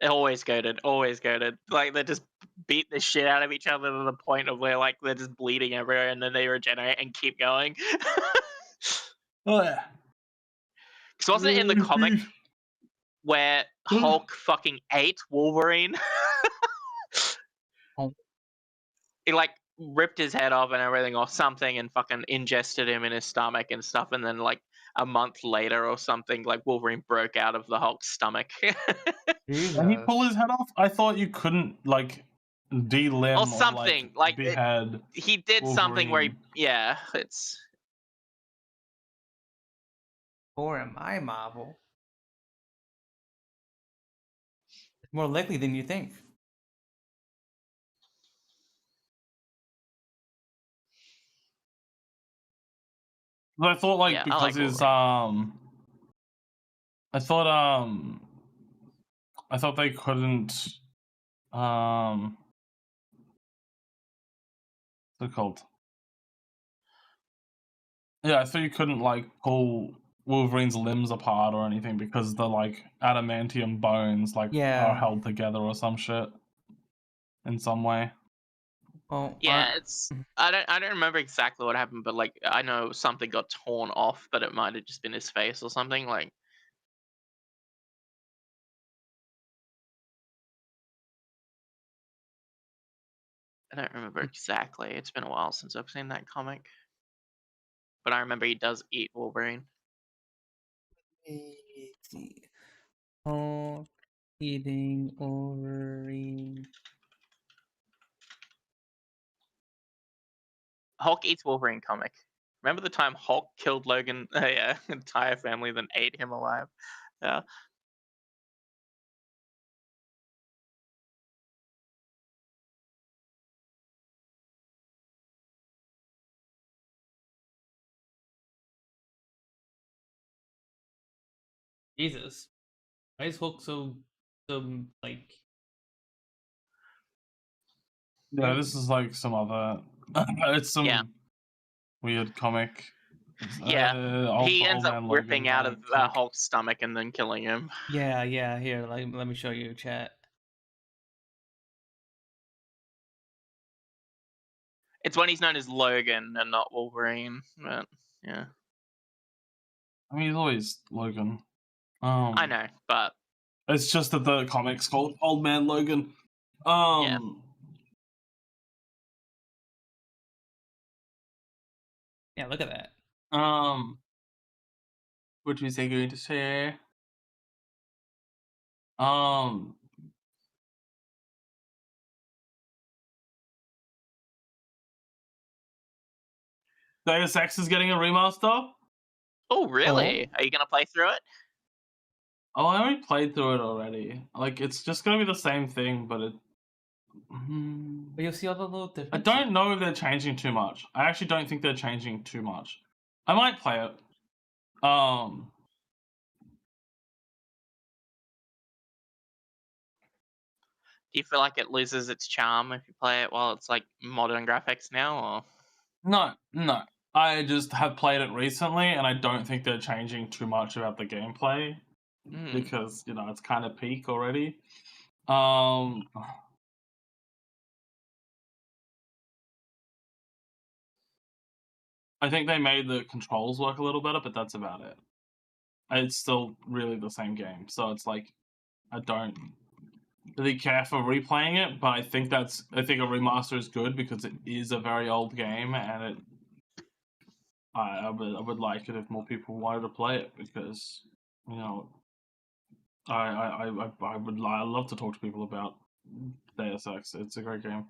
Speaker 3: Always goated. Like they just beat the shit out of each other to the point of where like they're just bleeding everywhere, and then they regenerate and keep going.
Speaker 2: Oh yeah.
Speaker 3: Because wasn't it in the comic where Hulk fucking ate Wolverine? He like ripped his head off and everything or something, and fucking ingested him in his stomach and stuff, and then like a month later or something, like Wolverine broke out of the Hulk's stomach.
Speaker 2: Can he pull his head off? I thought you couldn't like de-limb
Speaker 3: or something
Speaker 2: or, like behead.
Speaker 3: He did something where it's.
Speaker 4: Or am I Marvel? It's more likely than you think.
Speaker 2: But I thought like because his I thought they couldn't what's it called? Yeah, I thought you couldn't like pull Wolverine's limbs apart or anything because the like adamantium bones like are held together or some shit in some way.
Speaker 4: Well,
Speaker 3: it's I don't remember exactly what happened, but like I know something got torn off, but it might have just been his face or something. Like I don't remember exactly. It's been a while since I've seen that comic, but I remember he does eat Wolverine.
Speaker 4: Let's see. Hulk eating Wolverine.
Speaker 3: Hulk eats Wolverine comic. Remember the time Hulk killed Logan, entire family, then ate him alive? Yeah.
Speaker 1: Jesus, why is Hulk so like?
Speaker 2: Yeah, this is like some other. It's some weird comic.
Speaker 3: He ends up ripping out of Hulk's stomach and then killing him.
Speaker 1: Yeah. Here, let me show you, chat.
Speaker 3: It's when he's known as Logan and not Wolverine. But yeah.
Speaker 2: I mean, he's always Logan.
Speaker 3: I know, but
Speaker 2: it's just that the comic's called Old Man Logan.
Speaker 1: Yeah, look at that.
Speaker 2: What was I going to say? Deus Ex is getting a remaster.
Speaker 3: Oh, really? Are you gonna play through it?
Speaker 2: Oh, I already played through it already. Like, it's just gonna be the same thing, but it.
Speaker 1: But you'll see all the little differences.
Speaker 2: I don't know if they're changing too much. I actually don't think they're changing too much. I might play it.
Speaker 3: Do you feel like it loses its charm if you play it while it's like modern graphics now, or?
Speaker 2: No. I just have played it recently, and I don't think they're changing too much about the gameplay because it's kind of peak already. I think they made the controls work a little better, but that's about it. It's still really the same game, so it's like I don't really care for replaying it, but I think a remaster is good because it is a very old game, and I would like it if more people wanted to play it because I love to talk to people about Deus Ex. It's a great game.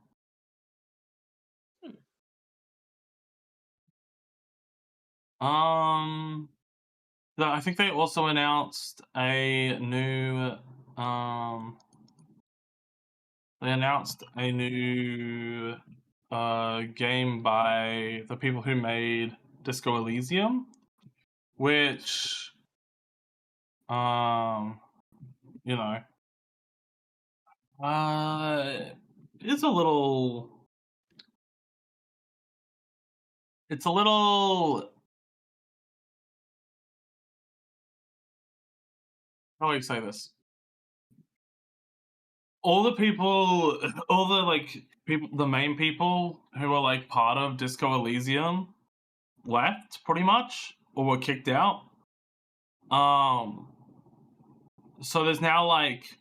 Speaker 2: I think they also announced a new game by the people who made Disco Elysium, which it's a little how do I say this? All the main people who were like part of Disco Elysium left pretty much or were kicked out. So there's now like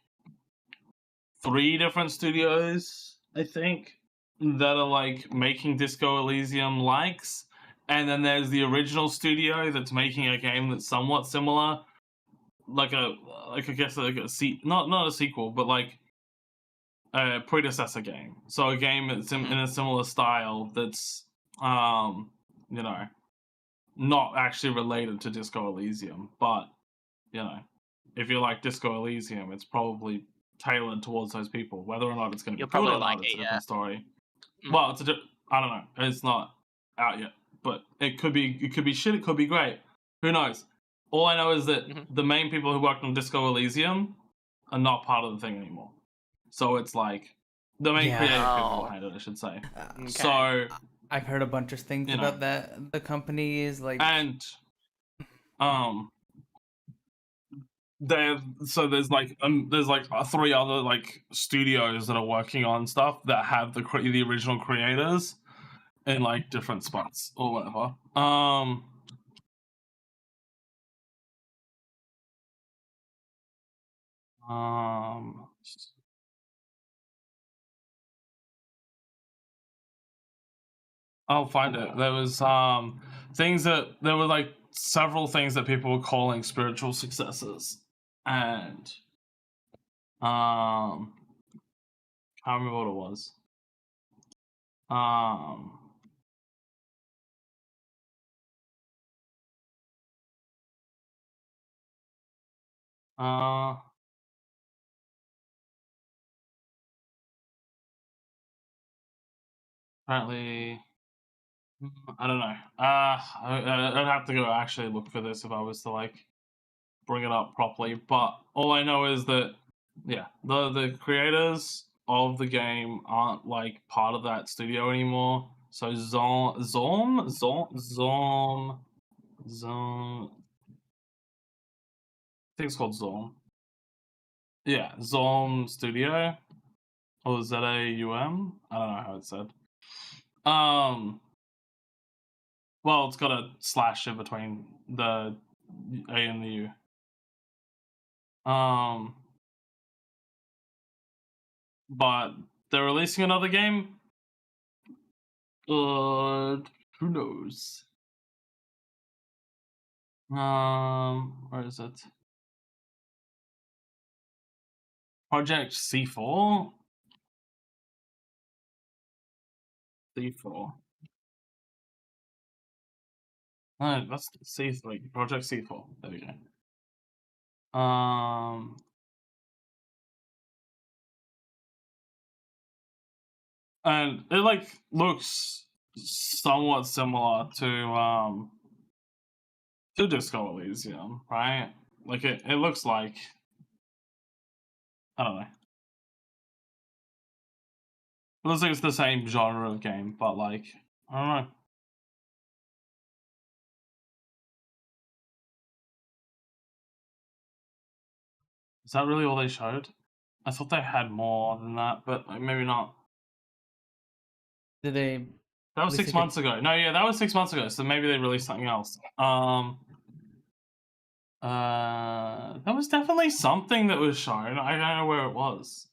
Speaker 2: 3 different studios, I think, that are like making Disco Elysium likes, and then there's the original studio that's making a game that's somewhat similar, not a sequel, but like a predecessor game. So a game that's in a similar style that's not actually related to Disco Elysium, but if you like Disco Elysium, it's probably tailored towards those people. Whether or not it's going to be good or not, it's a different story. Well, I don't know. It's not out yet, but it could be shit. It could be great. Who knows? All I know is that the main people who worked on Disco Elysium are not part of the thing anymore. So it's like the main creative people behind it, I should say.
Speaker 4: Okay.
Speaker 2: So
Speaker 4: I've heard a bunch of things about that. The company is like,
Speaker 2: and there's like 3 other like studios that are working on stuff that have the original creators in like different spots or whatever. I'll find it. There was there were like several things that people were calling spiritual successors, and can't remember what it was. Apparently, I don't know. I'd have to go actually look for this if I was to like bring it up properly. But all I know is that the creators of the game aren't like part of that studio anymore. So Zom. I think it's called Zom. Yeah, Zom Studio. Or ZAUM? I don't know how it's said. Well, it's got a slash in between the A and the U. But they're releasing another game. Who knows? Where is it? Project C4. C4. No, that's C3. Project C4. There we go. And it like looks somewhat similar to Disco Elysium, right? Like it looks like, I don't know. It looks like it's the same genre of game, but like I don't know. Is that really all they showed? I thought they had more than that, but maybe not.
Speaker 4: Did they?
Speaker 2: That was
Speaker 4: Release
Speaker 2: 6
Speaker 4: like a-
Speaker 2: months ago. No, yeah, that was 6 months ago. So maybe they released something else. There was definitely something that was shown. I don't know where it was.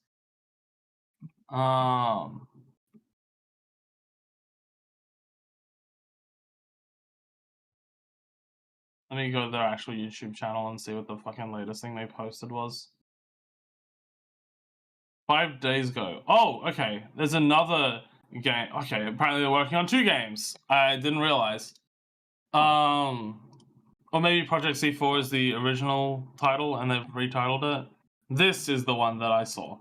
Speaker 2: Let me go to their actual YouTube channel and see what the fucking latest thing they posted was. 5 days ago. Oh, okay. There's another game. Okay, apparently they're working on 2 games. I didn't realize. Or maybe Project C4 is the original title and they've retitled it. This is the one that I saw.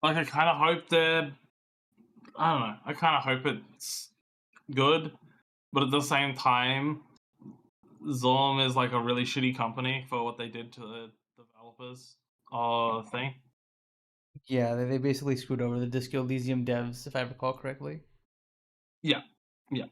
Speaker 2: Like, I kind of hope they're... I don't know. I kind of hope it's good. But at the same time, Zorm is like a really shitty company for what they did to the developers thing.
Speaker 4: Yeah, they basically screwed over the Disco Elysium devs, if I recall correctly.
Speaker 2: Yeah. Yeah.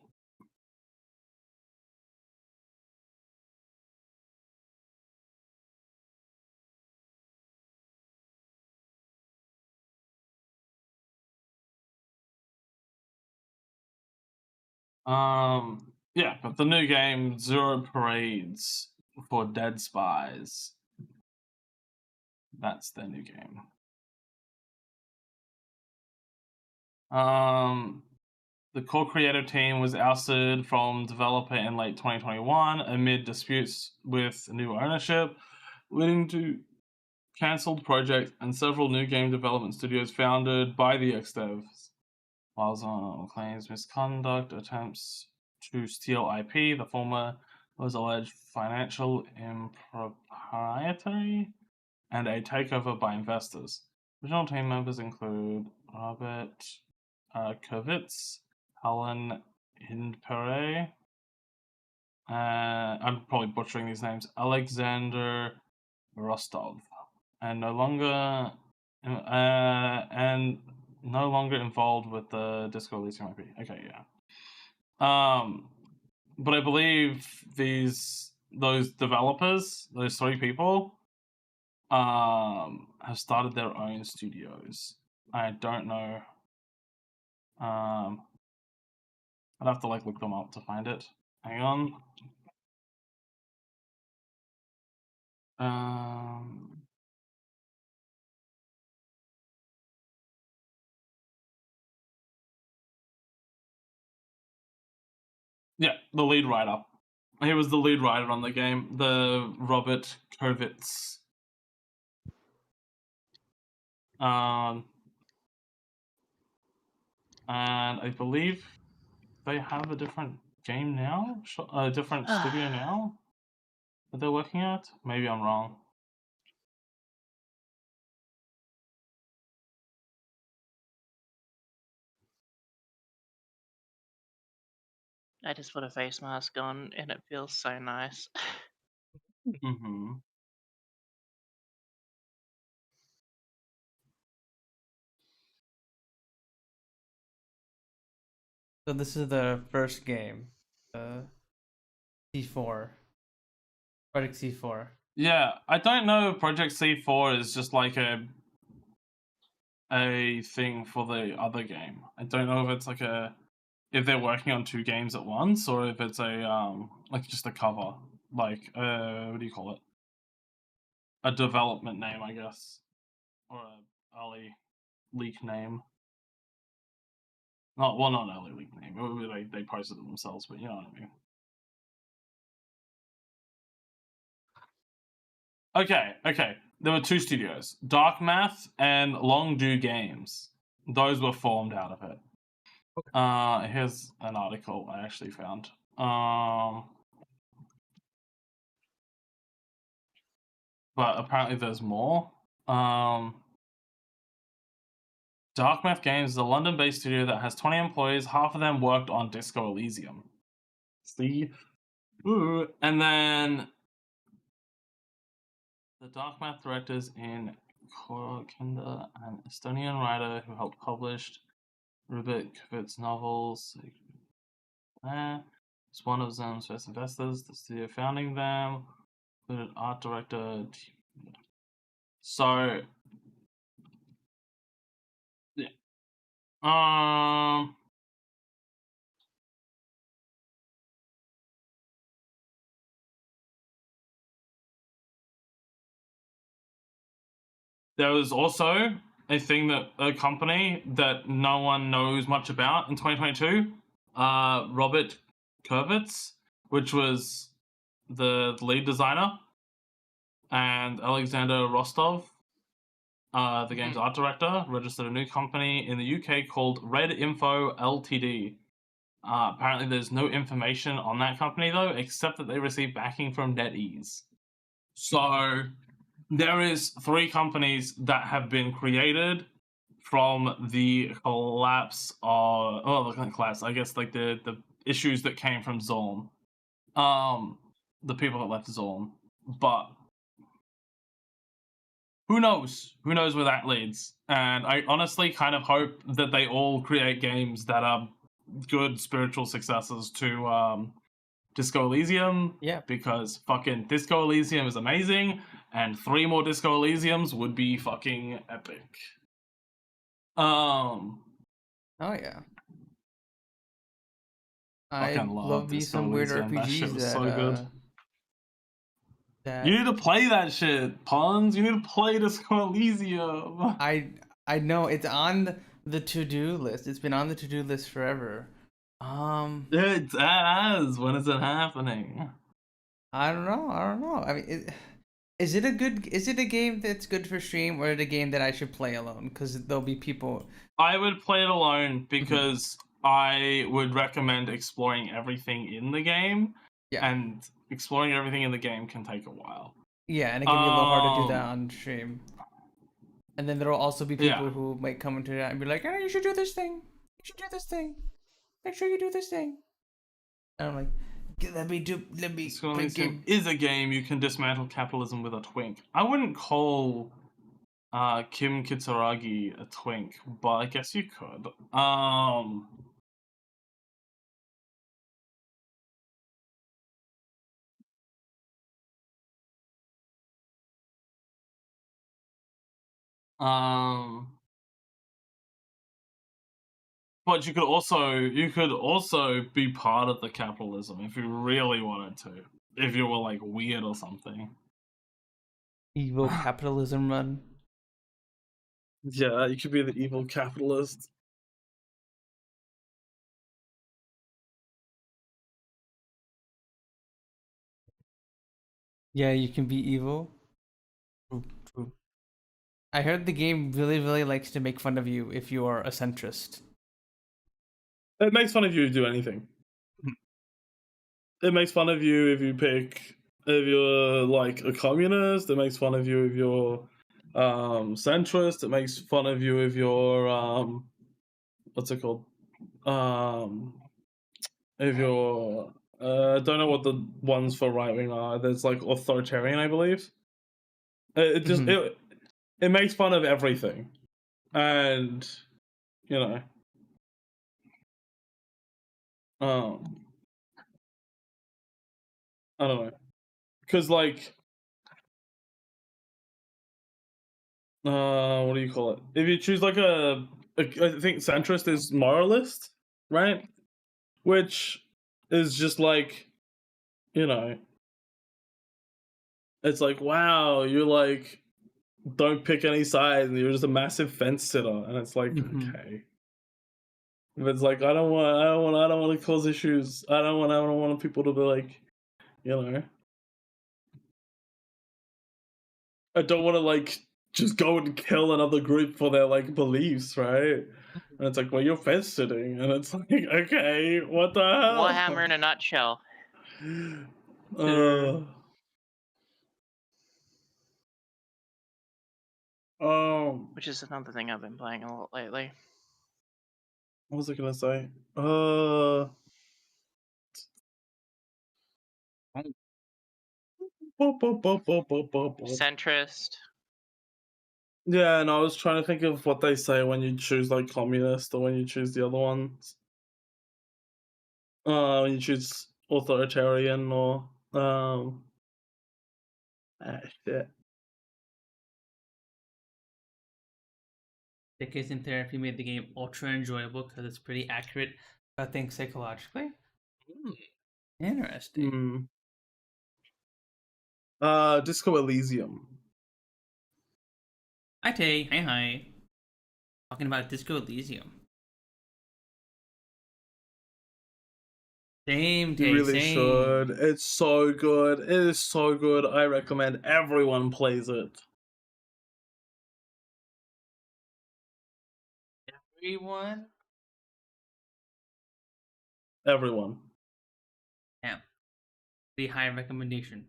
Speaker 2: Yeah, but the new game, Zero Parades for Dead Spies. That's their new game. The core creative team was ousted from developer in late 2021 amid disputes with new ownership, leading to cancelled project and several new game development studios founded by the ex-devs. While Zorm claims misconduct, attempts to steal IP, the former was alleged financial impropriety and a takeover by investors. Original team members include Robert Kovitz, Helen Hindpere, I'm probably butchering these names, Alexander Rostov, and no longer involved with the Disco Elysium IP. Okay, yeah. But I believe those developers, those 3 people, have started their own studios. I don't know. I'd have to like look them up to find it. Hang on. Yeah, the lead writer. He was the lead writer on the game, the Robert Kovitz. And I believe they have a different game now, a different studio now that they're working at. Maybe I'm wrong.
Speaker 3: I just put a face mask on and it feels so nice.
Speaker 2: Mm-hmm.
Speaker 4: So this is the first game, C4, Project C4.
Speaker 2: Yeah, I don't know if Project C4 is just like a thing for the other game. I don't know if it's like if they're working on 2 games at once or if it's a like just a cover, like what do you call it? A development name, I guess, or a early leak name. Not an early leak name. They posted it themselves, but you know what I mean. Okay. There were 2 studios, Dark Math and Longdew Games. Those were formed out of it. Okay. Here's an article I actually found. But apparently there's more. Dark Math Games is a London-based studio that has 20 employees. Half of them worked on Disco Elysium. See? Ooh. And then The dark math directors in Korkenda, an Estonian writer who helped publish Rubik Kvit's novels. It's one of Zem's first investors. The studio founding them included art director. So, yeah. There was also a thing that a company that no one knows much about in 2022, Robert Kurvitz, which was the lead designer, and Alexander Rostov, the game's art director, registered a new company in the UK called Red Info Ltd. Apparently, there's no information on that company though, except that they received backing from NetEase. So there is 3 companies that have been created from the collapse of I guess like the issues that came from Zorn. The people that left Zorn. But who knows? Who knows where that leads? And I honestly kind of hope that they all create games that are good spiritual successors to Disco Elysium.
Speaker 4: Yeah.
Speaker 2: Because fucking Disco Elysium is amazing, and 3 more Disco Elysiums would be fucking epic.
Speaker 4: Oh yeah. I
Speaker 2: fucking
Speaker 4: love me
Speaker 2: Disco
Speaker 4: some weird
Speaker 2: Elysium. That shit
Speaker 4: RPGs
Speaker 2: was
Speaker 4: that
Speaker 2: so good.
Speaker 4: that
Speaker 2: You need to play that shit, Punz. You need to play Disco Elysium.
Speaker 4: I know it's on the to-do list. It's been on the to-do list forever.
Speaker 2: It has. When is it happening?
Speaker 4: I don't know. I mean, is it a game that's good for stream, or is it a game that I should play alone? Because there'll be people.
Speaker 2: I would play it alone because I would recommend exploring everything in the game.
Speaker 4: Yeah.
Speaker 2: And exploring everything in the game can take a while.
Speaker 4: Yeah, and it can be a little hard to do that on stream. And then there'll also be people
Speaker 2: Yeah.
Speaker 4: who might come into that and be like, "Oh, you should do this thing. You should do this thing. Make sure you do this thing." And I'm like, let me
Speaker 2: Disco
Speaker 4: play
Speaker 2: Elysium
Speaker 4: game.
Speaker 2: is a game you can dismantle capitalism with a twink. I wouldn't call Kim Kitsuragi a twink, but I guess you could. But you could also be part of the capitalism if you really wanted to. If you were like weird or something.
Speaker 4: Evil capitalism run.
Speaker 2: Yeah, you could be the evil capitalist.
Speaker 4: Yeah, you can be evil. True. I heard the game really likes to make fun of you if you are a centrist.
Speaker 2: It makes fun of you to do anything. It makes fun of you if you're like a communist. It makes fun of you if you're centrist. It makes fun of you if you're what's it called? If you're I don't know what the ones for right wing are. There's like authoritarian, I believe. It just it makes fun of everything, and you know, I don't know, because like, what do you call it? If you choose like I think centrist is moralist, right? Which is just like, you know, it's like, wow, you're like, don't pick any sides, and you're just a massive fence sitter, and it's like, okay. But it's like I don't want to cause issues. I don't want people to be like, you know. I don't want to like just go and kill another group for their like beliefs, right? And it's like, well, you're fence sitting, and it's like, okay, what the hell?
Speaker 3: Warhammer in a nutshell. Which is another thing I've been playing a lot lately.
Speaker 2: What was I gonna say?
Speaker 3: Centrist.
Speaker 2: Yeah, and I was trying to think of what they say when you choose like communist or when you choose the other ones. When you choose authoritarian or shit.
Speaker 1: Decades in therapy made the game ultra enjoyable because it's pretty accurate about things psychologically. Interesting.
Speaker 2: Disco Elysium.
Speaker 1: Hi Tay, hi. Talking about Disco Elysium. Same Tay,
Speaker 2: You really
Speaker 1: same.
Speaker 2: should. It's so good. It is so good. I recommend everyone plays it.
Speaker 1: Everyone?
Speaker 2: Everyone.
Speaker 1: Yeah. Pretty high recommendation.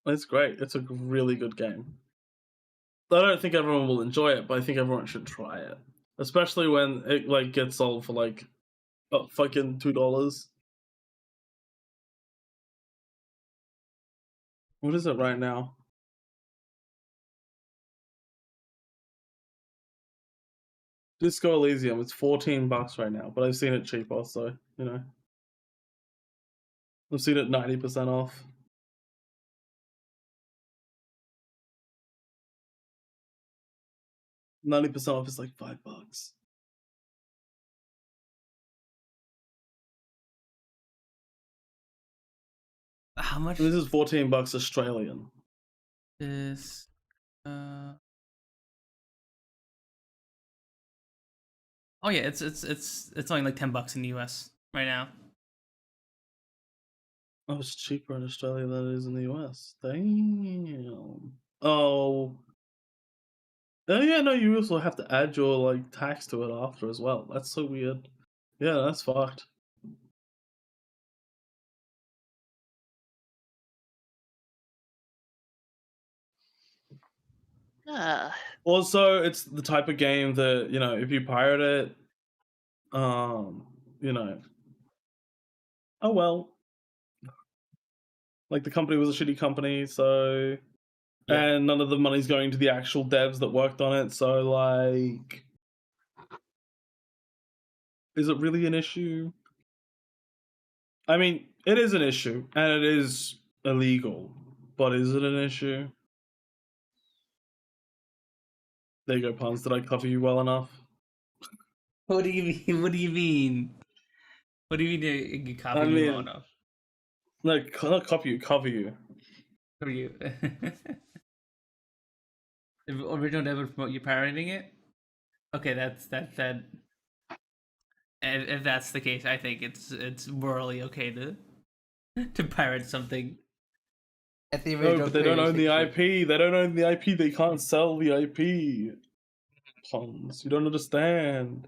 Speaker 2: It's great. It's a really good game. I don't think everyone will enjoy it, but I think everyone should try it. Especially when it like gets sold for like fucking $2. What is it right now? Disco Elysium, it's $14 right now, but I've seen it cheaper, so you know. I've seen it 90% off. 90% off is like $5.
Speaker 1: How much
Speaker 2: And this is $14 Australian.
Speaker 1: is Oh yeah, it's only like $10 in the US right now.
Speaker 2: Oh, it's cheaper in Australia than it is in the US. Damn. Oh. Oh yeah, no, you also have to add your like tax to it after as well. That's so weird. Yeah, that's fucked. Also, it's the type of game that, you know, if you pirate it, you know, oh well. Like the company was a shitty company, so
Speaker 1: Yeah.
Speaker 2: and none of the money's going to the actual devs that worked on it, so like is it really an issue? I mean, it is an issue and it is illegal, but is it an issue? There you go, Punz. Did I cover you well enough?
Speaker 1: What do you mean? What do you mean? What do you mean you copy me well enough?
Speaker 2: No, not copy you, cover you.
Speaker 1: Cover you. The original dev would promote you pirating it? Okay, that. If that's the case, I think it's morally okay to pirate something.
Speaker 4: At the
Speaker 2: No,
Speaker 4: original
Speaker 2: but they don't own the
Speaker 4: creation.
Speaker 2: IP. They don't own the IP. They can't sell the IP. Punz, you don't understand.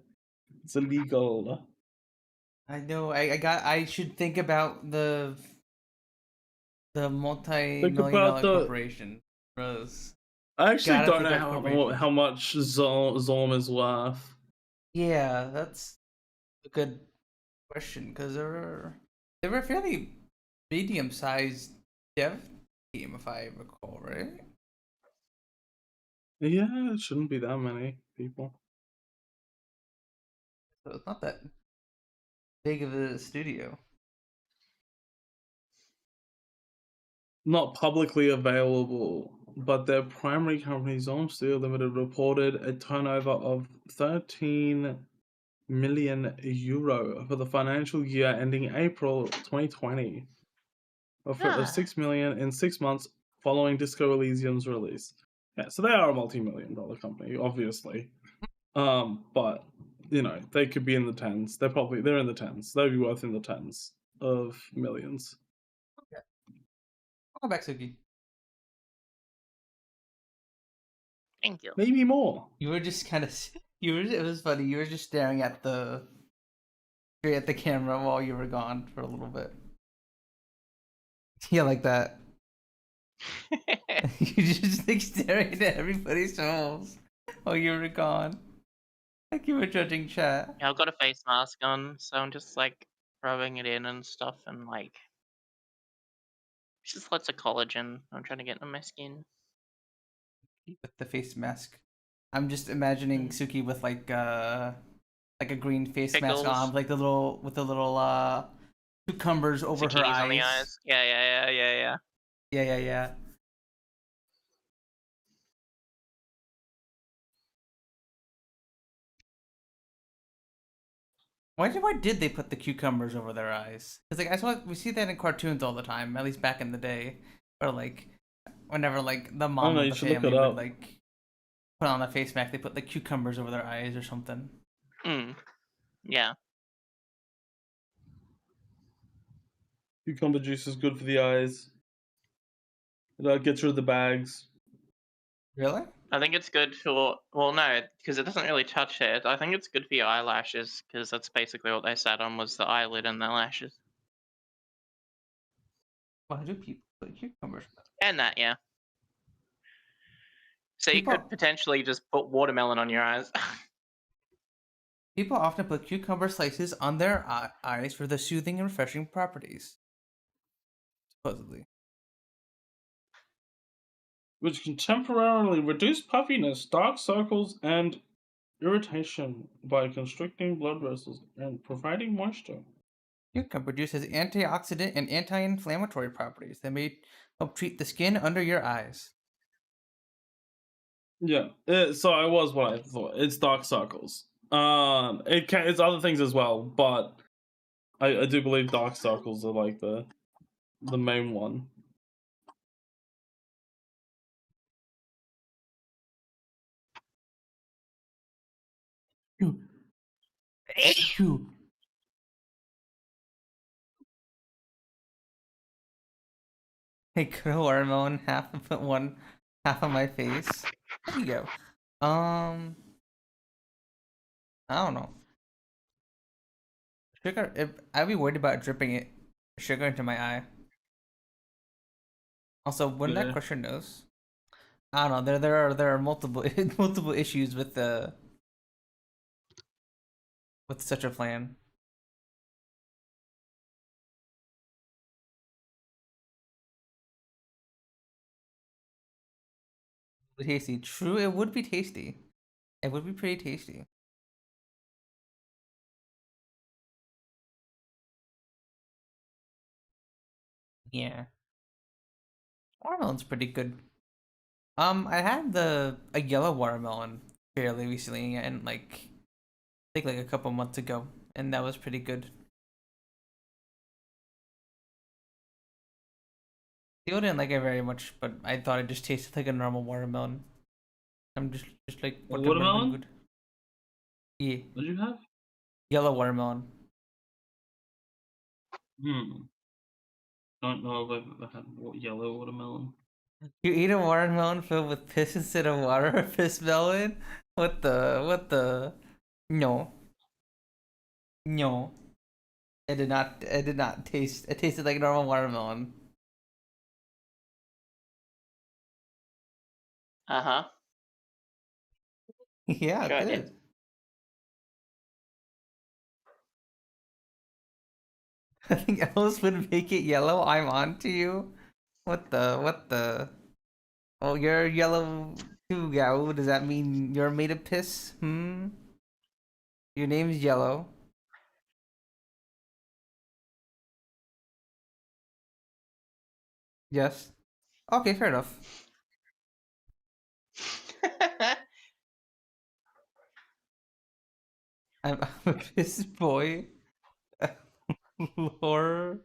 Speaker 2: It's illegal.
Speaker 4: I know. I should think about the multi-million-dollar corporation. Bros.
Speaker 2: I actually
Speaker 4: Gotta
Speaker 2: don't
Speaker 4: think
Speaker 2: know
Speaker 4: about corporations.
Speaker 2: how much Zorm is worth.
Speaker 4: Yeah, that's a good question because they were a fairly medium-sized dev team, if I recall, right?
Speaker 2: Yeah, it shouldn't be that many people.
Speaker 4: So it's not that big of a studio.
Speaker 2: Not publicly available, but their primary company, Zorm Steel Limited, reported a turnover of 13 million euro for the financial year ending April 2020. Of 6 million in 6 months following Disco Elysium's release. Yeah, so they are a multi-million-dollar company, obviously. But you know, they could be in the tens. They're in the tens. They'd be worth in the tens of millions.
Speaker 4: Okay. Welcome back, Sooky.
Speaker 3: Thank you.
Speaker 2: Maybe more.
Speaker 4: You were just kind of it was funny. You were just staring at straight at the camera while you were gone for a little bit. Yeah, like that. You just like staring at everybody's souls while you were gone. Like you were judging chat.
Speaker 3: Yeah, I've got a face mask on, so I'm just like rubbing it in and stuff and like Just lots of collagen. I'm trying to get on my skin.
Speaker 4: With the face mask. I'm just imagining
Speaker 3: Mm.
Speaker 4: Sooky with like a green face mask
Speaker 3: Pickles.
Speaker 4: on, like the little cucumbers over her
Speaker 3: Zucchinis on the
Speaker 4: eyes.
Speaker 3: eyes. Yeah.
Speaker 4: Yeah. Why did they put the cucumbers over their eyes? Because like I saw we see that in cartoons all the time, at least back in the day, or like whenever like the
Speaker 2: I don't
Speaker 4: mom
Speaker 2: know,
Speaker 4: of
Speaker 2: you
Speaker 4: the
Speaker 2: should look
Speaker 4: family
Speaker 2: it
Speaker 4: would
Speaker 2: up.
Speaker 4: like put on a face mask, they put the cucumbers over their eyes or something.
Speaker 3: Yeah.
Speaker 2: Cucumber juice is good for the eyes. It gets rid of the bags.
Speaker 4: Really?
Speaker 3: I think it's good for, well, no, because it doesn't really touch it. I think it's good for your eyelashes, because that's basically what they sat on, was the eyelid and the lashes.
Speaker 4: Why do people put cucumbers?
Speaker 3: And that, yeah. So you could potentially just put watermelon on your eyes.
Speaker 4: People often put cucumber slices on their eyes for the soothing and refreshing properties. Supposedly.
Speaker 2: Which can temporarily reduce puffiness, dark circles, and irritation by constricting blood vessels and providing moisture.
Speaker 4: Cucumber juice has antioxidant and anti-inflammatory properties that may help treat the skin under your eyes.
Speaker 2: Yeah, so I was what I thought. It's dark circles. It's other things as well, but I do believe dark circles are like the main one.
Speaker 4: Hey, cut a watermelon, half of my face. There you go. I don't know. Sugar. I'd be worried about dripping sugar into my eye. Also, when that
Speaker 2: Yeah.
Speaker 4: crusher knows, I don't know. There are multiple multiple issues with such a plan. Tasty. True, it would be tasty. It would be pretty tasty. Yeah. Watermelon's pretty good. I had a yellow watermelon fairly recently, and like I think like a couple months ago, and that was pretty good. Still didn't like it very much, but I thought it just tasted like a normal watermelon. I'm just like
Speaker 2: A
Speaker 4: watermelon
Speaker 2: watermelon?
Speaker 4: good. Yeah,
Speaker 2: What did you have?
Speaker 4: yellow watermelon.
Speaker 2: Don't know if I've had yellow watermelon.
Speaker 4: You eat a watermelon filled with piss instead of water, a piss melon? What the? No, no. It did not. It did not taste. It tasted like normal watermelon.
Speaker 3: Uh-huh.
Speaker 4: Yeah,
Speaker 3: Sure
Speaker 4: it
Speaker 3: I did.
Speaker 4: did. Nothing else would make it yellow. I'm on to you. What the? What the? Oh, you're yellow too, Gao. Does that mean you're made of piss? Hmm. Your name's Yellow. Yes. Okay, fair enough. I'm a piss boy. Lore.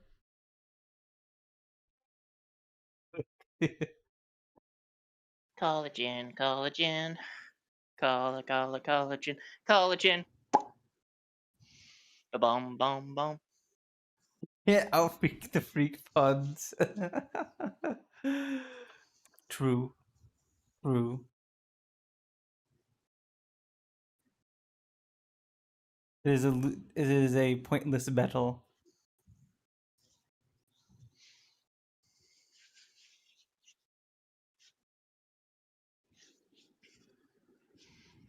Speaker 3: Collagen. Collagen. Ba-bum, bum, bum.
Speaker 4: Yeah, I'll freak the freak pods. True. True. It is a pointless battle.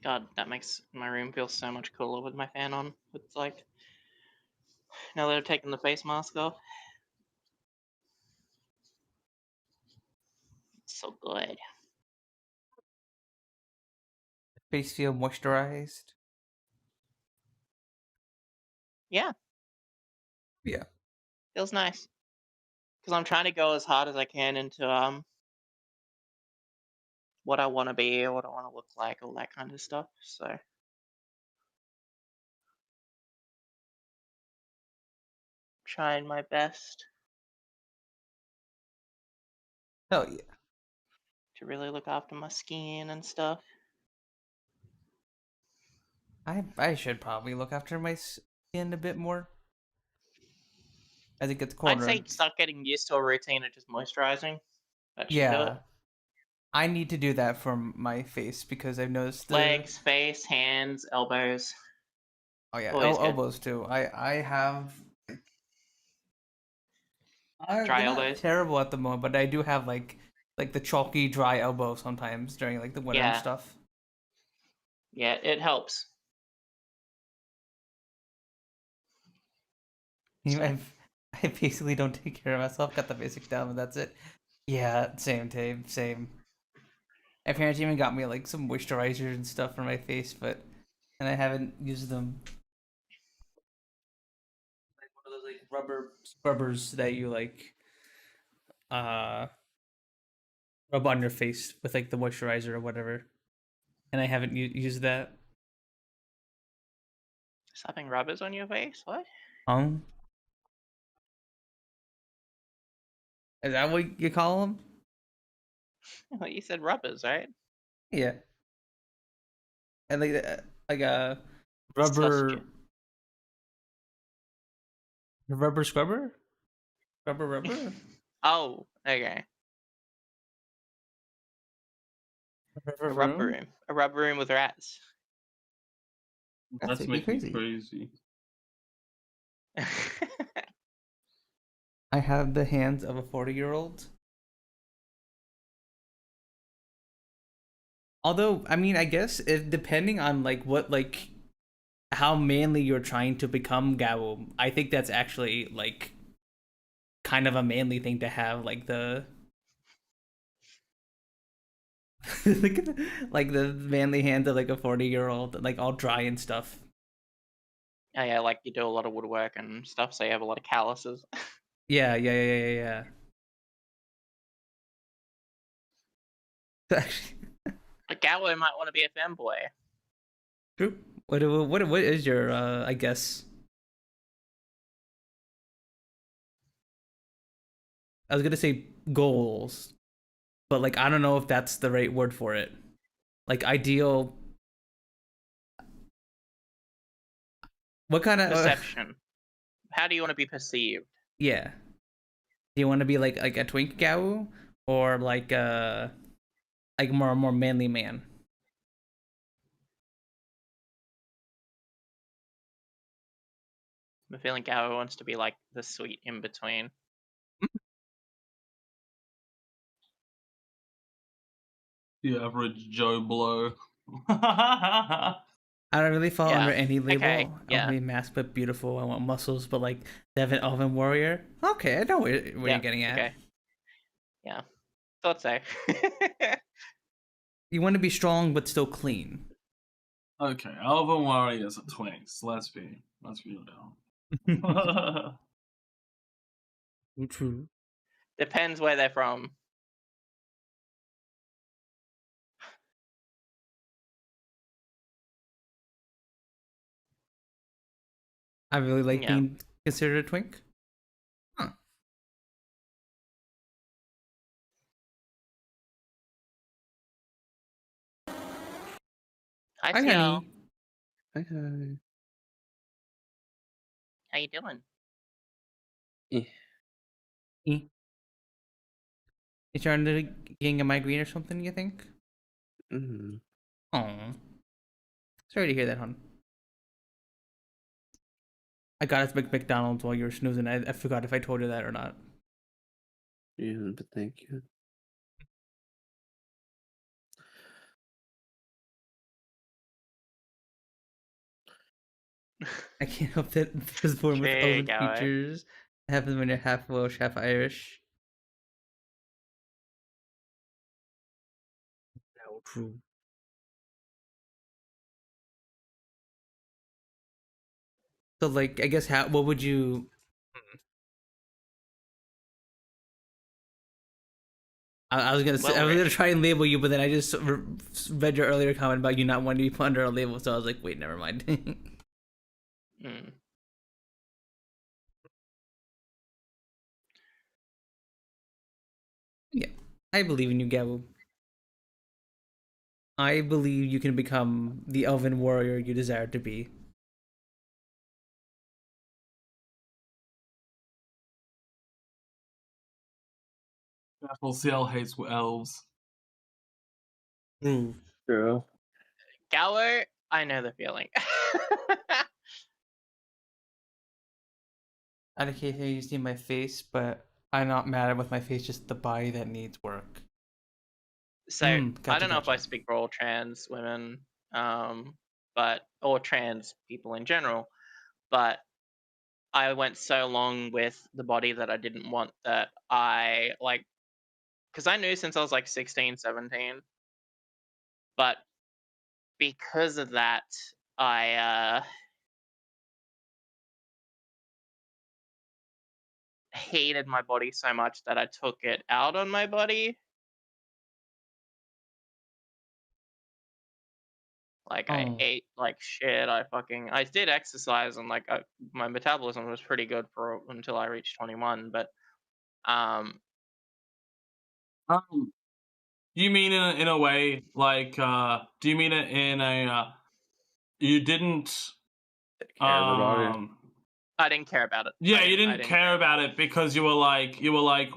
Speaker 3: God, that makes my room feel so much cooler with my fan on. It's like, now that I've taken the face mask off. so good.
Speaker 4: Face feel moisturized.
Speaker 3: Yeah,
Speaker 4: Yeah.
Speaker 3: feels nice. Because I'm trying to go as hard as I can into what I want to be or what I want to look like, all that kind of stuff. So trying my best
Speaker 4: Hell yeah.
Speaker 3: to really look after my skin and stuff.
Speaker 4: I should probably look after my skin a bit more as it gets
Speaker 3: I'd
Speaker 4: colder.
Speaker 3: say start getting used to a routine of just moisturizing. That should do it.
Speaker 4: Yeah. I need to do that for my face because I've noticed the
Speaker 3: Legs, face, hands, elbows.
Speaker 4: Oh yeah,
Speaker 3: always good.
Speaker 4: elbows too. I have
Speaker 3: Dry
Speaker 4: they're not
Speaker 3: elbows.
Speaker 4: terrible at the moment, but I do have like the chalky dry elbow sometimes during like the winter and
Speaker 3: Yeah.
Speaker 4: stuff.
Speaker 3: Yeah, it helps.
Speaker 4: You know,
Speaker 3: So,
Speaker 4: I basically don't take care of myself. Got the basic down, and that's it. Yeah, same, Dave, same. My parents even got me like some moisturizer and stuff for my face, and I haven't used them. Like one of those like rubber scrubbers that you like rub on your face with like the moisturizer or whatever. And I haven't used that.
Speaker 3: slapping rubbers on your face? What?
Speaker 4: Is that what you call them?
Speaker 3: Well, you said rubbers, right?
Speaker 4: Yeah. And like a
Speaker 3: Trust
Speaker 4: rubber
Speaker 3: you.
Speaker 4: rubber scrubber? Rubber?
Speaker 3: Oh, okay. A rubber room. A rubber room with rats.
Speaker 4: That's
Speaker 2: That's
Speaker 4: making
Speaker 2: making crazy.
Speaker 4: I have the hands of a 40-year-old. Although, I mean, I guess depending on like what like how manly you're trying to become, Gao, I think that's actually like kind of a manly thing to have, like the like the manly hands of like a 40-year-old, like all dry and stuff.
Speaker 3: Oh, yeah, like you do a lot of woodwork and stuff, so you have a lot of calluses.
Speaker 4: Yeah. Actually,
Speaker 3: But Gallo might want to be a femboy.
Speaker 4: true. What is your I guess I was gonna say goals, but like I don't know if that's the right word for it. Like ideal. What kind of
Speaker 3: Perception. How do you want to be perceived?
Speaker 4: yeah. Do you want to be like a twink Gao or like more manly man?
Speaker 3: I'm feeling Gallo wants to be like the sweet in between.
Speaker 2: The average Joe Blow.
Speaker 4: I don't really fall
Speaker 3: Yeah.
Speaker 4: under any label.
Speaker 3: Okay,
Speaker 4: I
Speaker 3: yeah.
Speaker 4: want to be masked but beautiful. I want muscles, but like Devin Elven Warrior. Okay, I know where
Speaker 3: Yeah,
Speaker 4: you're getting at.
Speaker 3: Okay. Yeah. Thought so.
Speaker 4: You want to be strong but still clean.
Speaker 2: Okay, Alvin Warriors are twinks. Let's be real.
Speaker 4: True.
Speaker 3: Depends where they're from.
Speaker 4: I really like
Speaker 3: Yeah.
Speaker 4: being considered a twink. Huh.
Speaker 3: Hi,
Speaker 4: Hi,
Speaker 3: Siel.
Speaker 4: honey.
Speaker 5: Hi.
Speaker 3: How you doing?
Speaker 4: You trying to getting a migraine or something, you think?
Speaker 5: Mm-hmm.
Speaker 4: Oh, sorry to hear that, hon. I got us McDonald's while you were snoozing. I forgot if I told you that or not.
Speaker 5: Yeah, but thank you.
Speaker 4: I can't help that I was born with
Speaker 3: There you
Speaker 4: elven
Speaker 3: go, eh?
Speaker 4: features. It happens when you're half Welsh, half Irish. True. So, like, I guess what would you? I was gonna say, I
Speaker 3: Well,
Speaker 4: was gonna
Speaker 3: Rich,
Speaker 4: try and label you, but then I just read your earlier comment about you not wanting to be put under a label, so I was like, wait, never mind.
Speaker 3: mm,
Speaker 4: Yeah, I believe in you, Gabu. I believe you can become the elven warrior you desire to be.
Speaker 2: Careful, Siel hates elves.
Speaker 4: True.
Speaker 5: True.
Speaker 3: Gower, I know the feeling.
Speaker 4: I don't care if you see my face, but I'm not mad with my face, just the body that needs work.
Speaker 3: So I
Speaker 4: Gotcha,
Speaker 3: don't know if I
Speaker 4: gotcha.
Speaker 3: speak for all trans women, but or trans people in general, but I went so long with the body that I didn't want that I like, because I knew since I was like 16, 17, but because of that, I hated my body so much that I took it out on my body. Like I
Speaker 4: Oh.
Speaker 3: ate like shit. I did exercise and like my metabolism was pretty good for until I reached 21. But um,
Speaker 2: You mean in a way like do you mean it in a you didn't
Speaker 5: Care of the body.
Speaker 3: I didn't care about it.
Speaker 2: yeah, you
Speaker 3: I
Speaker 2: didn't
Speaker 3: didn't
Speaker 2: care about it because you were like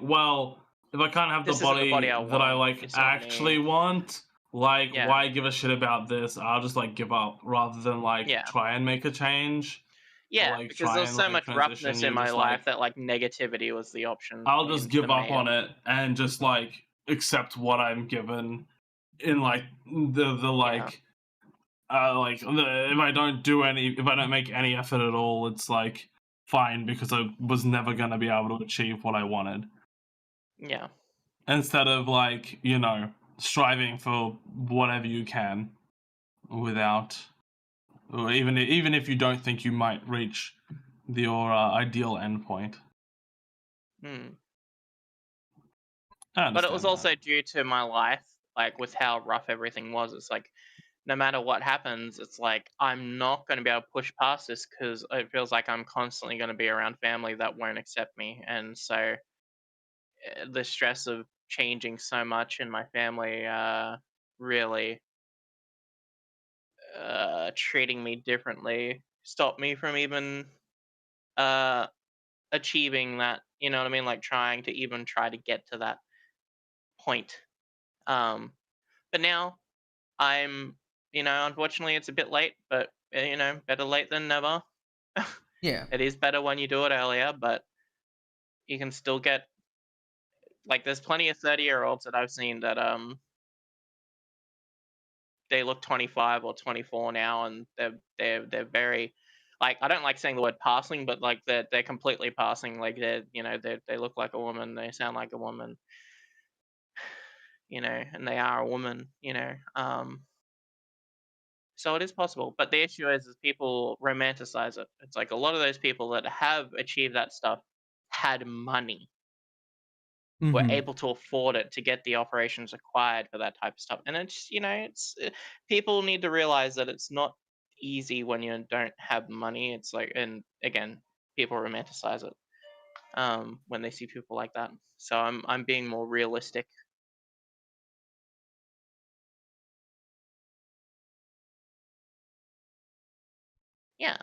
Speaker 2: well, if I can't have
Speaker 3: This
Speaker 2: the
Speaker 3: isn't the body
Speaker 2: body
Speaker 3: I
Speaker 2: that I
Speaker 3: want.
Speaker 2: like
Speaker 3: It's not
Speaker 2: actually
Speaker 3: me.
Speaker 2: want, like
Speaker 3: Yeah.
Speaker 2: why give a shit about this? I'll just like give up rather than like
Speaker 3: Yeah.
Speaker 2: try and make a change. Or,
Speaker 3: Yeah,
Speaker 2: like
Speaker 3: because
Speaker 2: try
Speaker 3: there was
Speaker 2: and
Speaker 3: so
Speaker 2: like
Speaker 3: much
Speaker 2: transition.
Speaker 3: roughness in
Speaker 2: You're
Speaker 3: my
Speaker 2: just like
Speaker 3: life that like negativity was the option
Speaker 2: I'll just give
Speaker 3: for
Speaker 2: up
Speaker 3: me.
Speaker 2: on it and just like accept what I'm given in like the like if I don't make any effort at all, it's like fine because I was never gonna be able to achieve what I wanted.
Speaker 3: Yeah.
Speaker 2: Instead of like, striving for whatever you can without or even if you don't think you might reach your ideal endpoint.
Speaker 3: Hmm.
Speaker 2: I
Speaker 3: But it was
Speaker 2: understand
Speaker 3: also
Speaker 2: that.
Speaker 3: due to my life, like with how rough everything was. It's like no matter what happens, it's like I'm not going to be able to push past this because it feels like I'm constantly going to be around family that won't accept me, and so the stress of changing so much in my family really treating me differently stopped me from even uh, achieving that. You know what I mean? Like trying to even try to get to that point. But now I'm, unfortunately, it's a bit late, but better late than never.
Speaker 4: Yeah.
Speaker 3: It is better when you do it earlier, but you can still get like there's plenty of 30-year-olds that I've seen that they look 25 or 24 now, and they're very like I don't like saying the word passing, but like they're completely passing. Like they look like a woman, they sound like a woman, and they are a woman. So it is possible, but the issue is people romanticize it. It's like a lot of those people that have achieved that stuff had money, were
Speaker 4: Mm-hmm.
Speaker 3: able to afford it to get the operations required for that type of stuff. And it's people need to realize that it's not easy when you don't have money. It's like, and again, people romanticize it when they see people like that. So I'm being more realistic. Yeah.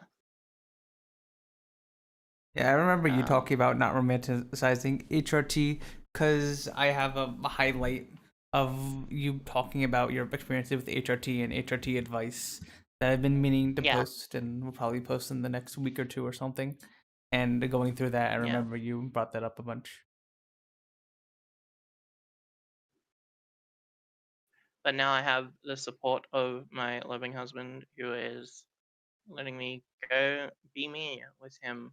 Speaker 4: Yeah, I remember you
Speaker 3: Um,
Speaker 4: talking about not romanticizing HRT because I have a highlight of you talking about your experiences with HRT and HRT advice that I've been meaning to
Speaker 3: yeah.
Speaker 4: post and will probably post in the next week or two or something. And going through that, I
Speaker 3: Yeah.
Speaker 4: remember you brought that up a bunch.
Speaker 3: But now I have the support of my loving husband who is letting me go be me with him.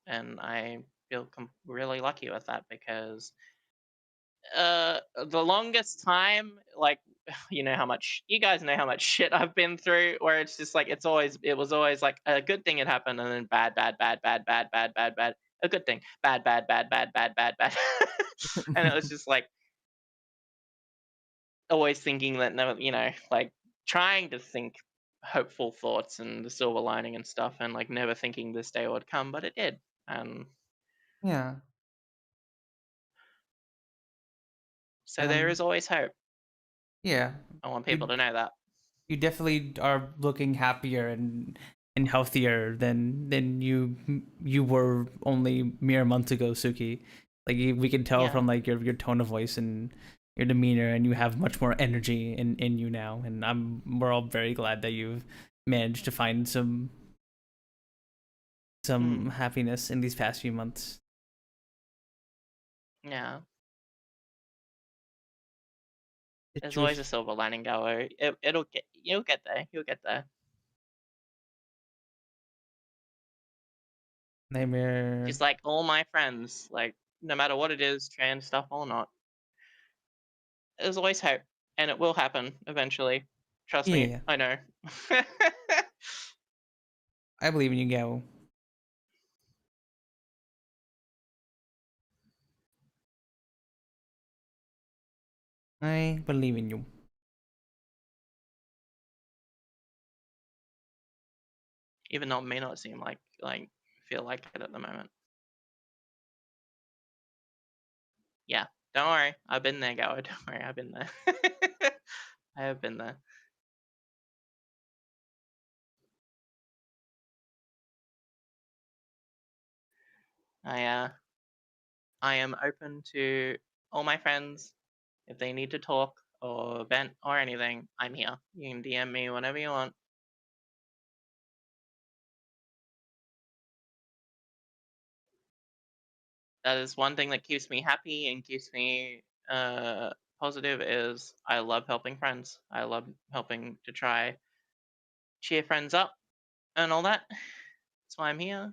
Speaker 3: And feel really lucky with that because the longest time, like, you guys know how much shit I've been through, where it's just like it was always like a good thing had happened and then bad, a good thing, bad, and it was just like always thinking that like trying to think hopeful thoughts and the silver lining and stuff, and like never thinking this day would come, but it did.
Speaker 4: Yeah.
Speaker 3: So there is always hope.
Speaker 4: Yeah.
Speaker 3: I want people to know that.
Speaker 4: You definitely are looking happier and healthier than you were only mere months ago, Sooky. Like we can tell
Speaker 3: Yeah.
Speaker 4: from like your tone of voice and your demeanor, and you have much more energy in you now. And we're all very glad that you've managed to find some happiness in these past few months.
Speaker 3: Yeah. There's always a silver lining, Gallo. You'll get there. You'll get there.
Speaker 4: Nightmare.
Speaker 3: Just like all my friends, like no matter what it is, trans stuff or not, there's always hope, and it will happen eventually. Trust me,
Speaker 4: Yeah.
Speaker 3: I know.
Speaker 4: I believe in you, Gao. I believe in you.
Speaker 3: Even though it may not seem like feel like it at the moment. Yeah, don't worry, I've been there, Gao. Don't worry, I've been there. I have been there. I am open to all my friends. If they need to talk or vent or anything, I'm here. You can DM me whenever you want. That is one thing that keeps me happy and keeps me positive is I love helping friends. I love helping to try cheer friends up and all that. That's why I'm here.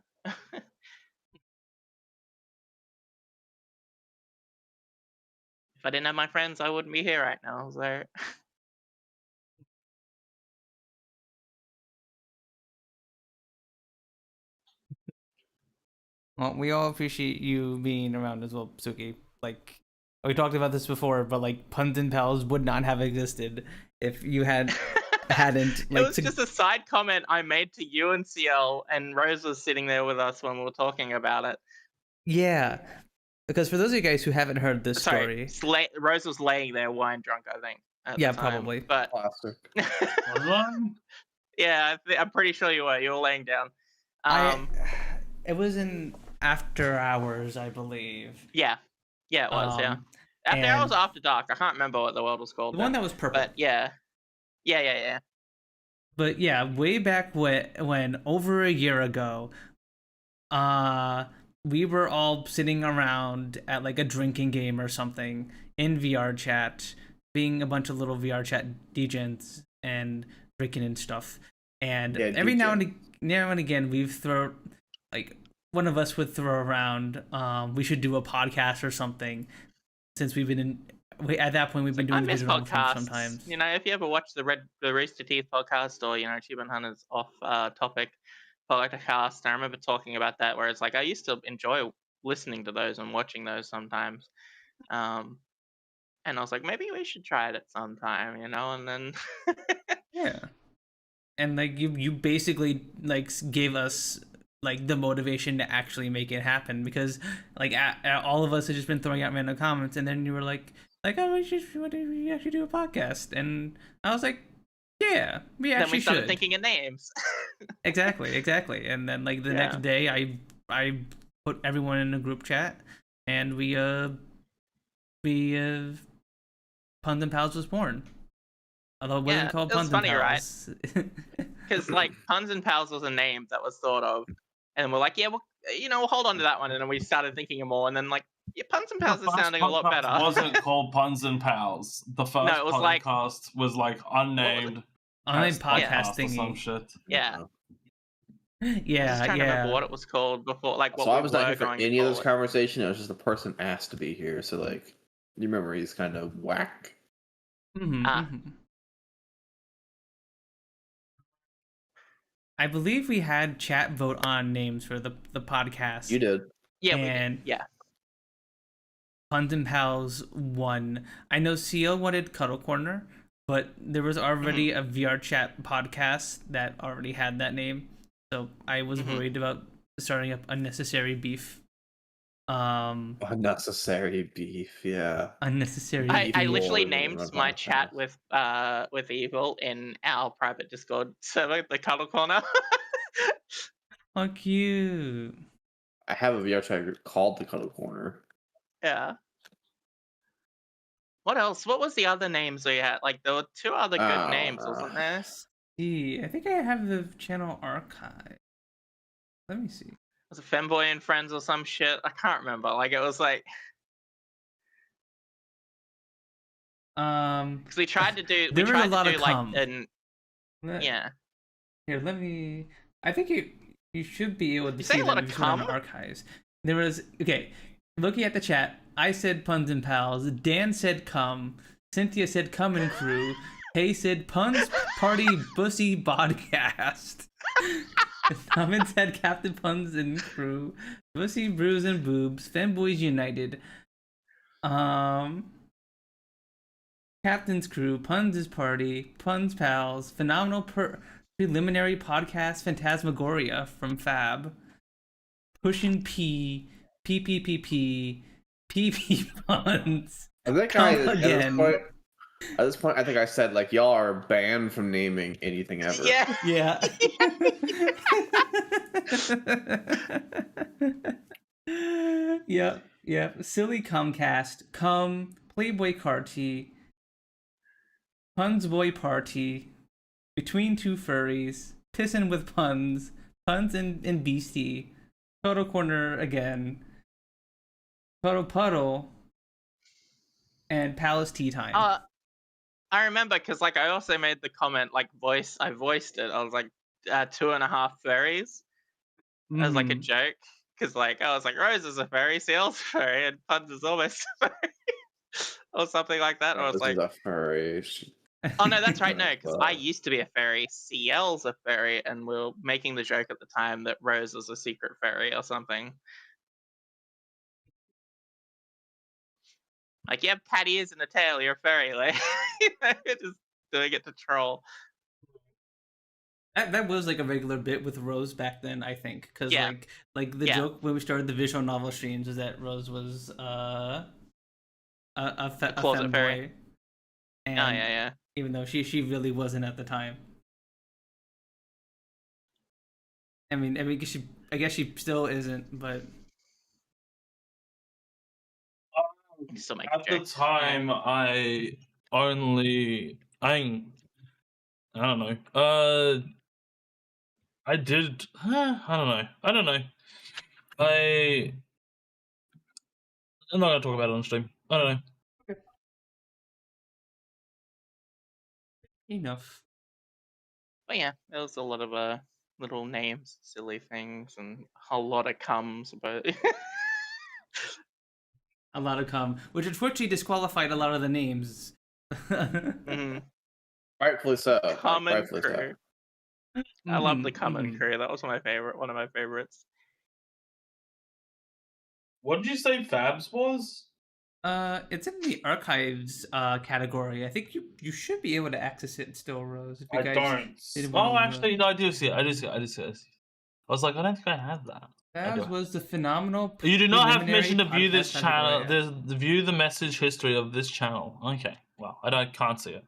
Speaker 3: If I didn't have my friends, I wouldn't be here right now. So
Speaker 4: Well, we all appreciate you being around as well, Sooky. Like, we talked about this before, but like Punz N Palz would not have existed if you hadn't
Speaker 3: it
Speaker 4: like.
Speaker 3: was just a side comment I made to you and Siel, and Rose was sitting there with us when we were talking about it.
Speaker 4: Yeah, because for those of you guys who haven't heard this
Speaker 3: Sorry,
Speaker 4: story,
Speaker 3: Rose was laying there wine drunk, I think.
Speaker 4: Yeah,
Speaker 3: the time.
Speaker 4: probably.
Speaker 3: But
Speaker 5: Classic.
Speaker 2: Was I?
Speaker 3: yeah, I'm pretty sure you were. You were laying down.
Speaker 4: It was in After Hours, I believe.
Speaker 3: Yeah, it was. Yeah, after hours, after dark. I can't remember what the world was called.
Speaker 4: The one that was purple.
Speaker 3: But yeah.
Speaker 4: But yeah, way back when over a year ago, we were all sitting around at like a drinking game or something in VR chat, being a bunch of little VR chat degens and drinking and stuff. And every now and again, we've thrown like one of us would throw around, we should do a podcast or something, since we've been in. At that point, we've been doing
Speaker 3: I miss
Speaker 4: visual
Speaker 3: podcasts.
Speaker 4: sometimes.
Speaker 3: You know, if you ever watch the Rooster Teeth podcast or Achievement Hunters off topic podcast, I remember talking about that, where it's like I used to enjoy listening to those and watching those sometimes, and I was like, maybe we should try it at some time, and then
Speaker 4: Yeah, and like you basically like gave us like the motivation to actually make it happen, because like all of us had just been throwing out random comments, and then you were like, oh, we actually do a podcast, and I was like, yeah, we actually
Speaker 3: then we started
Speaker 4: should.
Speaker 3: thinking of names.
Speaker 4: Exactly, and then like the next day, I put everyone in a group chat, and we Punz N Palz was born. Although it wasn't called Punz N Palz.
Speaker 3: Right? Because like Punz N Palz was a name that was thought of, and we're like, yeah, well, we'll hold on to that one, and then we started thinking of more, and then like, yeah, Punz N Palz is sounding a lot better.
Speaker 2: It wasn't called Punz N Palz. The first
Speaker 3: it was
Speaker 2: podcast was like unnamed.
Speaker 4: Unnamed podcast
Speaker 2: or
Speaker 4: thingy.
Speaker 2: some shit.
Speaker 3: Yeah. I was
Speaker 1: Yeah,
Speaker 3: just trying to remember
Speaker 1: yeah.
Speaker 3: what it was called before, like what
Speaker 5: So I
Speaker 3: we
Speaker 5: was not
Speaker 3: were
Speaker 5: here for
Speaker 3: going to
Speaker 5: any of
Speaker 3: call
Speaker 5: this
Speaker 3: it.
Speaker 5: conversation. It was just the person asked to be here. So like, you remember he's kind of whack.
Speaker 3: Ah.
Speaker 1: I believe we had chat vote on names for the podcast.
Speaker 5: You did.
Speaker 3: Yeah, we
Speaker 1: And
Speaker 3: did. Yeah.
Speaker 1: Punz N Palz won. I know Siel wanted Cuddle Corner, but there was already a VR chat podcast that already had that name, so I was worried about starting up unnecessary beef.
Speaker 5: Unnecessary beef. Yeah.
Speaker 1: Unnecessary
Speaker 3: I
Speaker 1: beef.
Speaker 3: literally
Speaker 5: Lord,
Speaker 3: named
Speaker 5: run
Speaker 3: my
Speaker 5: podcast.
Speaker 3: chat with Evil in our private Discord server, the Cuddle Corner.
Speaker 1: How cute.
Speaker 5: I have a VR chat group called the Cuddle Corner.
Speaker 3: Yeah. What else? What was the other names we had? Like there were two other good names, wasn't there?
Speaker 1: I think I have the channel archive. Let me see.
Speaker 3: Was it Femboy and Friends or some shit? I can't remember. Like it was like because we tried to do.
Speaker 1: there
Speaker 3: we
Speaker 1: was
Speaker 3: tried
Speaker 1: a lot
Speaker 3: to do
Speaker 1: of
Speaker 3: like
Speaker 1: cum.
Speaker 3: yeah.
Speaker 1: Here, let me. I think you should be able to
Speaker 3: You
Speaker 1: see
Speaker 3: say a lot
Speaker 1: them
Speaker 3: of
Speaker 1: if you go on
Speaker 3: cum?
Speaker 1: the archives. There was looking at the chat. I said Punz N Pals. Dan said cum. Cynthia said cum and crew. Hay said Punz Party Bussy Podcast. Thomas said Captain Punz and crew. Bussy Brews and Boobs. Femboys United. Captain's Crew, Punz's Party, Punz Pals, Phenomenal Preliminary Podcast Phantasmagoria from Fab, Pushin' P, PPPP, PP Punz.
Speaker 5: I think
Speaker 1: Come
Speaker 5: at this point, I think I said like y'all are banned from naming anything ever.
Speaker 3: Yeah.
Speaker 1: Yeah. Yep. Silly Comcast, Playboy Carty, Punz Boy Party, Between Two Furries, Pissin' with Punz, Punz and Beastie, Cuddle Corner again, Puddle, and Palace Tea Time.
Speaker 3: I remember because like I also made the comment like I voiced it. I was like 2.5 fairies as like a joke because like I was like Rose is a fairy, Seal's a fairy, and Punz is almost a fairy or something like that. Or I was
Speaker 5: This
Speaker 3: like,
Speaker 5: is a furry.
Speaker 3: oh no, that's right, no, because I used to be a fairy. Ciel's a fairy, and we were making the joke at the time that Rose was a secret fairy or something. Like, you have patty ears and a tail, you're a fairy. Like, just doing it to troll.
Speaker 1: That was like a regular bit with Rose back then, I think, because like the joke when we started the visual novel streams is that Rose was a
Speaker 3: closet fairy.
Speaker 1: femboy. And
Speaker 3: yeah.
Speaker 1: Even though she really wasn't at the time. I mean, I guess she still isn't, but
Speaker 3: Still make
Speaker 2: at the
Speaker 3: jokes.
Speaker 2: time, I don't know. I did. I don't know. I'm not gonna talk about it on stream. I don't know.
Speaker 1: Okay. Enough.
Speaker 3: But yeah, there was a lot of little names, silly things, and a lot of comes, but
Speaker 1: A lot of cum, which unfortunately disqualified a lot of the names.
Speaker 5: Rightfully so.
Speaker 3: Common
Speaker 5: Rightfully
Speaker 3: Crew.
Speaker 5: so.
Speaker 3: I love the Common Crew. That was one of my favorites.
Speaker 2: What did you say Fabs was?
Speaker 1: It's in the archives category. I think you should be able to access it still, Rose. If you
Speaker 2: I don't. Oh, actually, no, I do see it. I was like, I don't think I have that.
Speaker 1: That was the phenomenal.
Speaker 2: You do not have permission to view
Speaker 1: podcast
Speaker 2: this channel.
Speaker 1: category.
Speaker 2: View the message history of this channel. Okay, well, can't see it.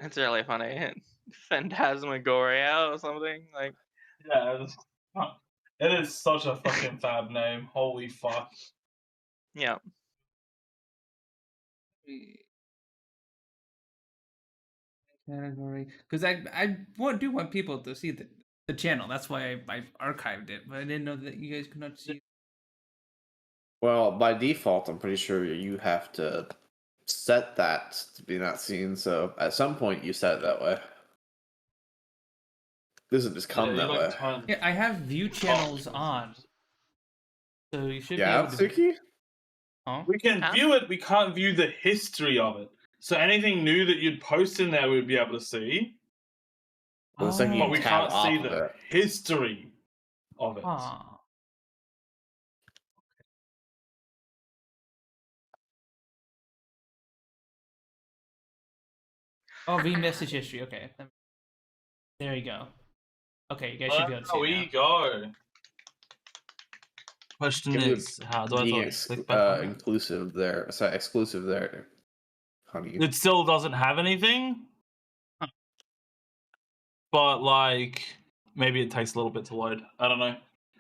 Speaker 3: It's really funny. Phantasmagoria or something like.
Speaker 2: Yeah, it is such a fucking fab name. Holy fuck.
Speaker 3: Yeah.
Speaker 1: Category, because I do want people to see the channel. That's why I archived it, but I didn't know that you guys could not see it.
Speaker 5: Well, by default, I'm pretty sure you have to set that to be not seen. So at some point, you set it that way. Doesn't just come that way.
Speaker 1: Yeah, I have view channels on, so you should
Speaker 5: Yeah,
Speaker 1: be able to.
Speaker 5: Sooky?
Speaker 1: Huh?
Speaker 2: We can view it. We can't view the history of it. So anything new that you'd post in there, we'd be able to see.
Speaker 5: Well, it's like you
Speaker 2: But we
Speaker 5: tab
Speaker 2: can't
Speaker 5: off
Speaker 2: see
Speaker 5: of
Speaker 2: the
Speaker 5: it.
Speaker 2: history of it.
Speaker 1: Huh. Oh, message history. Okay, there you go. Okay, you guys should be able to see
Speaker 2: There
Speaker 1: it now.
Speaker 2: we go. Question
Speaker 5: Give me
Speaker 2: is, how do I
Speaker 5: Being
Speaker 2: click back on it?
Speaker 5: inclusive there. Sorry, exclusive there. How do you?
Speaker 2: It still doesn't have anything, but like maybe it takes a little bit to load. I don't know.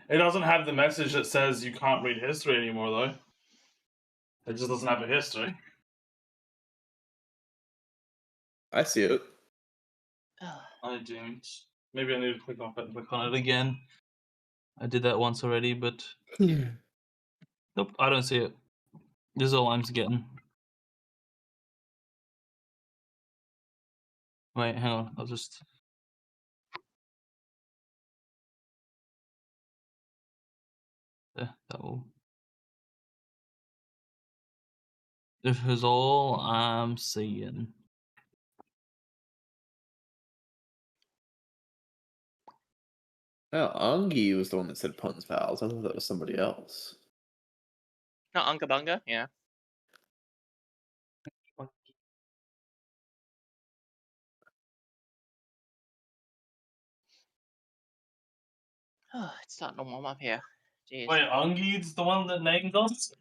Speaker 2: It doesn't have the message that says you can't read history anymore, though. It just doesn't have a history.
Speaker 5: I see it.
Speaker 2: I don't. Maybe I need to click off it and click on it again. I did that once already, but nope, I don't see it. This is all I'm getting. Wait, hang on. I'll just. That will. This is all I'm seeing.
Speaker 5: Oh, Ungi was the one that said Punz Pals. I thought that was somebody else.
Speaker 3: Not Unga Bunga, yeah. Oh, it's starting to warm up here. Jeez.
Speaker 2: Wait, Ungi's the one that named us?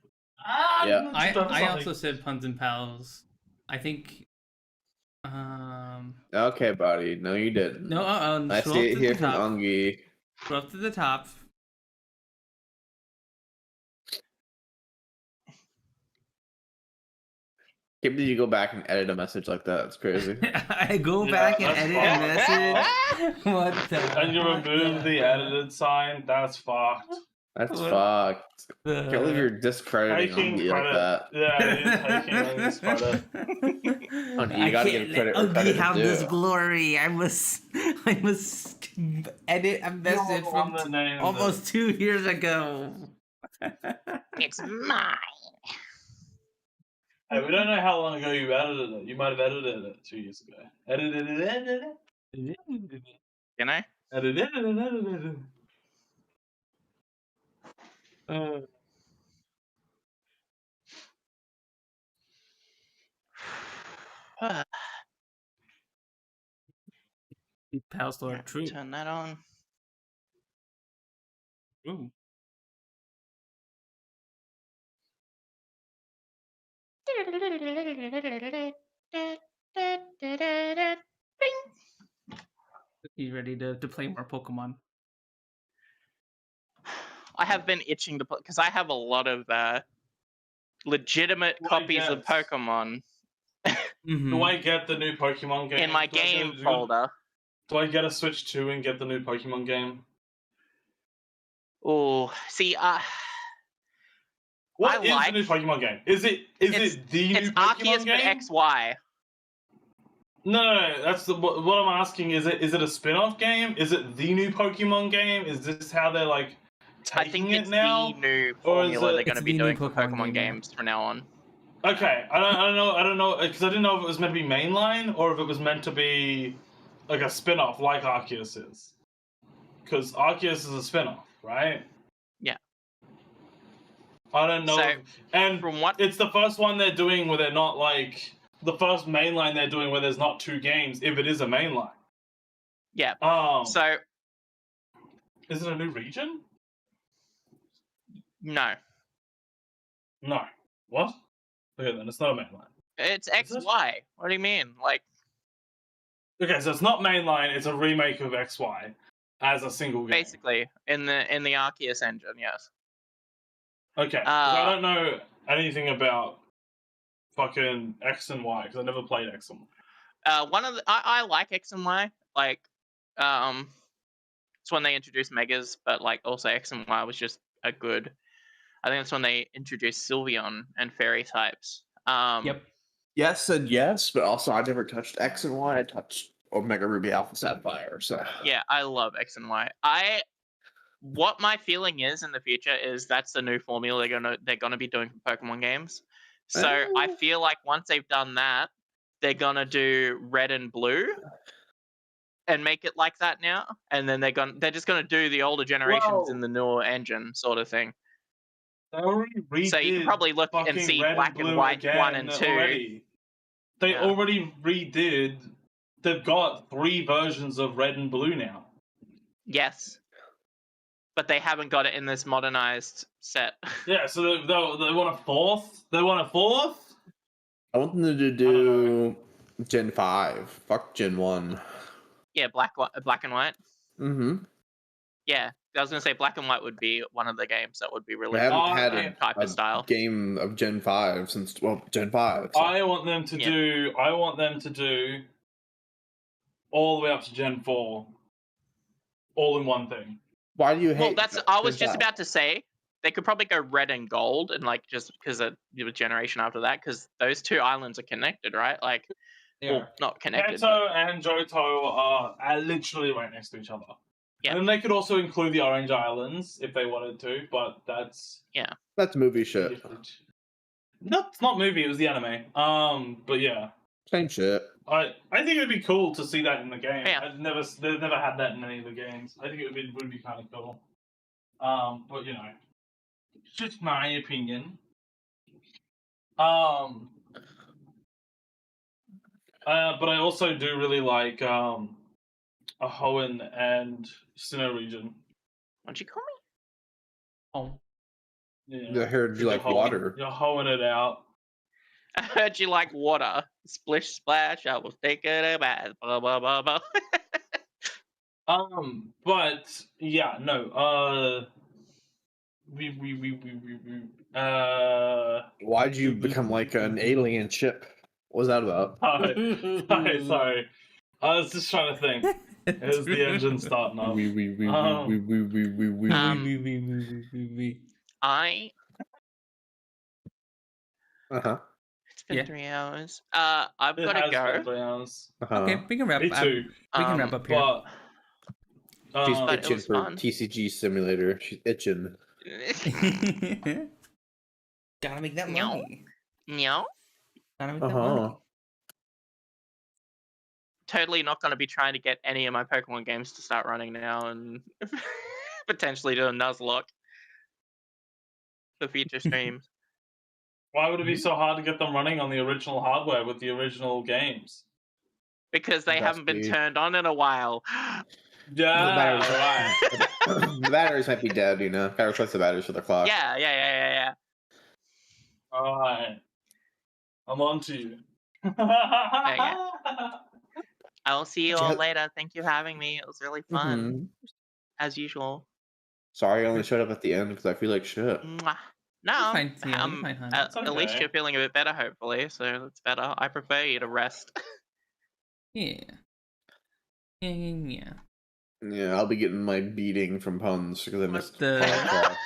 Speaker 5: Yeah.
Speaker 1: I also said Punz N Palz. I think.
Speaker 5: Okay, buddy. No, you didn't.
Speaker 1: No.
Speaker 5: I
Speaker 1: Scroll
Speaker 5: see
Speaker 1: up
Speaker 5: it
Speaker 1: to
Speaker 5: here
Speaker 1: the
Speaker 5: from
Speaker 1: top.
Speaker 5: Ungi.
Speaker 1: Scroll up to the top.
Speaker 5: Can't believe you go back and edit a message like that. It's crazy.
Speaker 1: I go
Speaker 2: Yeah,
Speaker 1: back and
Speaker 2: that's
Speaker 1: edit a message. What the?
Speaker 2: And you remove the edited sign? That's fucked.
Speaker 5: That's
Speaker 1: What
Speaker 5: fucked. Can't believe you're discrediting
Speaker 2: Taking
Speaker 5: Ungi like
Speaker 2: credit.
Speaker 5: that.
Speaker 2: Yeah, you're taking Ungi's credit.
Speaker 5: Ungi, you gotta give credit where
Speaker 4: Ugly
Speaker 5: credit is
Speaker 4: have this
Speaker 5: due.
Speaker 4: glory. I must edit a message
Speaker 2: You're on
Speaker 4: from
Speaker 2: the name
Speaker 4: almost 2 years ago.
Speaker 3: It's mine.
Speaker 2: Hey, we don't know how long ago you edited it. You might have edited it 2 years ago. Edited it.
Speaker 3: Can I?
Speaker 2: Edited it.
Speaker 1: Pals Lord, true.
Speaker 3: Turn that on.
Speaker 1: Ooh. You ready to play more Pokemon?
Speaker 3: I have been itching to play because I have a lot of legitimate
Speaker 2: Well,
Speaker 3: copies of
Speaker 2: yes.
Speaker 3: Pokemon
Speaker 2: Do I get the new Pokemon game?
Speaker 3: in my
Speaker 2: Do I
Speaker 3: game
Speaker 2: get-
Speaker 3: folder.
Speaker 2: Do I get a Switch 2 and get the new Pokemon game?
Speaker 3: Oh, see,
Speaker 2: What
Speaker 3: I
Speaker 2: is
Speaker 3: like-
Speaker 2: the new Pokemon game? Is it the new
Speaker 3: it's
Speaker 2: Pokemon
Speaker 3: Arceus
Speaker 2: game?
Speaker 3: but XY.
Speaker 2: No. That's what I'm asking. Is it a spin-off game? Is it the new Pokemon game? Is this how they're like
Speaker 3: I
Speaker 2: taking
Speaker 3: think
Speaker 2: it
Speaker 3: it's
Speaker 2: now?
Speaker 3: the new
Speaker 2: Or is
Speaker 3: formula
Speaker 2: it-
Speaker 3: they're going
Speaker 1: It's
Speaker 3: to be
Speaker 1: the new
Speaker 3: doing for
Speaker 1: Pokemon
Speaker 3: Pokemon
Speaker 1: game, yeah.
Speaker 3: games from now on.
Speaker 2: Okay, I don't know because I didn't know if it was meant to be mainline or if it was meant to be like a spin-off like Arceus is. Because Arceus is a spin-off, right?
Speaker 3: Yeah.
Speaker 2: I don't know.
Speaker 3: So,
Speaker 2: And
Speaker 3: From what?
Speaker 2: it's the first one they're doing where they're not like the first mainline they're doing where there's not 2 games if it is a mainline.
Speaker 3: Yeah.
Speaker 2: So
Speaker 3: So
Speaker 2: is it a new region?
Speaker 3: no,
Speaker 2: No. What? Okay, then it's not a mainline.
Speaker 3: it's
Speaker 2: Is it?
Speaker 3: XY. What do you mean? Like,
Speaker 2: Okay, so it's not mainline. It's a remake of XY as a single game.
Speaker 3: basically in the Arceus engine, yes.
Speaker 2: Okay, 'cause I don't know anything about fucking X and Y because I never played X and Y.
Speaker 3: One of the I like X and Y. Like, it's when they introduced Megas, but like also X and Y was just a good. I think that's when they introduced Sylveon and Fairy types.
Speaker 1: Yep.
Speaker 5: Yes and yes, but also I never touched X and Y. I touched Omega Ruby Alpha Sapphire. So
Speaker 3: Yeah, I love X and Y. What my feeling is in the future is that's the new formula they're gonna be doing for Pokemon games. So I feel like once they've done that, they're gonna do red and blue and make it like that now, and then they're just gonna do the older generations in the newer engine sort of thing.
Speaker 2: They already redid
Speaker 3: So you can probably look and
Speaker 2: fucking
Speaker 3: see
Speaker 2: Red
Speaker 3: Black and
Speaker 2: Blue
Speaker 3: White
Speaker 2: again
Speaker 3: 1 and 2.
Speaker 2: Already. They
Speaker 3: Yeah.
Speaker 2: already redid. They've got 3 versions of Red and Blue now.
Speaker 3: Yes. But they haven't got it in this modernized set.
Speaker 2: Yeah, so they want a 4th? They want a 4th?
Speaker 5: I want them to do Gen 5. Fuck Gen 1.
Speaker 3: Yeah, Black and White.
Speaker 5: Mm-hmm.
Speaker 3: Yeah, I was gonna say Black and White would be one of the games that would be
Speaker 5: We
Speaker 3: really
Speaker 5: haven't
Speaker 3: good
Speaker 5: had
Speaker 3: in type of style.
Speaker 5: game of Gen 5 since Gen 5. So.
Speaker 2: I want them to do all the way up to Gen 4. All in one thing.
Speaker 5: Why do you hate?
Speaker 3: Well, I was
Speaker 5: Gen
Speaker 3: just
Speaker 5: 5?
Speaker 3: about to say they could probably go red and gold, and like just because of the generation after that, because those 2 islands are connected, right? Like, well, not connected.
Speaker 2: Kanto and Johto are literally right next to each other.
Speaker 3: Yeah.
Speaker 2: And they could also include the Orange Islands if they wanted to, but that's
Speaker 5: That's movie shit.
Speaker 2: different. No, it's not movie, it was the anime. But yeah.
Speaker 5: Same shit.
Speaker 2: I think it would be cool to see that in the game.
Speaker 3: Yeah.
Speaker 2: They've never had that in any of the games. I think it would be kind of cool. But you know, it's just my opinion. But I also do really like Hoenn and Sinnoh region.
Speaker 3: What'd you call me?
Speaker 1: Oh,
Speaker 2: Yeah.
Speaker 5: I heard you like water.
Speaker 2: You're hoeing it out.
Speaker 3: I heard you like water. Splish splash. I was taking a bath. Blah blah blah blah.
Speaker 2: But yeah, no.
Speaker 5: Why'd you become like an alien ship? What was that about?
Speaker 2: Sorry. I was just trying to think. It was the engine starting up.
Speaker 3: I. It's been
Speaker 4: Yeah.
Speaker 3: 3 hours. I've
Speaker 2: It
Speaker 3: got to
Speaker 2: has
Speaker 3: go.
Speaker 2: been 3 hours.
Speaker 4: Okay, we can wrap.
Speaker 2: Me too.
Speaker 4: We can wrap up here.
Speaker 2: But
Speaker 5: She's
Speaker 3: But it
Speaker 5: itching
Speaker 3: was
Speaker 5: for
Speaker 3: fun.
Speaker 5: TCG Simulator. She's itching.
Speaker 4: Gotta make that
Speaker 3: Meow.
Speaker 4: money.
Speaker 3: No,
Speaker 4: Gotta make that money.
Speaker 3: totally not going to be trying to get any of my Pokemon games to start running now, and potentially do a Nuzlocke for future streams.
Speaker 2: why would it be so hard to get them running on the original hardware with the original games?
Speaker 3: Because they
Speaker 5: Best
Speaker 3: haven't been
Speaker 5: be.
Speaker 3: turned on in a while.
Speaker 2: Yeah,
Speaker 5: right. The batteries might be dead, you know. Gotta replace the batteries for the clock.
Speaker 3: Yeah.
Speaker 2: Alright. I'm on to you.
Speaker 3: I'll see you all later. Thank you for having me. It was really fun,
Speaker 5: Mhm.
Speaker 3: as usual.
Speaker 5: Sorry, I only showed up at the end because I feel like shit.
Speaker 3: Mwah. No,
Speaker 4: You're fine, Siel, you're fine, hon.
Speaker 2: It's
Speaker 3: at least
Speaker 2: okay.
Speaker 3: you're feeling a bit better, hopefully. So that's better. I prefer you to rest.
Speaker 4: Yeah. Yeah.
Speaker 5: Yeah, I'll be getting my beating from Punz because I
Speaker 4: What
Speaker 5: missed
Speaker 4: the?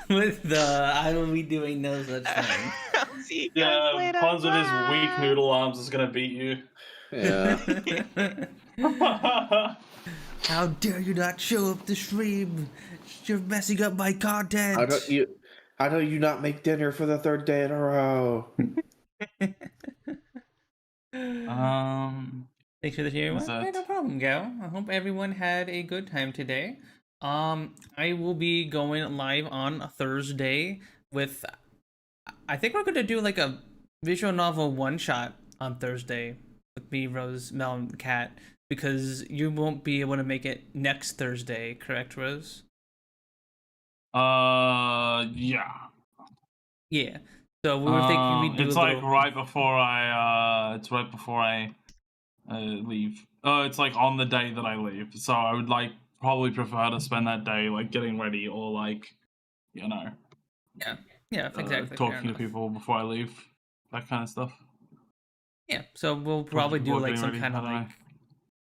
Speaker 4: With the, I will be doing no such thing.
Speaker 3: I'll see you guys
Speaker 2: Yeah,
Speaker 3: later.
Speaker 2: Punz with his weak
Speaker 3: Bye.
Speaker 2: noodle arms is gonna beat you.
Speaker 5: Yeah.
Speaker 4: How dare you not show up to stream? You're messing up my content.
Speaker 5: How do you not make dinner for the 3rd day in a row?
Speaker 4: Thanks for the share.
Speaker 2: What's
Speaker 4: Well,
Speaker 2: that?
Speaker 4: no problem, Gal. I hope everyone had a good time today. I will be going live on a Thursday with. I think we're gonna do like a visual novel one shot on Thursday with me, Rose, Mel, and Kat, because you won't be able to make it next Thursday, correct, Rose?
Speaker 2: Yeah.
Speaker 4: Yeah. So we were thinking we'd do
Speaker 2: it's
Speaker 4: a
Speaker 2: like
Speaker 4: little...
Speaker 2: right before I leave. It's like on the day that I leave. So I would like probably prefer to spend that day like getting ready or like, you know,
Speaker 4: Yeah, exactly. fair
Speaker 2: talking to
Speaker 4: enough.
Speaker 2: people before I leave, that kind of stuff.
Speaker 4: Yeah, so we'll probably do
Speaker 2: people
Speaker 4: like
Speaker 2: getting
Speaker 4: some
Speaker 2: ready,
Speaker 4: kind of
Speaker 2: I don't
Speaker 4: like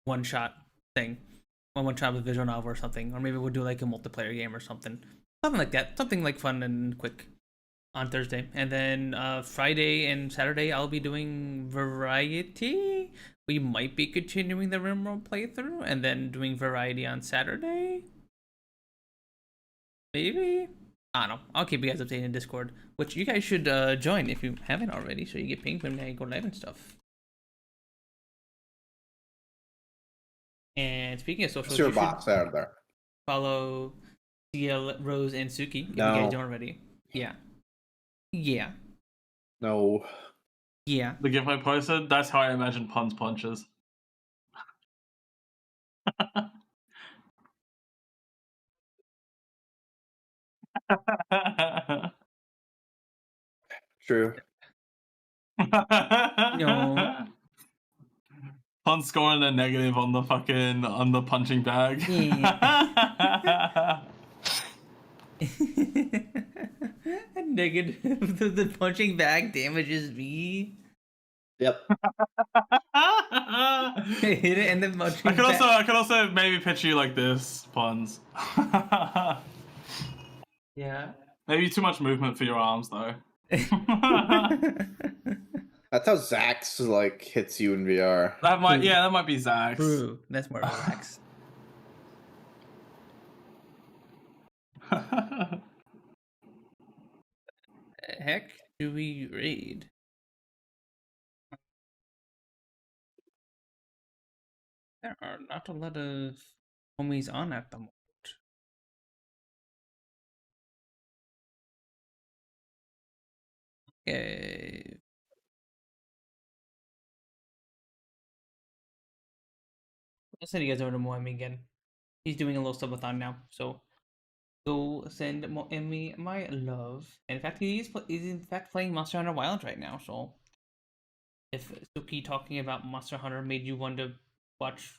Speaker 4: one shot thing, one shot with visual novel or something, or maybe we'll do like a multiplayer game or something like that, something like fun and quick on Thursday, and then Friday and Saturday I'll be doing variety.
Speaker 1: we might be continuing the RimWorld playthrough and then doing variety on Saturday. Maybe? I don't know. I'll keep you guys updated in Discord, which you guys should join if you haven't already, so you get pinged when I go live and stuff. And speaking of socials,
Speaker 5: What's your
Speaker 1: you
Speaker 5: box
Speaker 1: should
Speaker 5: out of there?
Speaker 1: follow Siel, Rose, and Sooky if
Speaker 5: No.
Speaker 1: you guys don't already. Yeah. Yeah.
Speaker 5: No.
Speaker 1: Yeah.
Speaker 2: The GIF I posted, that's how I imagine Punz punches.
Speaker 5: True.
Speaker 1: No.
Speaker 2: Punz scoring a negative on the punching bag.
Speaker 1: Negative. The punching bag damages me.
Speaker 5: Yep.
Speaker 1: Hit it and then punching
Speaker 2: I could also maybe pitch you like this, Punz.
Speaker 1: Yeah.
Speaker 2: Maybe too much movement for your arms though.
Speaker 5: That's how Zax like hits you in VR.
Speaker 2: That might be Zax.
Speaker 1: True. That's more relaxed. Heck do we raid? There are not a lot of homies on at the moment. Okay. I'll send you guys over to Moemi again. He's doing a little subathon now, so go send Moemi my love. And in fact, he's in fact playing Monster Hunter Wilds right now. So if Sooky talking about Monster Hunter made you want to watch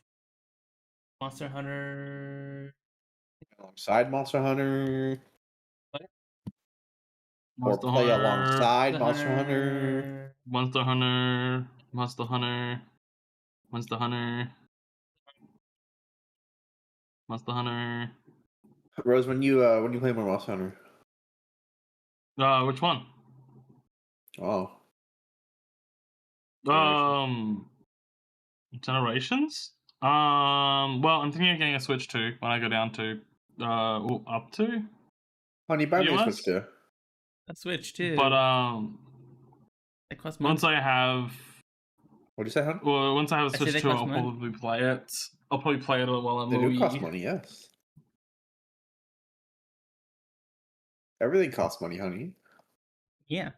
Speaker 1: Monster Hunter,
Speaker 5: Alongside Monster Hunter.
Speaker 1: What?
Speaker 5: Or
Speaker 2: Monster
Speaker 5: play
Speaker 2: Hunter.
Speaker 5: alongside Monster Hunter.
Speaker 2: Monster Hunter. Monster Hunter. Monster Hunter. Monster Hunter.
Speaker 5: Rose, when you play more Monster Hunter?
Speaker 2: Which one?
Speaker 5: Oh.
Speaker 2: Generations? Well, I'm thinking of getting a Switch 2 when I go down to up to.
Speaker 5: Honey, buy me a
Speaker 2: US?
Speaker 5: Switch too.
Speaker 1: a Switch too.
Speaker 2: But
Speaker 1: it costs money.
Speaker 2: once I have
Speaker 5: What'd you say, hon?
Speaker 2: once I have a
Speaker 1: I said
Speaker 2: Switch
Speaker 1: they
Speaker 2: 2,
Speaker 1: cost
Speaker 2: I'll
Speaker 1: money.
Speaker 2: probably play it. I'll probably play it while I'm
Speaker 5: They do cost
Speaker 2: Wii.
Speaker 5: money, yes. Everything costs money, honey.
Speaker 1: Yeah.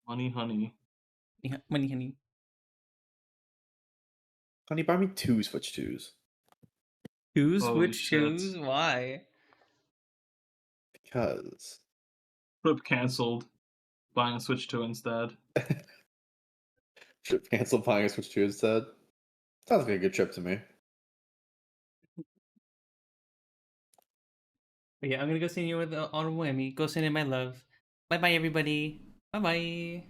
Speaker 2: Money, honey.
Speaker 1: Yeah, money, honey.
Speaker 5: Honey, buy me 2 Switch 2s.
Speaker 1: Two
Speaker 2: Holy
Speaker 1: Switch
Speaker 2: shit.
Speaker 1: 2s? Why?
Speaker 5: Because.
Speaker 2: Trip cancelled. Buying a Switch 2 instead.
Speaker 5: Should cancel buying a Switch 2 instead. Sounds like a good trip to me.
Speaker 1: But yeah, I'm gonna go send you with the honorable Emmy. Go send in my love. Bye bye, everybody. Bye bye.